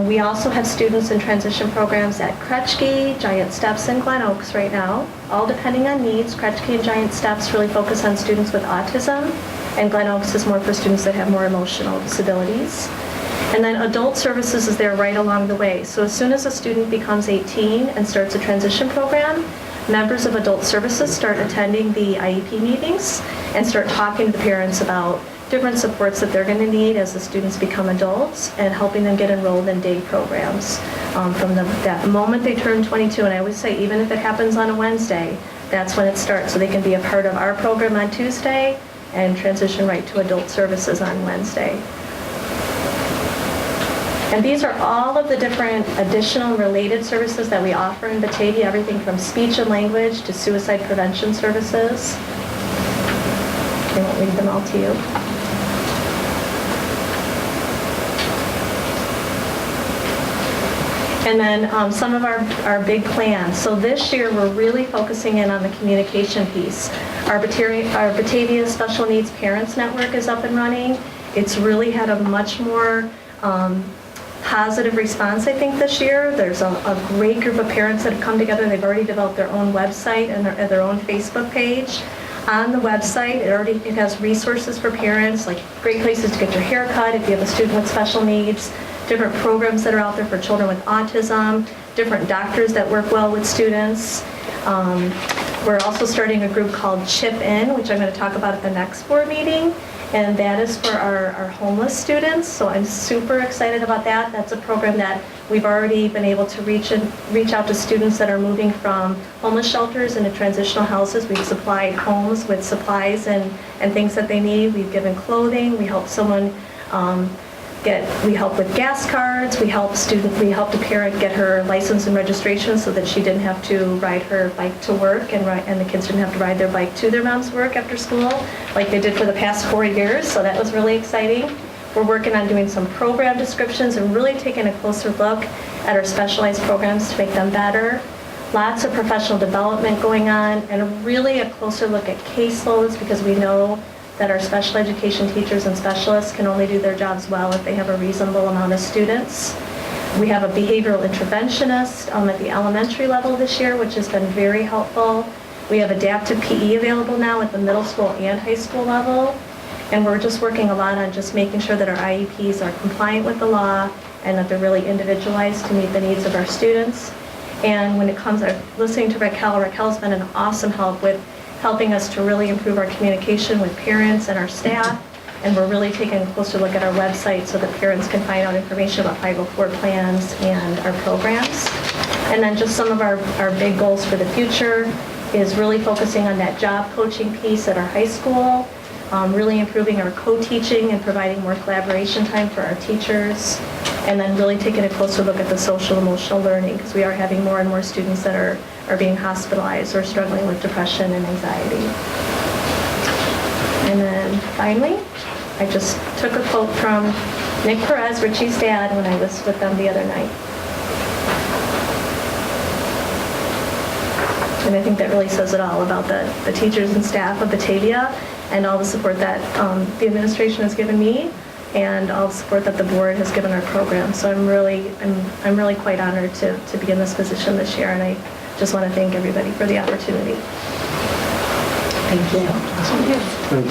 We also have students in transition programs at Kretschke, Giant Steps, and Glen Oaks right now, all depending on needs. Kretschke and Giant Steps really focus on students with autism, and Glen Oaks is more for students that have more emotional disabilities. And then adult services is there right along the way. So as soon as a student becomes 18 and starts a transition program, members of adult services start attending the IEP meetings and start talking to the parents about different supports that they're going to need as the students become adults, and helping them get enrolled in day programs from that moment they turn 22. And I always say, even if it happens on a Wednesday, that's when it starts, so they can be a part of our program on Tuesday and transition right to adult services on Wednesday. And these are all of the different additional related services that we offer in Batavia, everything from speech and language to suicide prevention services. I won't read them all to you. And then some of our big plans. So this year, we're really focusing in on the communication piece. Our Batavia Special Needs Parents Network is up and running. It's really had a much more positive response, I think, this year. There's a great group of parents that have come together. They've already developed their own website and their own Facebook page. On the website, it has resources for parents, like great places to get your hair cut if you have a student with special needs, different programs that are out there for children with autism, different doctors that work well with students. We're also starting a group called Chip In, which I'm going to talk about at the next board meeting. And that is for our homeless students, so I'm super excited about that. That's a program that we've already been able to reach out to students that are moving from homeless shelters into transitional houses. We've supplied homes with supplies and things that they need. We've given clothing. We help someone we help with gas cards. We help a parent get her license and registration so that she didn't have to ride her bike to work, and the kids didn't have to ride their bike to their mom's work after school like they did for the past 4 years. So that was really exciting. We're working on doing some program descriptions and really taking a closer look at our specialized programs to make them better. Lots of professional development going on, and really a closer look at caseloads, because we know that our special education teachers and specialists can only do their jobs well if they have a reasonable amount of students. We have a behavioral interventionist at the elementary level this year, which has been very helpful. We have adaptive PE available now at the middle school and high school level. And we're just working a lot on just making sure that our IEPs are compliant with the law and that they're really individualized to meet the needs of our students. And when it comes to listening to Raquel, Raquel's been an awesome help with helping us to really improve our communication with parents and our staff. And we're really taking a closer look at our website so that parents can find out information about 504 plans and our programs. And then just some of our big goals for the future is really focusing on that job coaching piece at our high school, really improving our co-teaching and providing more collaboration time for our teachers, and then really taking a closer look at the social emotional learning, because we are having more and more students that are being hospitalized or struggling with depression and anxiety. And then finally, I just took a quote from Nick Perez, Richie's dad, when I was with them the other night. And I think that really says it all about the teachers and staff of Batavia and all the support that the administration has given me and all the support that the board has given our program. So I'm really quite honored to be in this position this year, and I just want to thank everybody for the opportunity. Thank you. Thank you.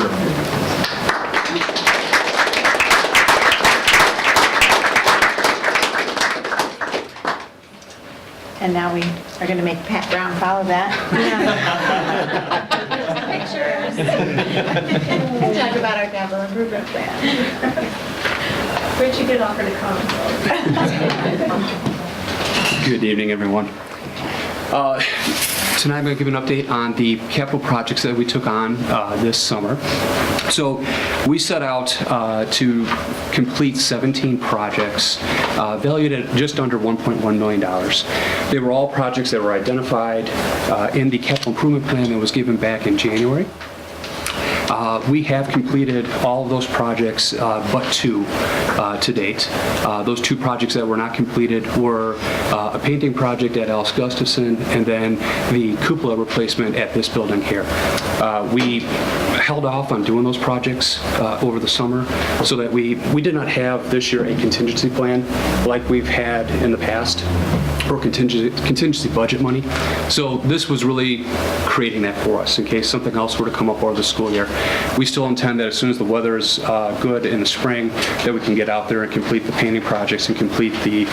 And now we are going to make Pat Brown follow that. Pictures. Talk about our capital improvement plan. Richie did offer to come. Good evening, everyone. Tonight I'm going to give an update on the capital projects that we took on this summer. So we set out to complete 17 projects valued at just under $1.1 million. They were all projects that were identified in the capital improvement plan that was given back in January. We have completed all of those projects but two to date. Those two projects that were not completed were a painting project at Alice Gustafson and then the cupola replacement at this building here. We held off on doing those projects over the summer so that we did not have this year a contingency plan like we've had in the past, or contingency budget money. So this was really creating that for us in case something else were to come up over the school year. We still intend that as soon as the weather is good in the spring, that we can get out there and complete the painting projects and complete the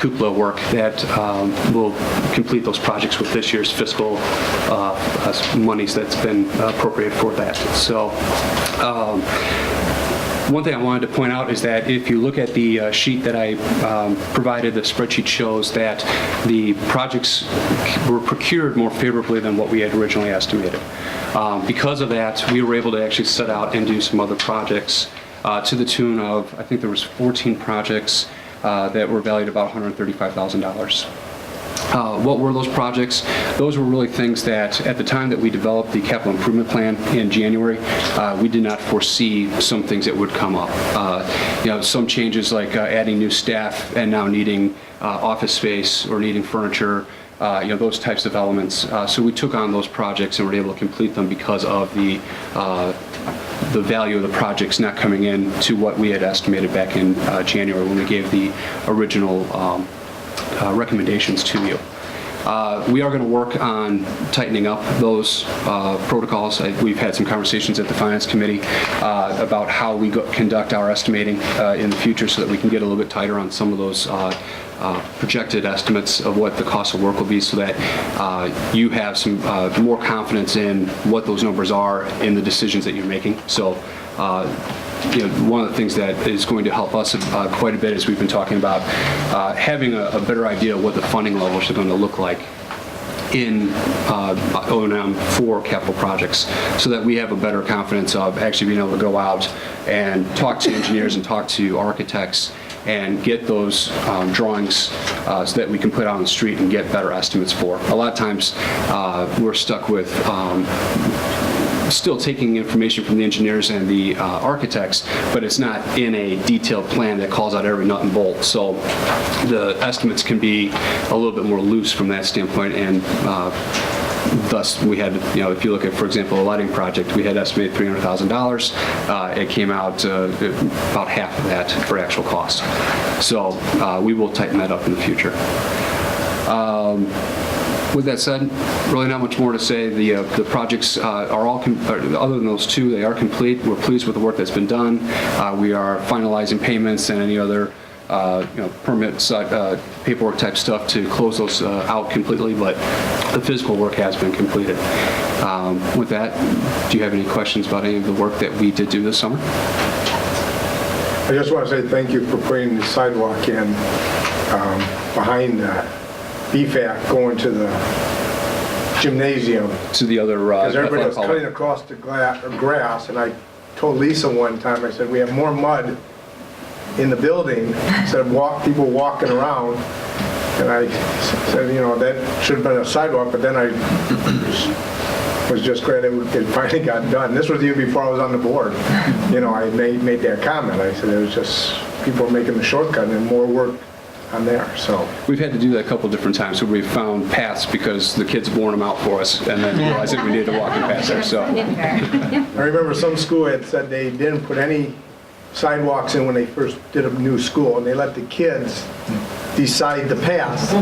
cupola work, that will complete those projects with this year's fiscal monies that's been appropriated for that. So one thing I wanted to point out is that if you look at the sheet that I provided, the spreadsheet shows that the projects were procured more favorably than what we had originally estimated. Because of that, we were able to actually set out and do some other projects to the tune of, I think there was 14 projects that were valued about $135,000. What were those projects? Those were really things that at the time that we developed the capital improvement plan in January, we did not foresee some things that would come up. Some changes like adding new staff and now needing office space or needing furniture, those types of elements. So we took on those projects and were able to complete them because of the value of the projects not coming in to what we had estimated back in January when we gave the original recommendations to you. We are going to work on tightening up those protocols. We've had some conversations at the Finance Committee about how we conduct our estimating in the future so that we can get a little bit tighter on some of those projected estimates of what the cost of work will be so that you have some more confidence in what those numbers are in the decisions that you're making. So one of the things that is going to help us quite a bit is we've been talking about having a better idea of what the funding levels are going to look like in O&M for capital projects so that we have a better confidence of actually being able to go out and talk to engineers and talk to architects and get those drawings so that we can put out on the street and get better estimates for. A lot of times we're stuck with still taking information from the engineers and the architects, but it's not in a detailed plan that calls out every nut and bolt. So the estimates can be a little bit more loose from that standpoint, and Thus, we had, if you look at, for example, a lighting project, we had estimated $300,000. It came out about half of that for actual cost. So we will tighten that up in the future. With that said, really not much more to say. The projects are all, other than those two, they are complete. We're pleased with the work that's been done. We are finalizing payments and any other permits, paperwork type stuff to close those out completely, but the physical work has been completed. With that, do you have any questions about any of the work that we did do this summer? I just want to say thank you for putting the sidewalk in behind BFAC going to the gymnasium. To the other because everybody was cutting across the grass, and I told Lisa one time, I said, we have more mud in the building instead of people walking around. And I said, that should have been a sidewalk, but then I was just glad it finally got done. This was even before I was on the board. I made that comment. I said it was just people were making the shortcut and more work on there. So we've had to do that a couple different times where we found paths because the kids worn them out for us, and then realized that we needed to walk in past there. So I remember some school had said they didn't put any sidewalks in when they first did a new school, and they let the kids decide the paths.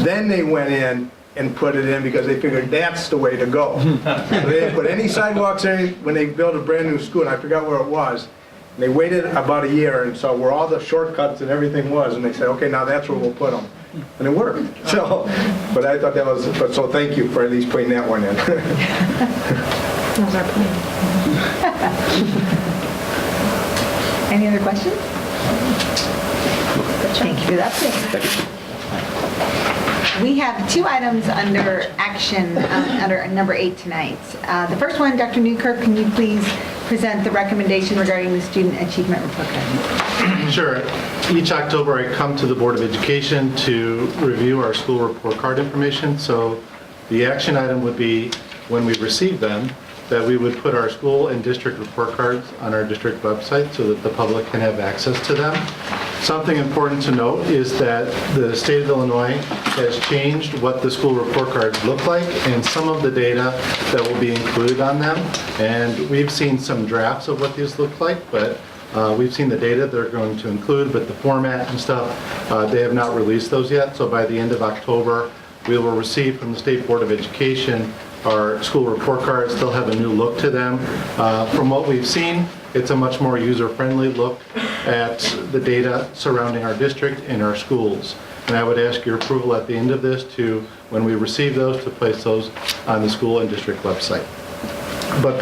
Then they went in and put it in because they figured that's the way to go. So they didn't put any sidewalks in when they built a brand new school, and I forgot where it was. And they waited about a year and saw where all the shortcuts and everything was, and they said, okay, now that's where we'll put them. And it worked. So, but I thought that was, so thank you for at least putting that one in. That was our plan. Any other questions? Thank you for that update. We have two items under action under number 8 tonight. The first one, Dr. Newkirk, can you please present the recommendation regarding the Student Achievement Report Card? Sure. Each October I come to the Board of Education to review our school report card information. So the action item would be when we receive them, that we would put our school and district report cards on our district website so that the public can have access to them. Something important to note is that the state of Illinois has changed what the school report cards look like and some of the data that will be included on them. And we've seen some drafts of what these look like, but we've seen the data they're going to include, but the format and stuff, they have not released those yet. So by the end of October, we will receive from the State Board of Education our school report cards. They'll have a new look to them. From what we've seen, it's a much more user-friendly look at the data surrounding our district and our schools. And I would ask your approval at the end of this to, when we receive those, to place those on the school and district website. But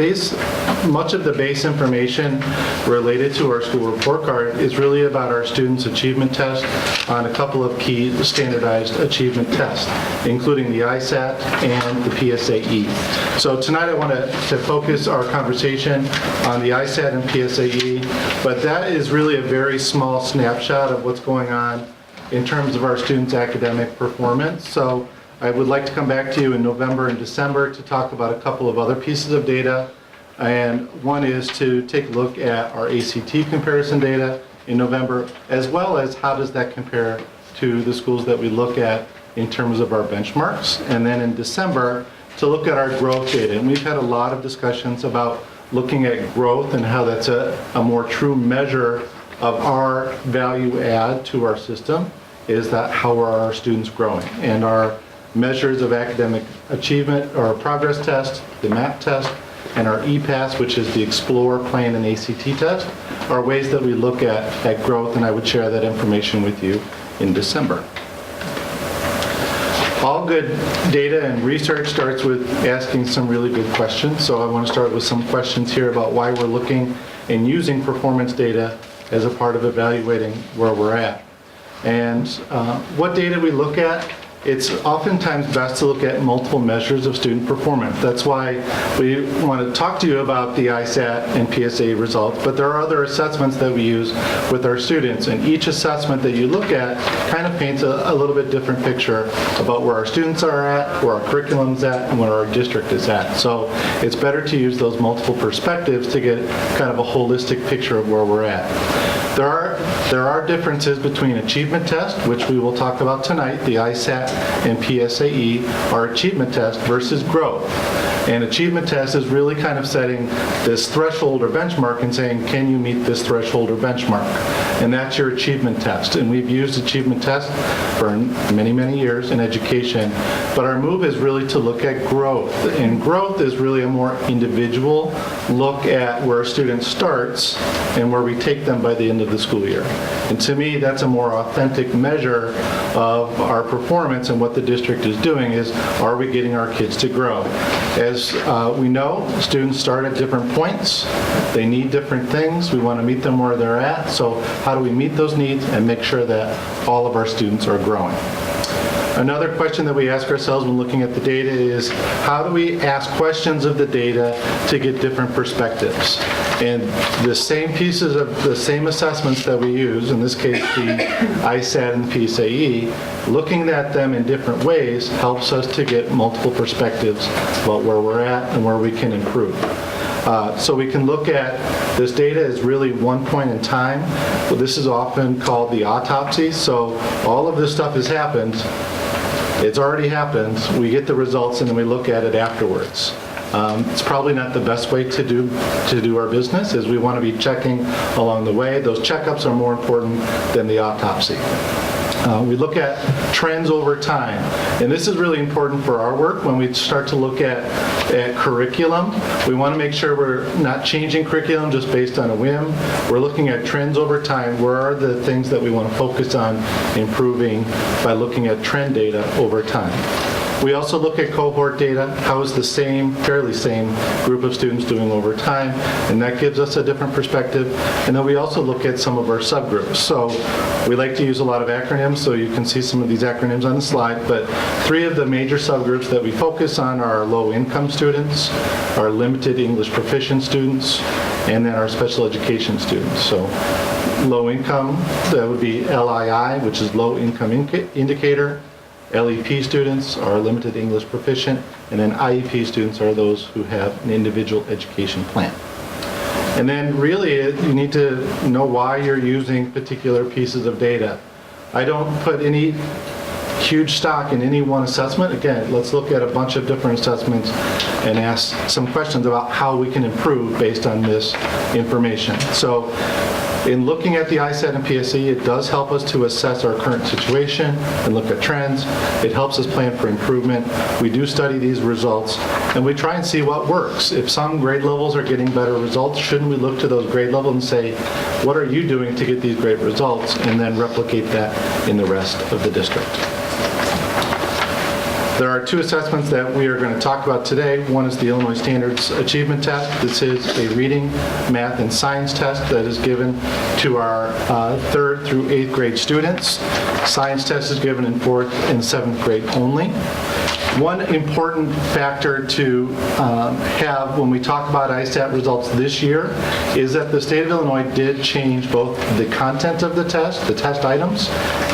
much of the base information related to our school report card is really about our students' achievement test on a couple of key standardized achievement tests, including the ISAT and the PSAE. So tonight I want to focus our conversation on the ISAT and PSAE, but that is really a very small snapshot of what's going on in terms of our students' academic performance. So I would like to come back to you in November and December to talk about a couple of other pieces of data. And one is to take a look at our ACT comparison data in November, as well as how does that compare to the schools that we look at in terms of our benchmarks. And then in December, to look at our growth data. And we've had a lot of discussions about looking at growth and how that's a more true measure of our value add to our system, is that how are our students growing. And our measures of academic achievement, our progress test, the MAP test, and our EPASS, which is the Explore, Plan, and ACT test, are ways that we look at growth, and I would share that information with you in December. All good data and research starts with asking some really good questions, so I want to start with some questions here about why we're looking and using performance data as a part of evaluating where we're at. And what data we look at, it's oftentimes best to look at multiple measures of student performance. That's why we want to talk to you about the ISAT and PSA results, but there are other assessments that we use with our students, and each assessment that you look at kind of paints a little bit different picture about where our students are at, where our curriculum's at, and where our district is at. So it's better to use those multiple perspectives to get kind of a holistic picture of where we're at. There are differences between achievement test, which we will talk about tonight, the ISAT and PSAE, our achievement test versus growth. And achievement test is really kind of setting this threshold or benchmark and saying, can you meet this threshold or benchmark? And that's your achievement test. And we've used achievement test for many, many years in education. But our move is really to look at growth. And growth is really a more individual look at where a student starts and where we take them by the end of the school year. And to me, that's a more authentic measure of our performance, and what the district is doing is, are we getting our kids to grow? As we know, students start at different points. They need different things. We want to meet them where they're at. So how do we meet those needs and make sure that all of our students are growing? Another question that we ask ourselves when looking at the data is, how do we ask questions of the data to get different perspectives? And the same pieces of the same assessments that we use, in this case the ISAT and PSAE, looking at them in different ways helps us to get multiple perspectives about where we're at and where we can improve. So we can look at this data as really one point in time. Well, this is often called the autopsy. So all of this stuff has happened. It's already happened. We get the results and then we look at it afterwards. It's probably not the best way to do our business, is we want to be checking along the way. Those checkups are more important than the autopsy. We look at trends over time, and this is really important for our work. When we start to look at curriculum, we want to make sure we're not changing curriculum just based on a whim. We're looking at trends over time. Where are the things that we want to focus on improving by looking at trend data over time? We also look at cohort data. How is the fairly same group of students doing over time? And that gives us a different perspective. And then we also look at some of our subgroups. So we like to use a lot of acronyms, so you can see some of these acronyms on the slide. But 3 of the major subgroups that we focus on are our low-income students, our limited English proficient students, and then our special education students. So low income, that would be LII, which is low income indicator. LEP students are limited English proficient, and then IEP students are those who have an individual education plan. And then really you need to know why you're using particular pieces of data. I don't put any huge stock in any one assessment. Again, let's look at a bunch of different assessments and ask some questions about how we can improve based on this information. So in looking at the ISAT and PSAE, it does help us to assess our current situation and look at trends. It helps us plan for improvement. We do study these results, and we try and see what works. If some grade levels are getting better results, shouldn't we look to those grade levels and say, what are you doing to get these great results, and then replicate that in the rest of the district? There are 2 assessments that we are going to talk about today. One is the Illinois Standards Achievement Test. This is a reading, math, and science test that is given to our 3rd through 8th grade students. Science test is given in 4th and 7th grade only. One important factor to have when we talk about ISAT results this year is that the state of Illinois did change both the content of the test items,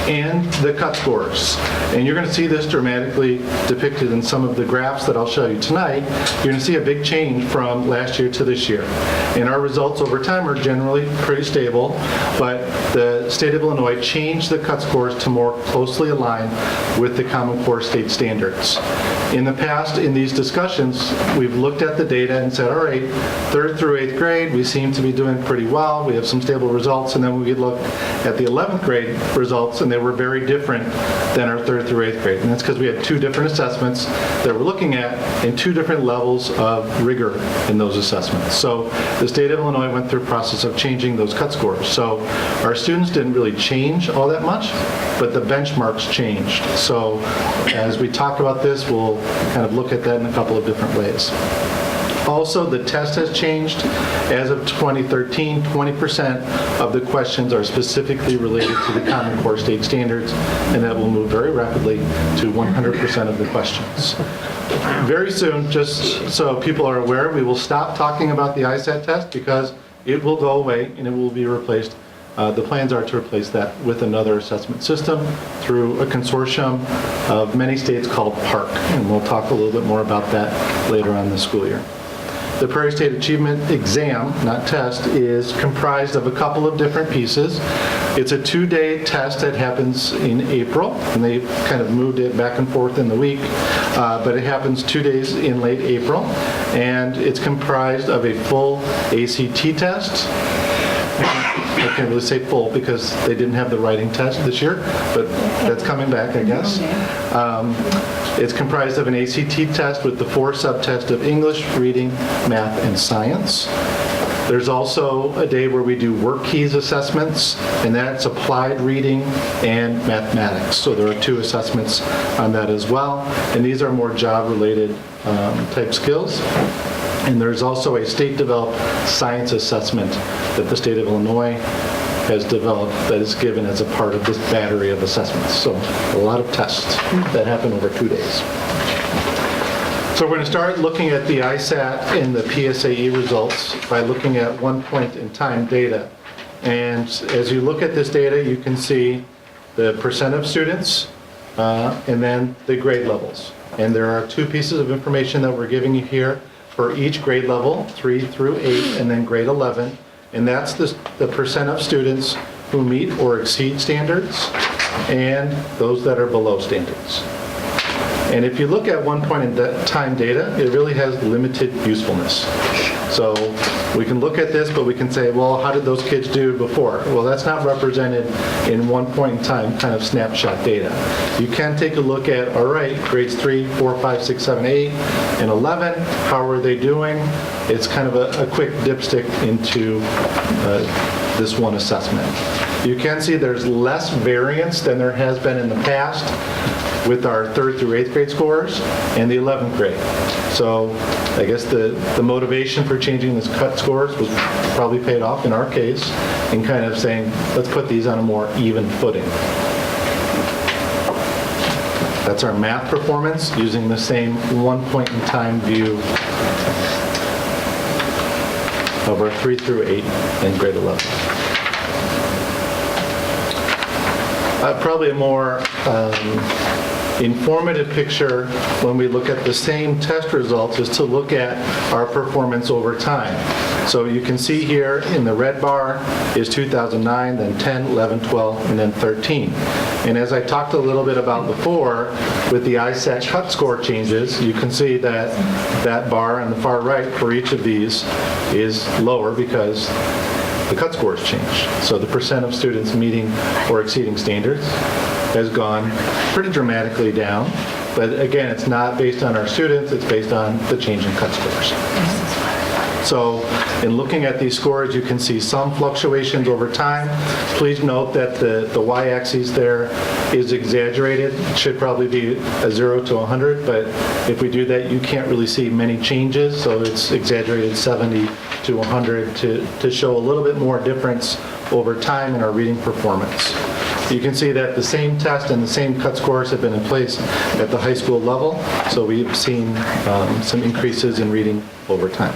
and the cut scores. And you're going to see this dramatically depicted in some of the graphs that I'll show you tonight. You're going to see a big change from last year to this year. And our results over time are generally pretty stable, but the state of Illinois changed the cut scores to more closely align with the Common Core state standards. In the past, in these discussions, we've looked at the data and said, all right, 3rd through 8th grade, we seem to be doing pretty well. We have some stable results. And then we look at the 11th grade results, and they were very different than our 3rd through 8th grade. And that's because we had 2 different assessments that we're looking at and 2 different levels of rigor in those assessments. So the state of Illinois went through a process of changing those cut scores. So our students didn't really change all that much, but the benchmarks changed. So as we talk about this, we'll kind of look at that in a couple of different ways. Also, the test has changed. As of 2013, 20% of the questions are specifically related to the Common Core state standards, and that will move very rapidly to 100% of the questions. Very soon, just so people are aware, we will stop talking about the ISAT test because it will go away and it will be replaced. The plans are to replace that with another assessment system through a consortium of many states called PARC, and we'll talk a little bit more about that later on this school year. The Prairie State Achievement Exam, not test, is comprised of a couple of different pieces. It's a 2-day test that happens in April, and they kind of moved it back and forth in the week, but it happens 2 days in late April, and it's comprised of a full ACT test. I can't really say full because they didn't have the writing test this year, but that's coming back, I guess. It's comprised of an ACT test with the 4 subtests of English, reading, math, and science. There's also a day where we do work keys assessments, and that's applied reading and mathematics. So there are 2 assessments on that as well, and these are more job-related type skills. And there's also a state-developed science assessment that the state of Illinois has developed that is given as a part of this battery of assessments. So a lot of tests that happen over 2 days. So we're going to start looking at the ISAT and the PSAE results by looking at one point in time data. And as you look at this data, you can see the percent of students and then the grade levels. And there are 2 pieces of information that we're giving you here for each grade level, 3 through 8, and then grade 11. And that's the percent of students who meet or exceed standards and those that are below standards. And if you look at one point in time data, it really has limited usefulness. So we can look at this, but we can say, well, how did those kids do before? Well, that's not represented in one point in time kind of snapshot data. You can take a look at, all right, grades 3, 4, 5, 6, 7, 8, and 11, how are they doing? It's kind of a quick dipstick into this one assessment. You can see there's less variance than there has been in the past with our 3rd through 8th grade scores and the 11th grade. So I guess the motivation for changing this cut scores was probably paid off in our case in kind of saying, let's put these on a more even footing. That's our math performance using the same one point in time view of our 3 through 8 and grade 11. Probably a more informative picture when we look at the same test results is to look at our performance over time. So you can see here in the red bar is 2009, then 10, 11, 12, and then 13. And as I talked a little bit about before, with the ISAT cut score changes, you can see that that bar on the far right for each of these is lower because the cut scores changed. So the percent of students meeting or exceeding standards has gone pretty dramatically down. But again, it's not based on our students, it's based on the change in cut scores. So in looking at these scores, you can see some fluctuations over time. Please note that the y-axis there is exaggerated. It should probably be a 0 to 100, but if we do that, you can't really see many changes. So it's exaggerated 70 to 100 to show a little bit more difference over time in our reading performance. You can see that the same test and the same cut scores have been in place at the high school level, so we've seen some increases in reading over time.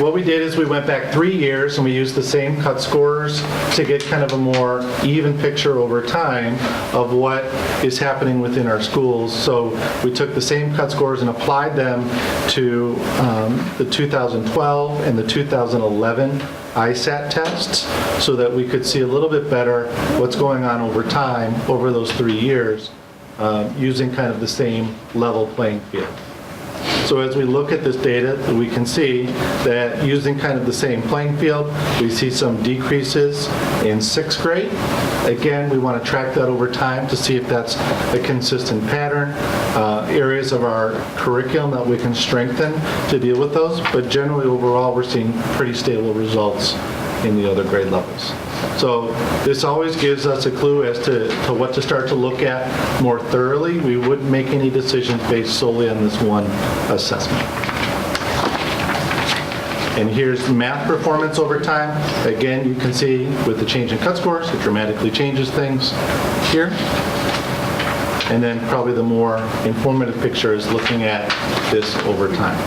What we did is we went back 3 years and we used the same cut scores to get kind of a more even picture over time of what is happening within our schools. So we took the same cut scores and applied them to the 2012 and the 2011 ISAT tests so that we could see a little bit better what's going on over time over those 3 years using kind of the same level playing field. So as we look at this data, we can see that using kind of the same playing field, we see some decreases in 6th grade. Again, we want to track that over time to see if that's a consistent pattern, areas of our curriculum that we can strengthen to deal with those. But generally, overall, we're seeing pretty stable results in the other grade levels. So this always gives us a clue as to what to start to look at more thoroughly. We wouldn't make any decisions based solely on this one assessment. And here's math performance over time. Again, you can see with the change in cut scores, it dramatically changes things here. And then probably the more informative picture is looking at this over time.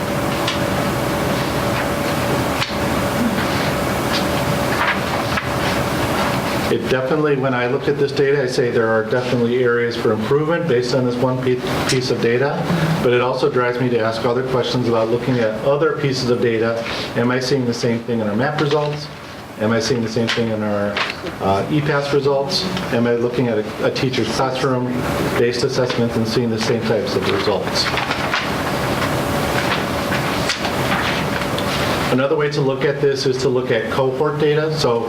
It definitely, when I look at this data, I say there are definitely areas for improvement based on this one piece of data, but it also drives me to ask other questions about looking at other pieces of data. Am I seeing the same thing in our MAP results? Am I seeing the same thing in our EPAS results? Am I looking at a teacher's classroom-based assessment and seeing the same types of results? Another way to look at this is to look at cohort data. So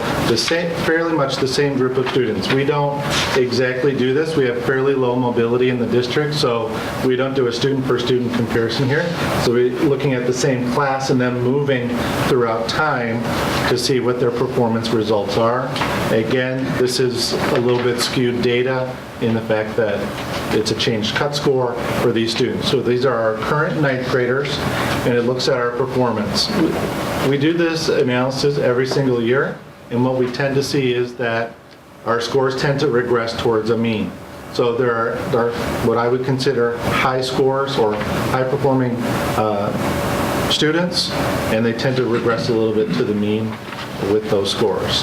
fairly much the same group of students. We don't exactly do this. We have fairly low mobility in the district, so we don't do a student-per-student comparison here. So we're looking at the same class and then moving throughout time to see what their performance results are. Again, this is a little bit skewed data in the fact that it's a changed cut score for these students. So these are our current ninth graders, and it looks at our performance. We do this analysis every single year, and what we tend to see is that our scores tend to regress towards a mean. So there are what I would consider high scores or high-performing students, and they tend to regress a little bit to the mean with those scores.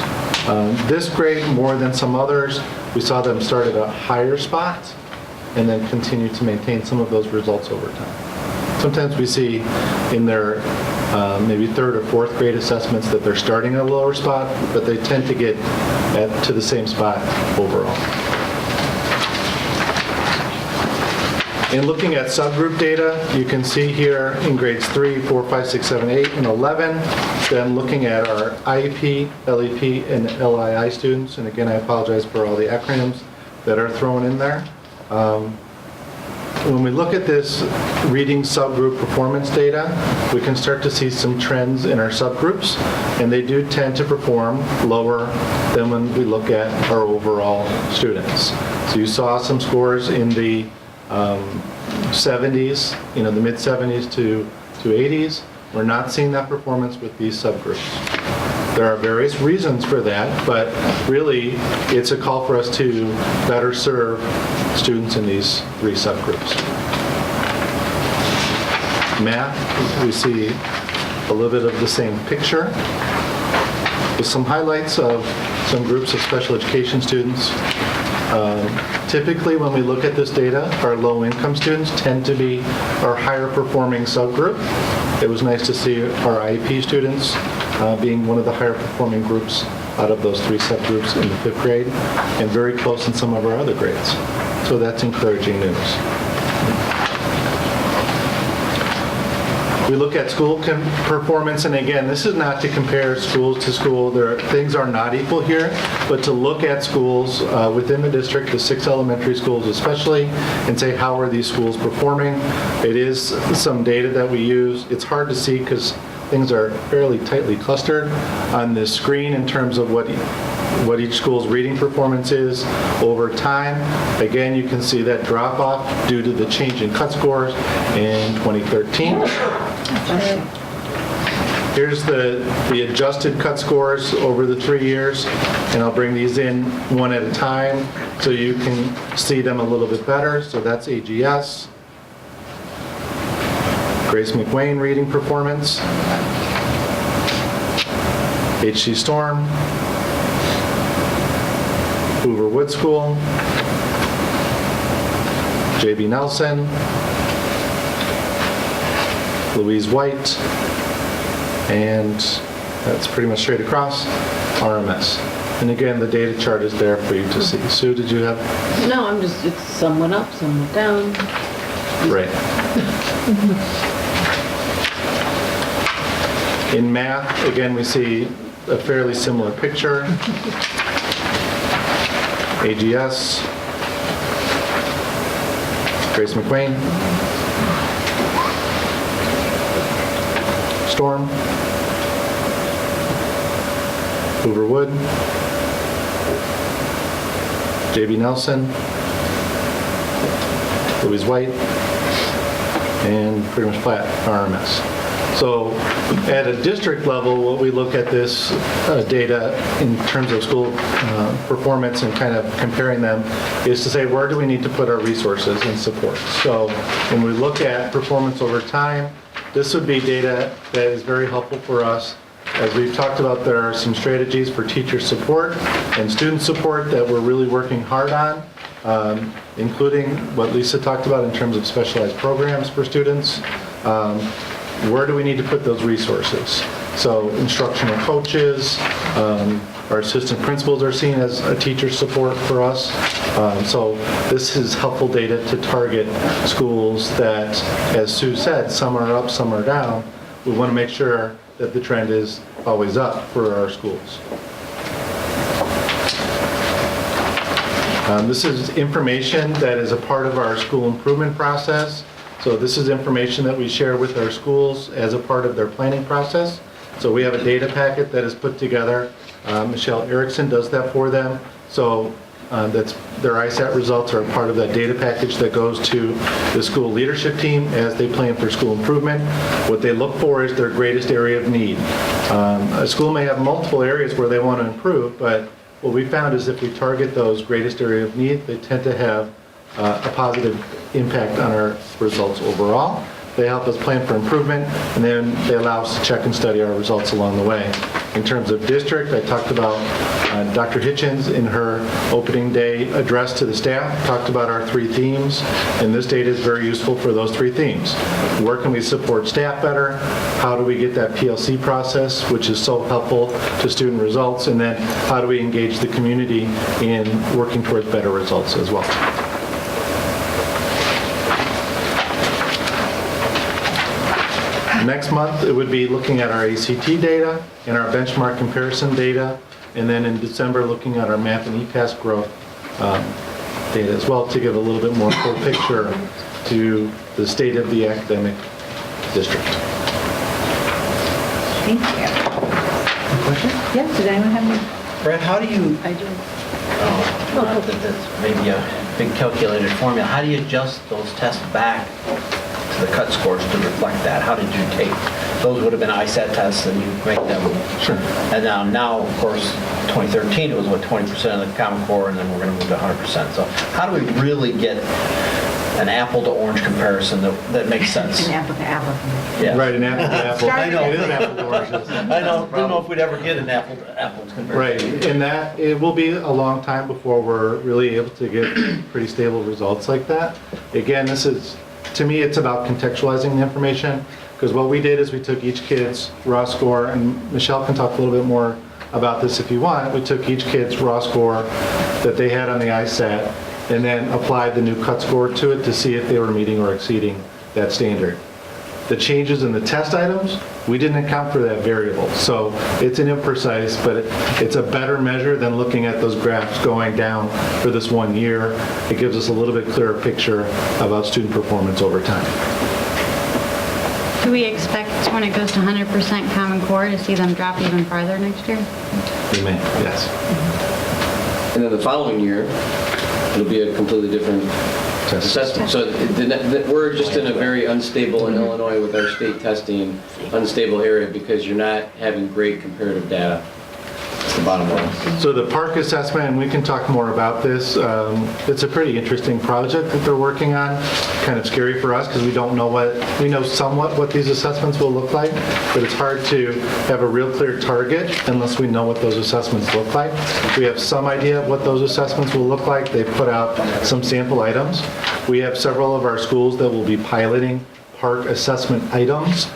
This grade, more than some others, we saw them start at a higher spot and then continue to maintain some of those results over time. Sometimes we see in their maybe third or fourth grade assessments that they're starting at a lower spot, but they tend to get to the same spot overall. In looking at subgroup data, you can see here in grades 3, 4, 5, 6, 7, 8, and 11, then looking at our IEP, LEP, and LII students, and again, I apologize for all the acronyms that are thrown in there. When we look at this reading subgroup performance data, we can start to see some trends in our subgroups, and they do tend to perform lower than when we look at our overall students. So you saw some scores in the 70s, the mid 70s to 80s. We're not seeing that performance with these subgroups. There are various reasons for that, but really it's a call for us to better serve students in these three subgroups. Math, we see a little bit of the same picture with some highlights of some groups of special education students. Typically, when we look at this data, our low-income students tend to be our higher-performing subgroup. It was nice to see our IEP students being one of the higher-performing groups out of those three subgroups in the 5th grade, and very close in some of our other grades. So that's encouraging news. We look at school performance, and again, this is not to compare schools to school. Things are not equal here, but to look at schools within the district, the 6 elementary schools especially, and say how are these schools performing. It is some data that we use. It's hard to see because things are fairly tightly clustered on this screen in terms of what each school's reading performance is over time. Again, you can see that drop off due to the change in cut scores in 2013. Here's the adjusted cut scores over the 3 years, and I'll bring these in one at a time so you can see them a little bit better. So that's AGS, Grace McWayne reading performance, HC Storm, Hoover Wood School, JB Nelson, Louise White, and that's pretty much straight across, RMS. And again, the data chart is there for you to see. Sue, did you have? No, it's some went up, some went down. Right. In math, again, we see a fairly similar picture. AGS, Grace McWayne, Storm, Hoover Wood, JB Nelson, Louise White, and pretty much flat RMS. So at a district level, what we look at this data in terms of school performance and kind of comparing them is to say, where do we need to put our resources and support? So when we look at performance over time, this would be data that is very helpful for us As we've talked about, there are some strategies for teacher support and student support that we're really working hard on, including what Lisa talked about in terms of specialized programs for students. Where do we need to put those resources? So instructional coaches, our assistant principals are seen as a teacher support for us. So this is helpful data to target schools that, as Sue said, some are up, some are down. We want to make sure that the trend is always up for our schools. This is information that is a part of our school improvement process. So this is information that we share with our schools as a part of their planning process. So we have a data packet that is put together. Michelle Erickson does that for them. So that's their ISAT results are a part of that data package that goes to the school leadership team as they plan for school improvement. What they look for is their greatest area of need. A school may have multiple areas where they want to improve, but what we found is if we target those greatest area of need, they tend to have a positive impact on our results overall. They help us plan for improvement, and then they allow us to check and study our results along the way. In terms of district, I talked about Dr. Hitchens in her opening day address to the staff, talked about our 3 themes, and this data is very useful for those 3 themes. Where can we support staff better? How do we get that PLC process, which is so helpful to student results? And then how do we engage the community in working towards better results as well? Next month, it would be looking at our ACT data and our benchmark comparison data, and then in December, looking at our math and EPAS growth data as well to give a little bit more full picture to the state of the academic district. Thank you. Question? Yes, did anyone have any? Brad, how do you, I do. that's maybe a big calculated formula, how do you adjust those tests back to the cut scores to reflect that? How did you take, those would have been ISAT tests and you make them. Sure. And now, of course, 2013, it was what, 20% of the Common Core, and then we're going to move to 100%. So how do we really get an apple to orange comparison that makes sense? An apple to apple. Yeah. Right, an apple to apple. I know. It is an apple to oranges. I don't know if we'd ever get an apple to apples comparison. Right, and that, it will be a long time before we're really able to get pretty stable results like that. Again, this is, to me, it's about contextualizing the information, because what we did is we took each kid's raw score, and Michelle can talk a little bit more about this if you want. We took each kid's raw score that they had on the ISAT and then applied the new cut score to it to see if they were meeting or exceeding that standard. The changes in the test items, we didn't account for that variable. So it's an imprecise, but it's a better measure than looking at those graphs going down for this 1 year. It gives us a little bit clearer picture about student performance over time. Do we expect when it goes to 100% Common Core to see them drop even farther next year? We may, yes. And then the following year, it'll be a completely different assessment. So we're just in a very unstable in Illinois with our state testing, unstable area because you're not having great comparative data. That's the bottom line. So the park assessment, and we can talk more about this, it's a pretty interesting project that they're working on. Kind of scary for us because we don't know we know somewhat what these assessments will look like, but it's hard to have a real clear target unless we know what those assessments look like. We have some idea of what those assessments will look like. They've put out some sample items. We have several of our schools that will be piloting park assessment items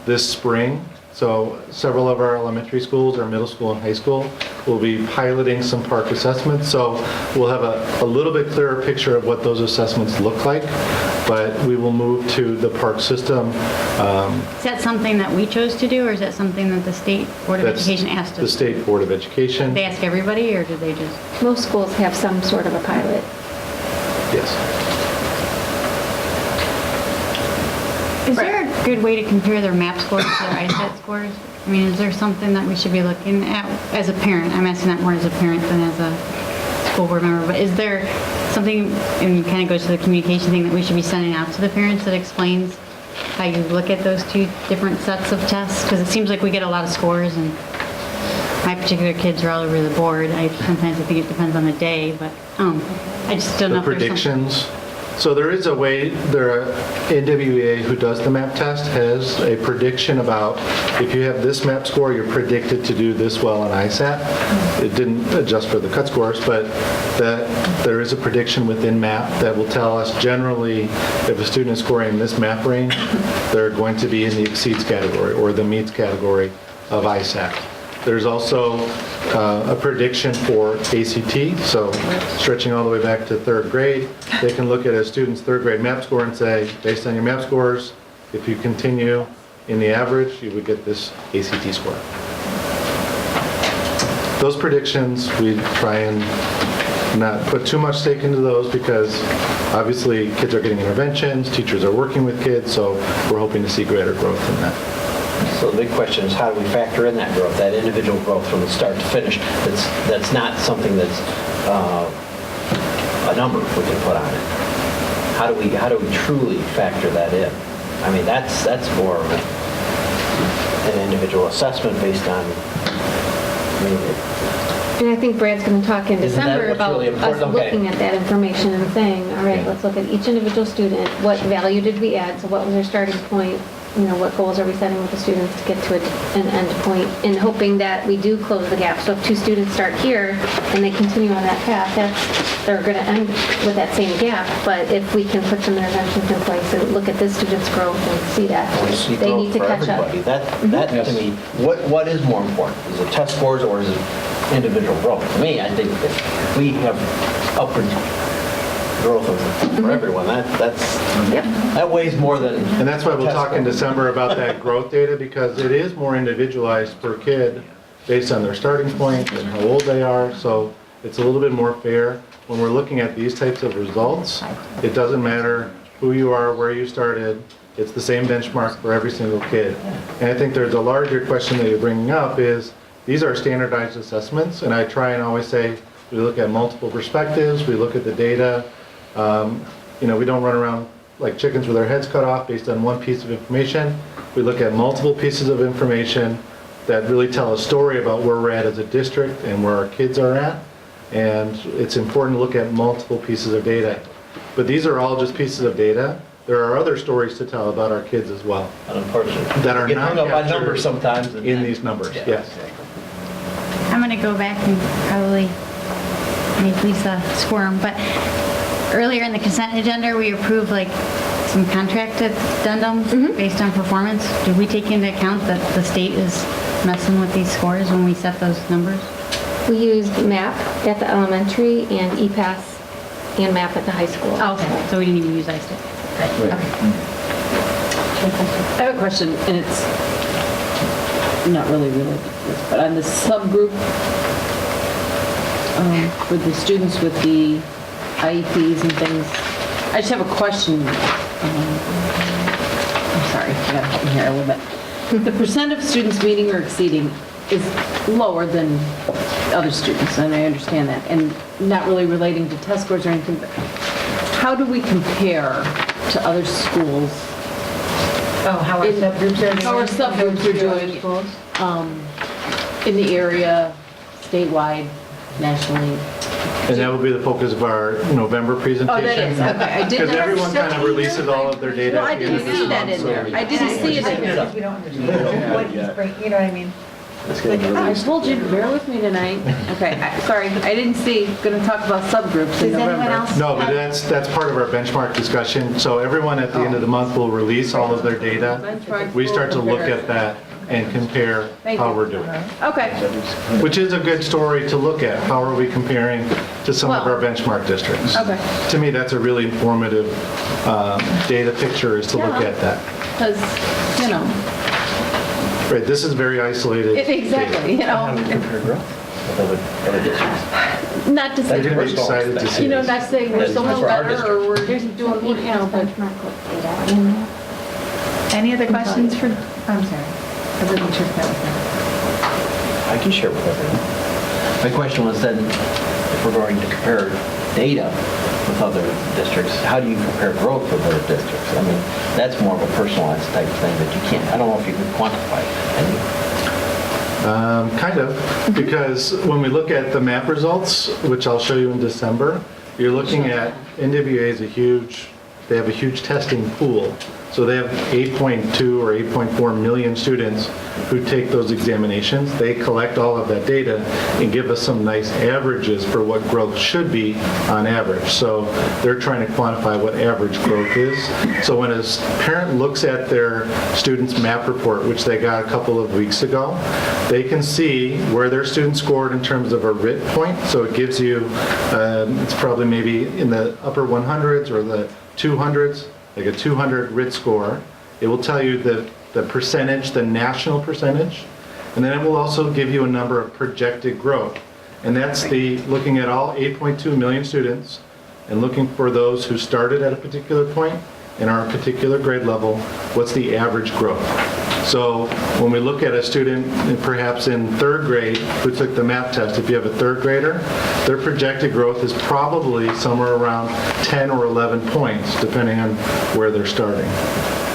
this spring. So several of our elementary schools, our middle school and high school, will be piloting some park assessments. So we'll have a little bit clearer picture of what those assessments look like, but we will move to the park system. Is that something that we chose to do, or is that something that the State Board of Education asked us? The State Board of Education. They ask everybody, or did they just? Most schools have some sort of a pilot. Yes. Is there a good way to compare their MAP scores to their ISAT scores? I mean, is there something that we should be looking at as a parent? I'm asking that more as a parent than as a school board member, but is there something, and it kind of goes to the communication thing, that we should be sending out to the parents that explains how you look at those 2 different sets of tests? Because it seems like we get a lot of scores, and my particular kids are all over the board. Sometimes I think it depends on the day, but I just don't know if there's predictions. So there is a way, NWEA who does the MAP test has a prediction about if you have this MAP score, you're predicted to do this well on ISAT. It didn't adjust for the cut scores, but that there is a prediction within MAP that will tell us generally if a student is scoring in this MAP range, they're going to be in the exceeds category or the meets category of ISAT. There's also a prediction for ACT, so stretching all the way back to third grade, they can look at a student's third grade MAP score and say, based on your MAP scores, if you continue in the average, you would get this ACT score. Those predictions, we try and not put too much stake into those because obviously kids are getting interventions, teachers are working with kids, so we're hoping to see greater growth in that. So the big question is, how do we factor in that growth, that individual growth from the start to finish? That's not something that's a number we can put on it. How do we truly factor that in? I mean, that's more of an individual assessment based on. And I think Brad's going to talk in Isn't that December what's about really us important? Okay. looking at that information and saying, all right, Okay. let's look at each individual student. What value did we add? So what was their starting point? You know, what goals are we setting with the students to get to an end point, and hoping that we do close the gap. So if two students start here and they continue on that path, they're going to end with that same gap. But if we can put some interventions in place and look at this student's growth and see that they need to catch up. That to me, what is more important? Is it test scores or is it individual growth? To me, I think if we have upward growth for everyone, that weighs more than. And that's why we'll talk in December about that growth data, because it is more individualized per kid based on their starting point and how old they are. So it's a little bit more fair. When we're looking at these types of results, it doesn't matter who you are, where you started. It's the same benchmark for every single kid. And I think there's a larger question that you're bringing up is, these are standardized assessments, and I try and always say, we look at multiple perspectives, we look at the data. We don't run around like chickens with our heads cut off based on one piece of information. We look at multiple pieces of information that really tell a story about where we're at as a district and where our kids are at. And it's important to look at multiple pieces of data. But these are all just pieces of data. There are other stories to tell about our kids as well. Unfortunately. That are Get not hung up on captured numbers sometimes. in these numbers, yes. I'm going to go back and probably make Lisa squirm, but earlier in the consent agenda, we approved like some contract addendums based on performance. Did we take into account that the state is messing with these scores when we set those numbers? We used MAP at the elementary and EPAS and MAP at the high school. Oh, okay, so we didn't even use ISTIC. I have a question, and it's not really related to this, but on the subgroup for the students with the IEPs and things, I just have a question. I'm sorry, I gotta help me here a little bit. The percent of students meeting or exceeding is lower than other students, and I understand that, and not really relating to test scores or anything, but how do we compare to other schools? Oh, how our subgroups are doing? How our subgroups are doing in the area, statewide, nationally. And that will be the focus of our November presentation. Oh, that is, okay. I did Because not everyone understand kind of releases all of their data. Well, I at the end didn't of this see that month, in so- there. I didn't see it in there. We don't understand what he's bringing, you know what I mean? I told you, bear with me tonight. Okay, sorry, I didn't see, going to talk about subgroups in November. No, but that's part of our benchmark discussion. So everyone at the end of the month will release all of their data. We start to look at that and compare Thank how you. we're doing. Okay. Which is a good story to look at. How are we comparing to some of Well, our benchmark districts? Okay. To me, that's a really informative data picture, is to look Yeah. at that. Because, Right, this is very isolated. exactly, data. not to say, You're gonna be excited to see this. not saying we're so much better or we're doing, but. Any other questions for, I'm sorry. I wasn't sure if that was that. I can share with everyone. My question was then, if we're going to compare data with other districts, how do you compare growth with other districts? I mean, that's more of a personalized type of thing that you can't, I don't know if you can quantify it. Kind of, because when we look at the MAP results, which I'll show you in December, You're looking at, NWA is they have a huge testing pool. So they have 8.2 or 8.4 million students who take those examinations. They collect all of that data and give us some nice averages for what growth should be on average. So they're trying to quantify what average growth is. So when a parent looks at their student's MAP report, which they got a couple of weeks ago, they can see where their student scored in terms of a RIT point. So it gives you, it's probably maybe in the upper 100s or the 200s, like a 200 RIT score. It will tell you the percentage, the national percentage, and then it will also give you a number of projected growth. And that's looking at all 8.2 million students and looking for those who started at a particular point and are a particular grade level, what's the average growth. So when we look at a student perhaps in third grade who took the MAP test, if you have a third grader, their projected growth is probably somewhere around 10 or 11 points, depending on where they're starting.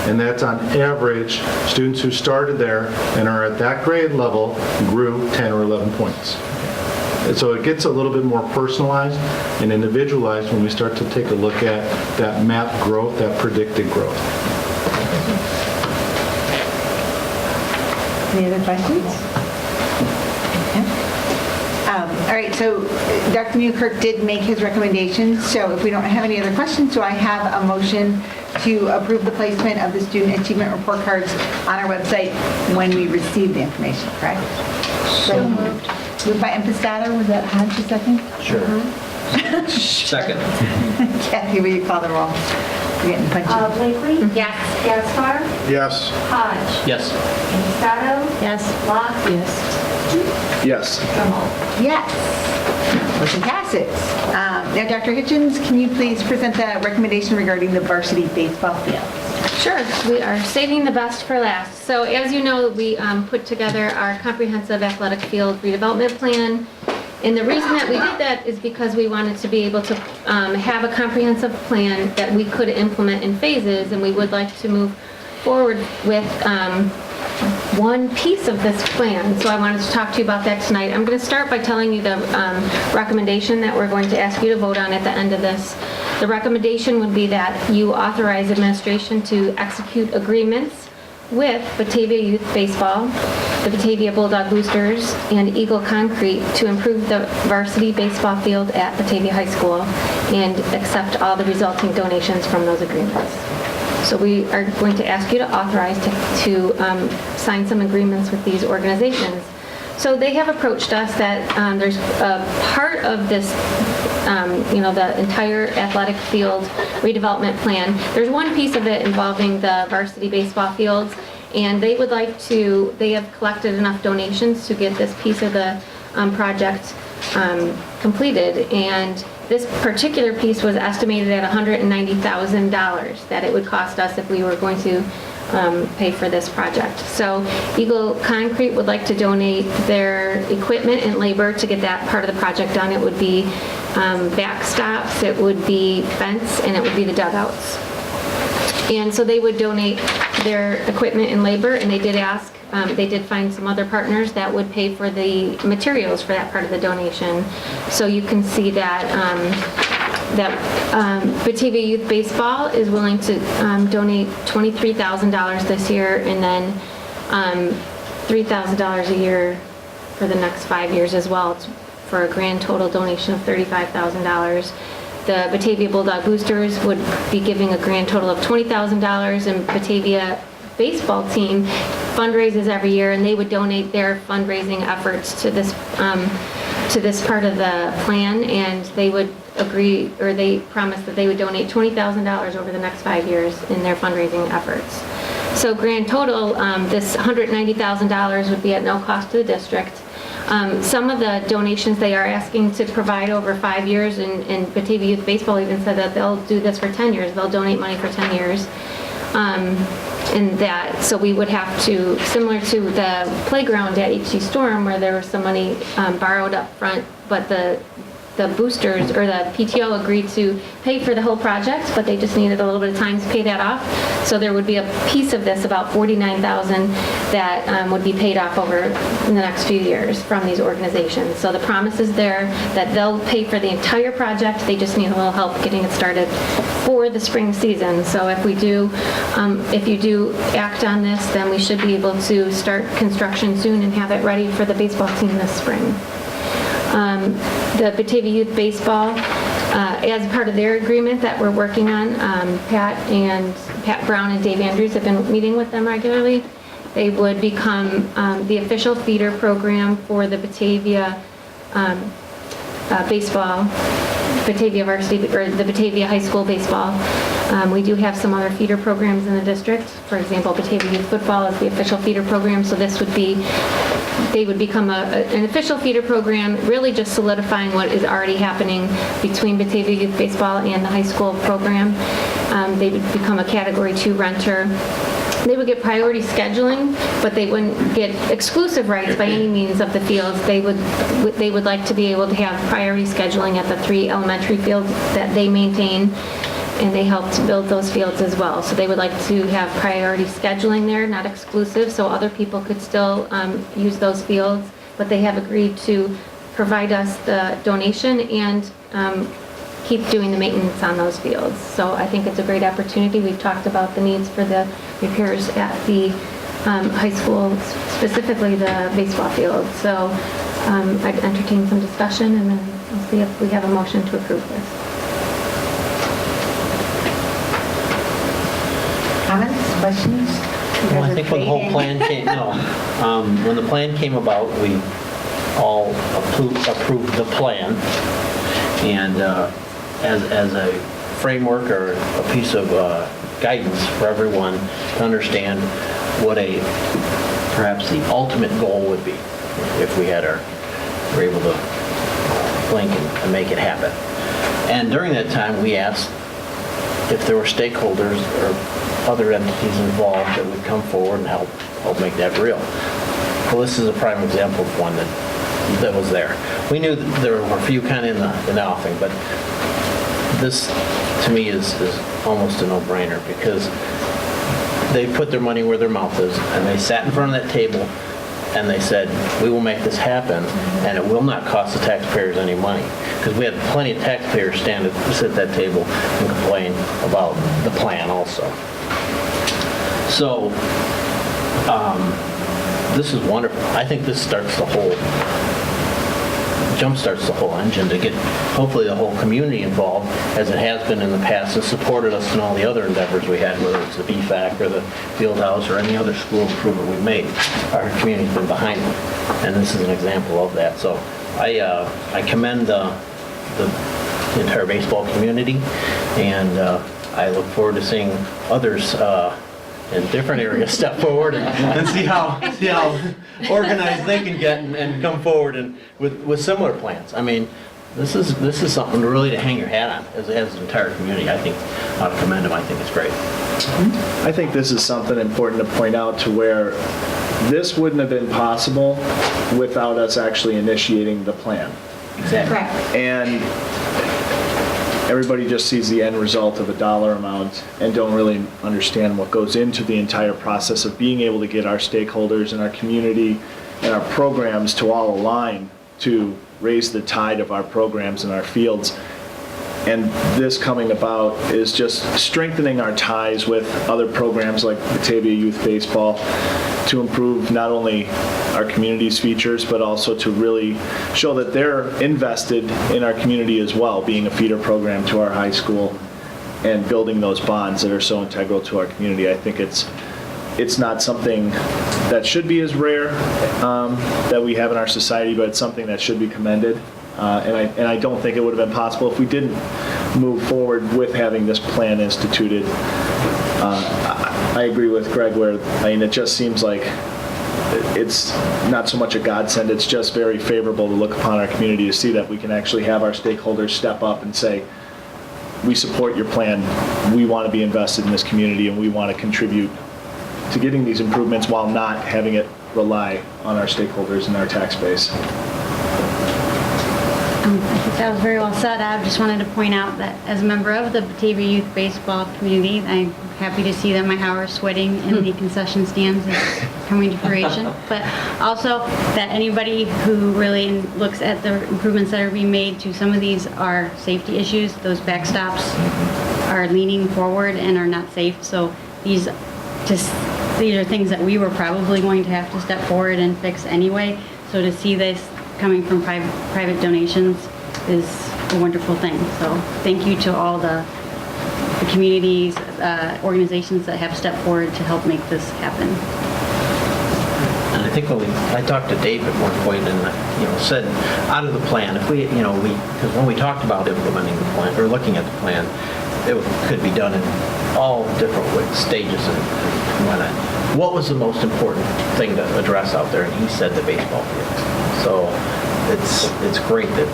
And that's on average, students who started there and are at that grade level grew 10 or 11 points. And so it gets a little bit more personalized and individualized when we start to take a look at that MAP growth, that predicted growth. Any other questions? All right, so Dr. Newkirk did make his recommendations, so if we don't have any other questions, do I have a motion to approve the placement of the student achievement report cards on our website when we receive the information, correct? So moved. Moved by Impastato, was that Hodge a second? Sure. Second. Kathy, will you call the roll? We're getting punchy. Blakely? Yes. Gaspar? Yes. Hodge? Yes. Impastato? Yes. Locke? Yes. Drummond? Yes. Motion passes. Now, Dr. Hitchens, can you please present the recommendation regarding the varsity baseball field? Sure, we are saving the best for last. So as you know, we put together our comprehensive athletic field redevelopment plan. And the reason that we did that is because we wanted to be able to have a comprehensive plan that we could implement in phases, and we would like to move forward with one piece of this plan. So I wanted to talk to you about that tonight. I'm going to start by telling you the recommendation that we're going to ask you to vote on at the end of this. The recommendation would be that you authorize administration to execute agreements with Batavia Youth Baseball, the Batavia Bulldog Boosters, and Eagle Concrete to improve the varsity baseball field at Batavia High School and accept all the resulting donations from those agreements. So we are going to ask you to authorize to sign some agreements with these organizations. So they have approached us that there's a part of this, the entire athletic field redevelopment plan. There's one piece of it involving the varsity baseball fields, and they have collected enough donations to get this piece of the project completed. And this particular piece was estimated at $190,000 that it would cost us if we were going to pay for this project. So Eagle Concrete would like to donate their equipment and labor to get that part of the project done. It would be backstops, it would be fence, and it would be the dugouts. And so they would donate their equipment and labor, and they did ask, they did find some other partners that would pay for the materials for that part of the donation. So you can see that Batavia Youth Baseball is willing to donate $23,000 this year, and then $3,000 a year for the next 5 years as well, for a grand total donation of $35,000. The Batavia Bulldog Boosters would be giving a grand total of $20,000, and Batavia baseball team fundraises every year, and they would donate their fundraising efforts to this part of the plan, and they would agree, or they promised that they would donate $20,000 over the next 5 years in their fundraising efforts. So grand total, this $190,000 would be at no cost to the district. Some of the donations they are asking to provide over 5 years, and Batavia Youth Baseball even said that they'll do this for 10 years. They'll donate money for 10 years. So we would have to, similar to the playground at HC Storm, where there was some money borrowed up front, but the the boosters, or the PTO agreed to pay for the whole project, but they just needed a little bit of time to pay that off. So there would be a piece of this, about $49,000, that would be paid off over in the next few years from these organizations. So the promise is there that they'll pay for the entire project. They just need a little help getting it started for the spring season. So if you do act on this, then we should be able to start construction soon and have it ready for the baseball team this spring. The Batavia Youth Baseball, as part of their agreement that we're working on, Pat Brown and Dave Andrews have been meeting with them regularly. They would become the official feeder program for the Batavia baseball, Batavia varsity, or the Batavia High School baseball. We do have some other feeder programs in the district. For example, Batavia Youth Football is the official feeder program, so this would be, they would become an official feeder program, really just solidifying what is already happening between Batavia Youth Baseball and the high school program. They would become a Category 2 renter. They would get priority scheduling, but they wouldn't get exclusive rights by any means of the fields. They would like to be able to have priority scheduling at the 3 elementary fields that they maintain, and they help to build those fields as well. So they would like to have priority scheduling there, not exclusive, so other people could still use those fields, but they have agreed to provide us the donation and keep doing the maintenance on those fields. So I think it's a great opportunity. We've talked about the needs for the repairs at the high school, specifically the baseball field. So I'd entertain some discussion, and then we'll see if we have a motion to approve this. Comments, questions? Well, I think when the whole plan came, when the plan came about, we all approved the plan, and as a framework or a piece of guidance for everyone to understand what perhaps the ultimate goal would be if we were able to blink and make it happen. And during that time, we asked if there were stakeholders or other entities involved that would come forward and help make that real. Well, this is a prime example of one that was there. We knew that there were a few kind of in the offing, but this to me is almost a no-brainer, because they put their money where their mouth is, and they sat in front of that table and they said, we will make this happen, and it will not cost the taxpayers any money. Because we had plenty of taxpayers sit at that table and complain about the plan also. So this is wonderful. I think this jumpstarts the whole engine to get hopefully the whole community involved, as it has been in the past, and supported us in all the other endeavors we had, whether it's the BFAC or the field house or any other school improvement we've made. Our community's been behind it, and this is an example of that. So I commend the entire baseball community, and I look forward to seeing others in different areas step forward and see how organized they can get and come forward and with similar plans. I mean, this is something really to hang your hat on as an entire community. I think I ought to commend them. I think it's great. I think this is something important to point out, to where this wouldn't have been possible without us actually initiating the plan. Exactly. Correct. And everybody just sees the end result of a dollar amount and don't really understand what goes into the entire process of being able to get our stakeholders and our community and our programs to all align to raise the tide of our programs and our fields. And this coming about is just strengthening our ties with other programs like Batavia Youth Baseball to improve not only our community's features, but also to really show that they're invested in our community as well, being a feeder program to our high school and building those bonds that are so integral to our community. I think it's not something that should be as rare that we have in our society, but it's something that should be commended. And I don't think it would have been possible if we didn't move forward with having this plan instituted. I agree with Greg it just seems like it's not so much a godsend, it's just very favorable to look upon our community to see that we can actually have our stakeholders step up and say, we support your plan, we want to be invested in this community, and we want to contribute to getting these improvements while not having it rely on our stakeholders and our tax base. That was very well said. I just wanted to point out that as a member of the Batavia Youth Baseball community, I'm happy to see that my hours sweating in the concession stands is coming to fruition. But also that anybody who really looks at the improvements that are being made to some of these are safety issues. Those backstops are leaning forward and are not safe. So these are things that we were probably going to have to step forward and fix anyway. So to see this coming from private donations is a wonderful thing. So thank you to all the communities, organizations that have stepped forward to help make this happen. And I think I talked to Dave at one point and, said out of the plan, if we, because when we talked about implementing the plan or looking at the plan, it could be done in all different stages and whatnot. What was the most important thing to address out there? And he said the baseball field. So it's great that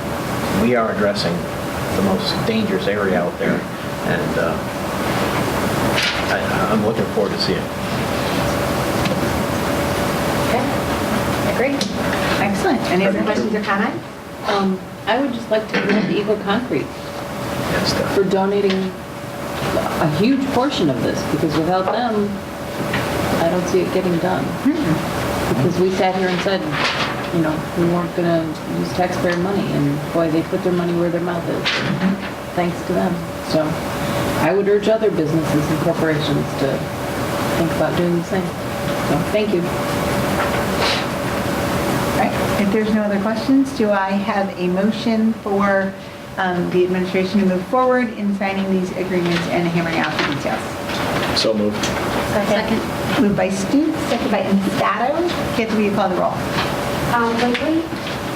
we are addressing the most dangerous area out there, and I'm looking forward to seeing it. Okay, great. Excellent. Any other questions or comments? I would just like to commend Eagle Concrete for donating a huge portion of this, because without them, I don't see it getting done. Because we sat here and said, we weren't going to use taxpayer money, and boy, they put their money where their mouth is. Thanks to them. So I would urge other businesses and corporations to think about doing the same. So thank you. All right. If there's no other questions, do I have a motion for the administration to move forward in signing these agreements and hammering out the details? So moved. Second. Moved by Stutes, second by Instato. Kathy, will you call the roll? Blakely?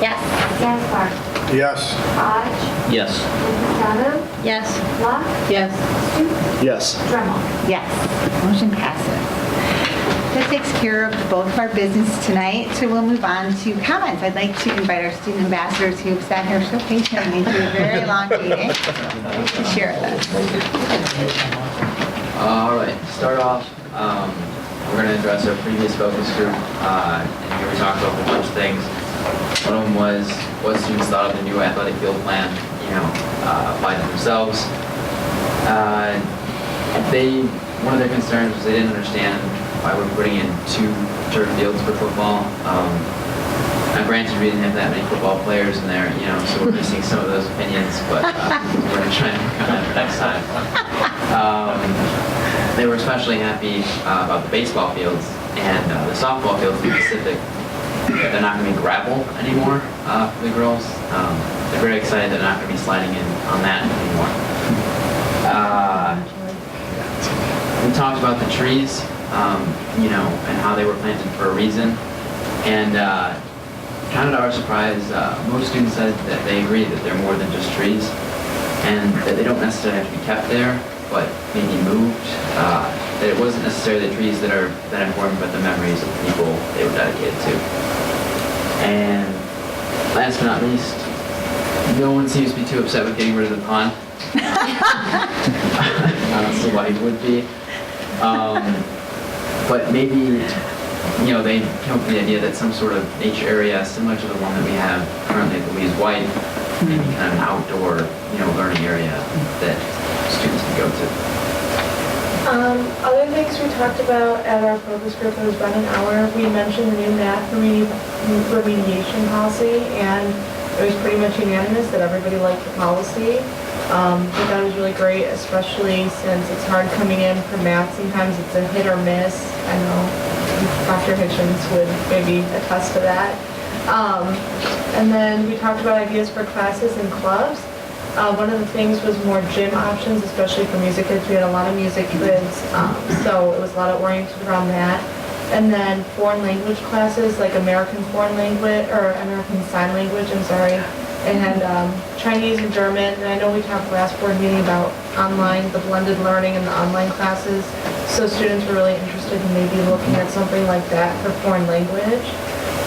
Yes. Gaspar? Yes. Hodge? Yes. Instato? Yes. Luck? Yes. Stutes? Yes. Dremel? Yes. Motion passes. That takes care of both of our business tonight, so we'll move on to comments. I'd like to invite our student ambassadors who have sat here so patiently through a very long meeting to share with us. All right, to start off, we're going to address our previous focus group, and here we talked about a bunch of things. One of them was what students thought of the new athletic field plan, by themselves. One of their concerns was they didn't understand why we're putting in 2 turf fields for football. Now granted, we didn't have that many football players in there, so we're missing some of those opinions, but we're going to try and work on that for next time. They were especially happy about the baseball fields and the softball fields in Pacific. They're not going to be gravel anymore for the girls. They're very excited they're not going to be sliding in on that anymore. We talked about the trees, and how they were planted for a reason. And kind of to our surprise, most students said that they agree that they're more than just trees, and that they don't necessarily have to be kept there, but maybe moved. That it wasn't necessarily the trees that are that important, but the memories of the people they were dedicated to. And last but not least, no one seems to be too upset with getting rid of the pond. I don't see why he would be. But maybe, they came up with the idea that some sort of nature area similar to the one that we have currently at Louise White, maybe kind of an outdoor, learning area that students can go to. Other things we talked about at our focus group, it was about an hour, we mentioned the new math remediation policy, and it was pretty much unanimous that everybody liked the policy. But that was really great, especially since it's hard coming in for math. Sometimes it's a hit or miss. I know Dr. Hitchens would maybe attest to that. And then we talked about ideas for classes and clubs. One of the things was more gym options, especially for music kids. We had a lot of music kids, so it was a lot of oriented around that. And then foreign language classes, like American Foreign Language, or American Sign Language, and Chinese and German. And I know we talked last board meeting about online, the blended learning and the online classes. So students were really interested in maybe looking at something like that for foreign language.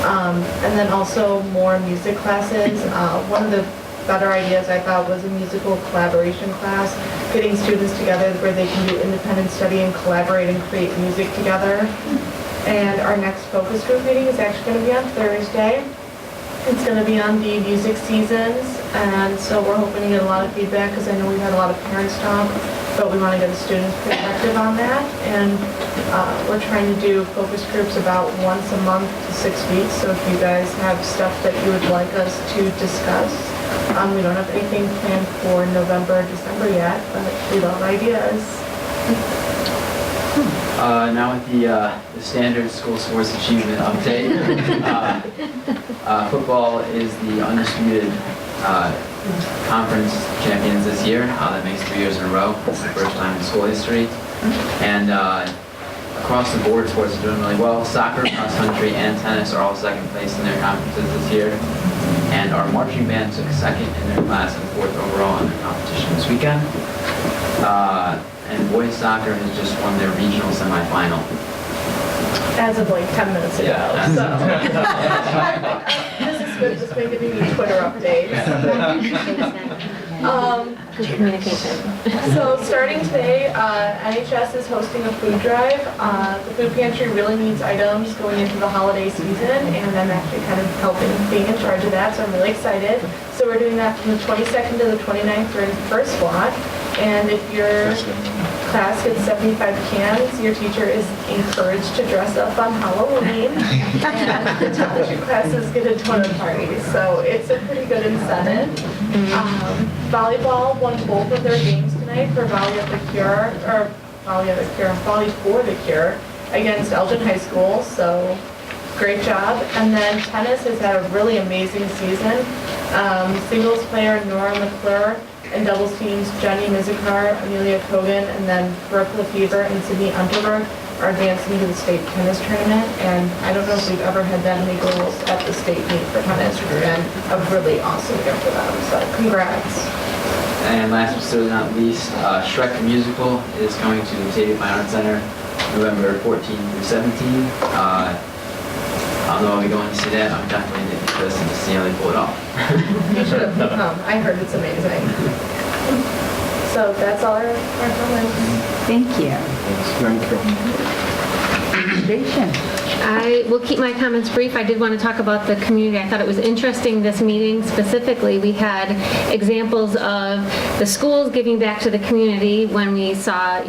And then also more music classes. One of the better ideas I thought was a musical collaboration class, getting students together where they can do independent study and collaborate and create music together. And our next focus group meeting is actually going to be on Thursday. It's going to be on the music seasons, and so we're hoping to get a lot of feedback because I know we've had a lot of parents talk, but we want to get a student's perspective on that. And we're trying to do focus groups about once a month to 6 weeks. So if you guys have stuff that you would like us to discuss, we don't have anything planned for November or December yet, but we love ideas. Now with the standard school sports achievement update, football is the undisputed conference champions this year. That makes 3 years in a row. It's the first time in school history. And across the board, sports are doing really well. Soccer, cross country, and tennis are all second place in their conferences this year. And our marching band took second in their class and fourth overall in their competition this weekend. And boys soccer has just won their regional semifinal. As of like 10 minutes ago. Yeah. This is good, just making me Twitter updates. Good communication. So starting today, NHS is hosting a food drive. The food pantry really needs items going into the holiday season, and I'm actually kind of helping, being in charge of that, so I'm really excited. So we're doing that from the 22nd to the 29th during the first block. And if your class gets 75 cans, your teacher is encouraged to dress up on Halloween. And the top 2 classes get a donut party. So it's a pretty good incentive. Volleyball won both of their games tonight for Volley for the Cure against Elgin High School. So great job. And then tennis has had a really amazing season. Singles player Nora McClure and doubles teams Jenny Mizikar, Amelia Kogan, and then Brooke Lefevre and Sydney Unterberg are advancing to the state tennis tournament. And I don't know if we've ever had that many girls at the state meet for tennis. It's been a really awesome year for them. So congrats. And last but certainly not least, Shrek the Musical is going to the Batavia Fine Arts Center November 14th through 17th. I don't know if I'll be going to see that. I'm definitely interested to see how they pull it off. You should have come. I heard it's amazing. So that's all our comments. Thank you. I will keep my comments brief. I did want to talk about the community. I thought it was interesting, this meeting specifically. We had examples of the schools giving back to the community when we saw,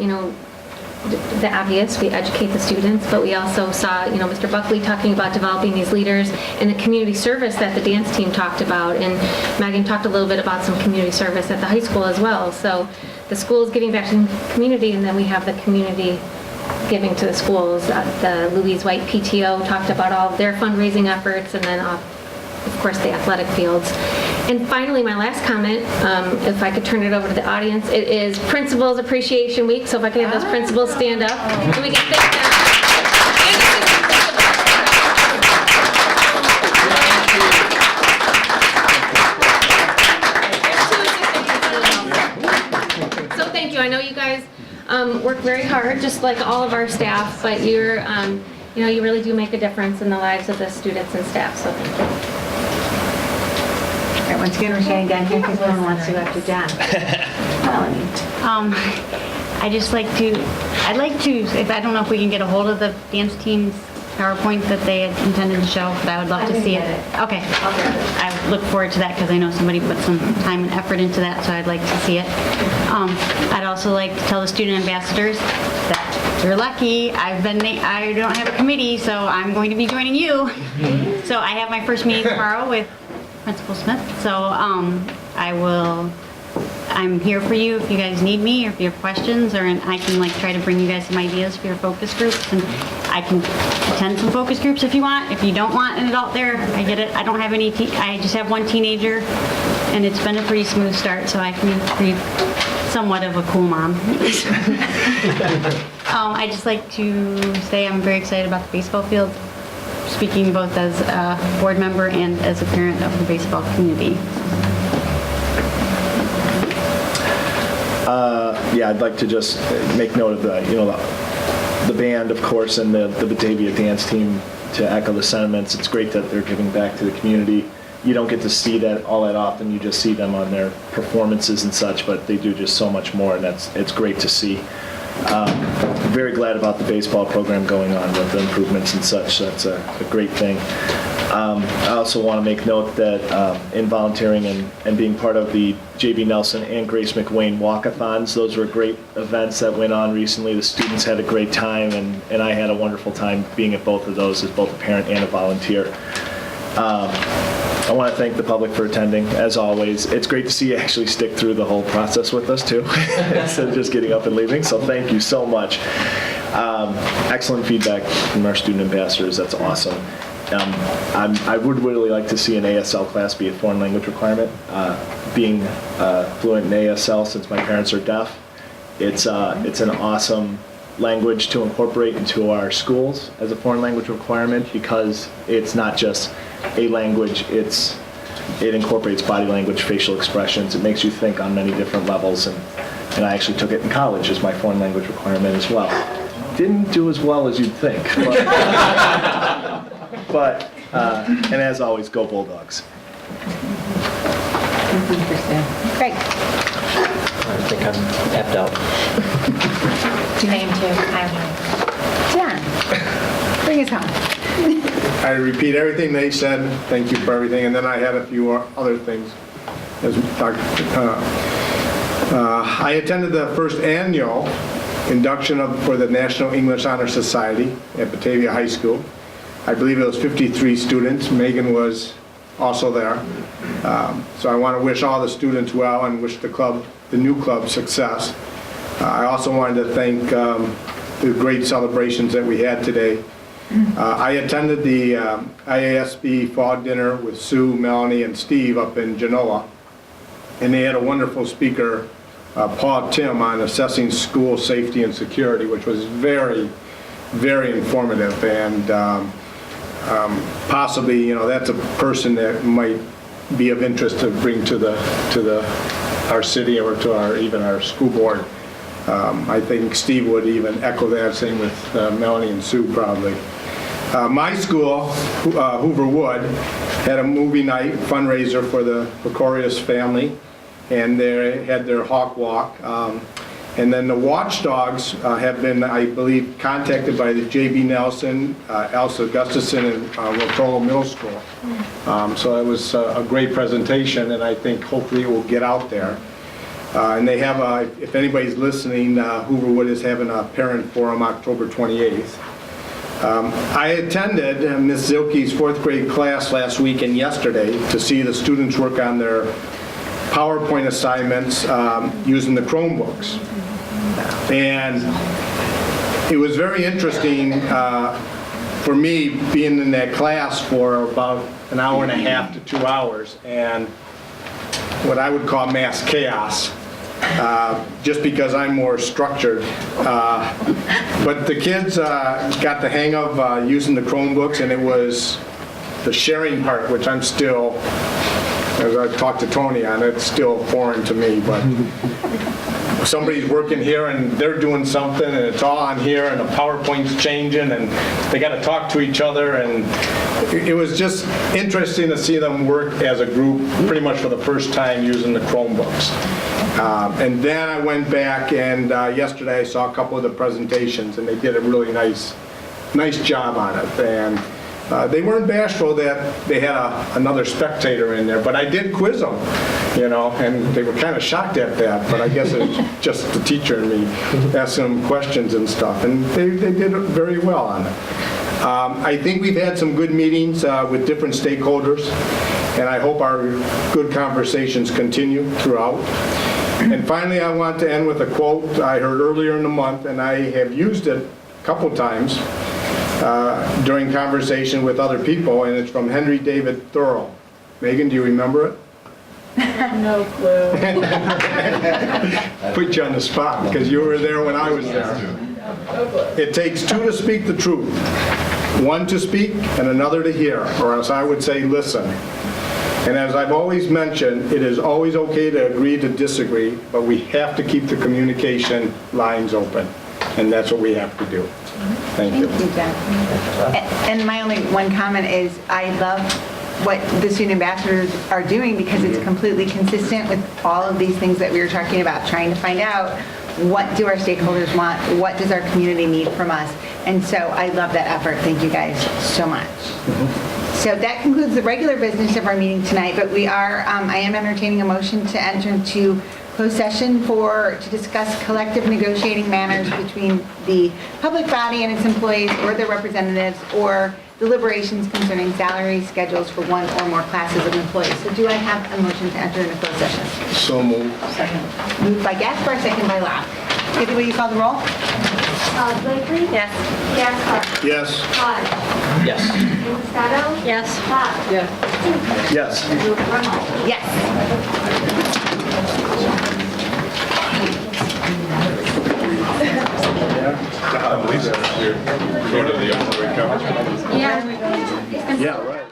the obvious, we educate the students, but we also saw, Mr. Buckley talking about developing these leaders and the community service that the dance team talked about. And Megan talked a little bit about some community service at the high school as well. So the schools giving back to the community, and then we have the community giving to the schools. The Louise White PTO talked about all of their fundraising efforts, and then of course the athletic fields. And finally, my last comment, if I could turn it over to the audience, it is Principals Appreciation Week, so if I could have those principals stand up, and we can thank them. So thank you. I know you guys work very hard, just like all of our staff, but you're, you really do make a difference in the lives of the students and staff, so thank you. All right, once again, we're shutting down here because no one wants to go after John. Melanie. I'd like to, if I don't know if we can get a hold of the dance team's PowerPoint that they had intended to show, but I would love to see it. Okay. I look forward to that because I know somebody put some time and effort into that, so I'd like to see it. I'd also like to tell the student ambassadors that you're lucky. I don't have a committee, so I'm going to be joining you. So I have my first meeting tomorrow with Principal Smith, so I'm here for you if you guys need me or if you have questions, or I can try to bring you guys some ideas for your focus groups, and I can attend some focus groups if you want. If you don't want an adult there, I get it. I don't have any, I just have one teenager, and it's been a pretty smooth start, so I can be somewhat of a cool mom. I just like to say I'm very excited about the baseball field, speaking both as a board member and as a parent of the baseball community. Yeah, I'd like to just make note of the band, of course, and the Batavia dance team, to echo the sentiments. It's great that they're giving back to the community. You don't get to see that all that often. You just see them on their performances and such, but they do just so much more, and it's great to see. Very glad about the baseball program going on with the improvements and such. That's a great thing. I also want to make note that in volunteering and being part of the J.B. Nelson and Grace McWayne walkathons, those were great events that went on recently. The students had a great time, and I had a wonderful time being at both of those as both a parent and a volunteer. I want to thank the public for attending, as always. It's great to see you actually stick through the whole process with us, too, instead of just getting up and leaving, so thank you so much. Excellent feedback from our student ambassadors. That's awesome. I would really like to see an ASL class be a foreign language requirement. Being fluent in ASL, since my parents are deaf, it's an awesome language to incorporate into our schools as a foreign language requirement, because it's not just a language, it incorporates body language, facial expressions. It makes you think on many different levels, and I actually took it in college as my foreign language requirement as well. Didn't do as well as you'd think, but and as always, go Bulldogs. Great. I think I'm tapped out. Name two. John, bring us home. I repeat everything they said. Thank you for everything. And then I had a few other things. I attended the first annual induction for the National English Honor Society at Batavia High School. I believe it was 53 students. Megan was also there. So I want to wish all the students well and wish the new club success. I also wanted to thank the great celebrations that we had today. I attended the IASB fall dinner with Sue, Melanie, and Steve up in Genoa, and they had a wonderful speaker, Paul Tim, on assessing school safety and security, which was very, very informative, and possibly, that's a person that might be of interest to bring to our city or to even our school board. I think Steve would even echo that, same with Melanie and Sue probably. My school, Hoover Wood, had a movie night fundraiser for the Precorious family, and they had their Hawk Walk. And then the Watchdogs have been, I believe, contacted by the J.B. Nelson, Elsa Gustafson, and Rotolo Middle School. So it was a great presentation, and I think hopefully it will get out there. And they have, if anybody's listening, Hoover Wood is having a parent forum October 28th. I attended Ms. Zilke's 4th grade class last week and yesterday to see the students work on their PowerPoint assignments using the Chromebooks. And it was very interesting for me being in that class for about an hour and a half to 2 hours, and what I would call mass chaos. Just because I'm more structured. But the kids got the hang of using the Chromebooks, and it was the sharing part, which I'm still, as I talked to Tony on, it's still foreign to me. But somebody's working here and they're doing something, and it's all on here, and the PowerPoint's changing, and they got to talk to each other, and it was just interesting to see them work as a group pretty much for the first time using the Chromebooks. And then I went back, and yesterday I saw a couple of the presentations, and they did a really nice job on it. And they weren't bashful that they had another spectator in there, but I did quiz them, and they were kind of shocked at that, but I guess it's just the teacher and me asking them questions and stuff, and they did very well on it. I think we've had some good meetings with different stakeholders, and I hope our good conversations continue throughout. And finally, I want to end with a quote I heard earlier in the month, and I have used it a couple times during conversation with other people, and it's from Henry David Thoreau. Megan, do you remember it? No clue. Put you on the spot, because you were there when I was there. It takes two to speak the truth, one to speak and another to hear, or as I would say, listen. And as I've always mentioned, it is always okay to agree to disagree, but we have to keep the communication lines open, and that's what we have to do. Thank you. Thank you, Jen. And my only one comment is I love what the student ambassadors are doing, because it's completely consistent with all of these things that we were talking about, trying to find out what do our stakeholders want, what does our community need from us. And so I love that effort. Thank you guys so much. So that concludes the regular business of our meeting tonight, but I am entertaining a motion to enter into closed session to discuss collective negotiating matters between the public body and its employees or their representatives, or deliberations concerning salary schedules for one or more classes of employees. So do I have a motion to enter into closed session? So moved. Moved by Gaspar, second by Locke. Kathy, will you call the roll? Blakely? Yes. Gaspar? Yes. Hodge? Yes. Moscato? Yes. Locke? Yes. Yes. Lisa, you're going to the recovery. Yeah. Yeah, right.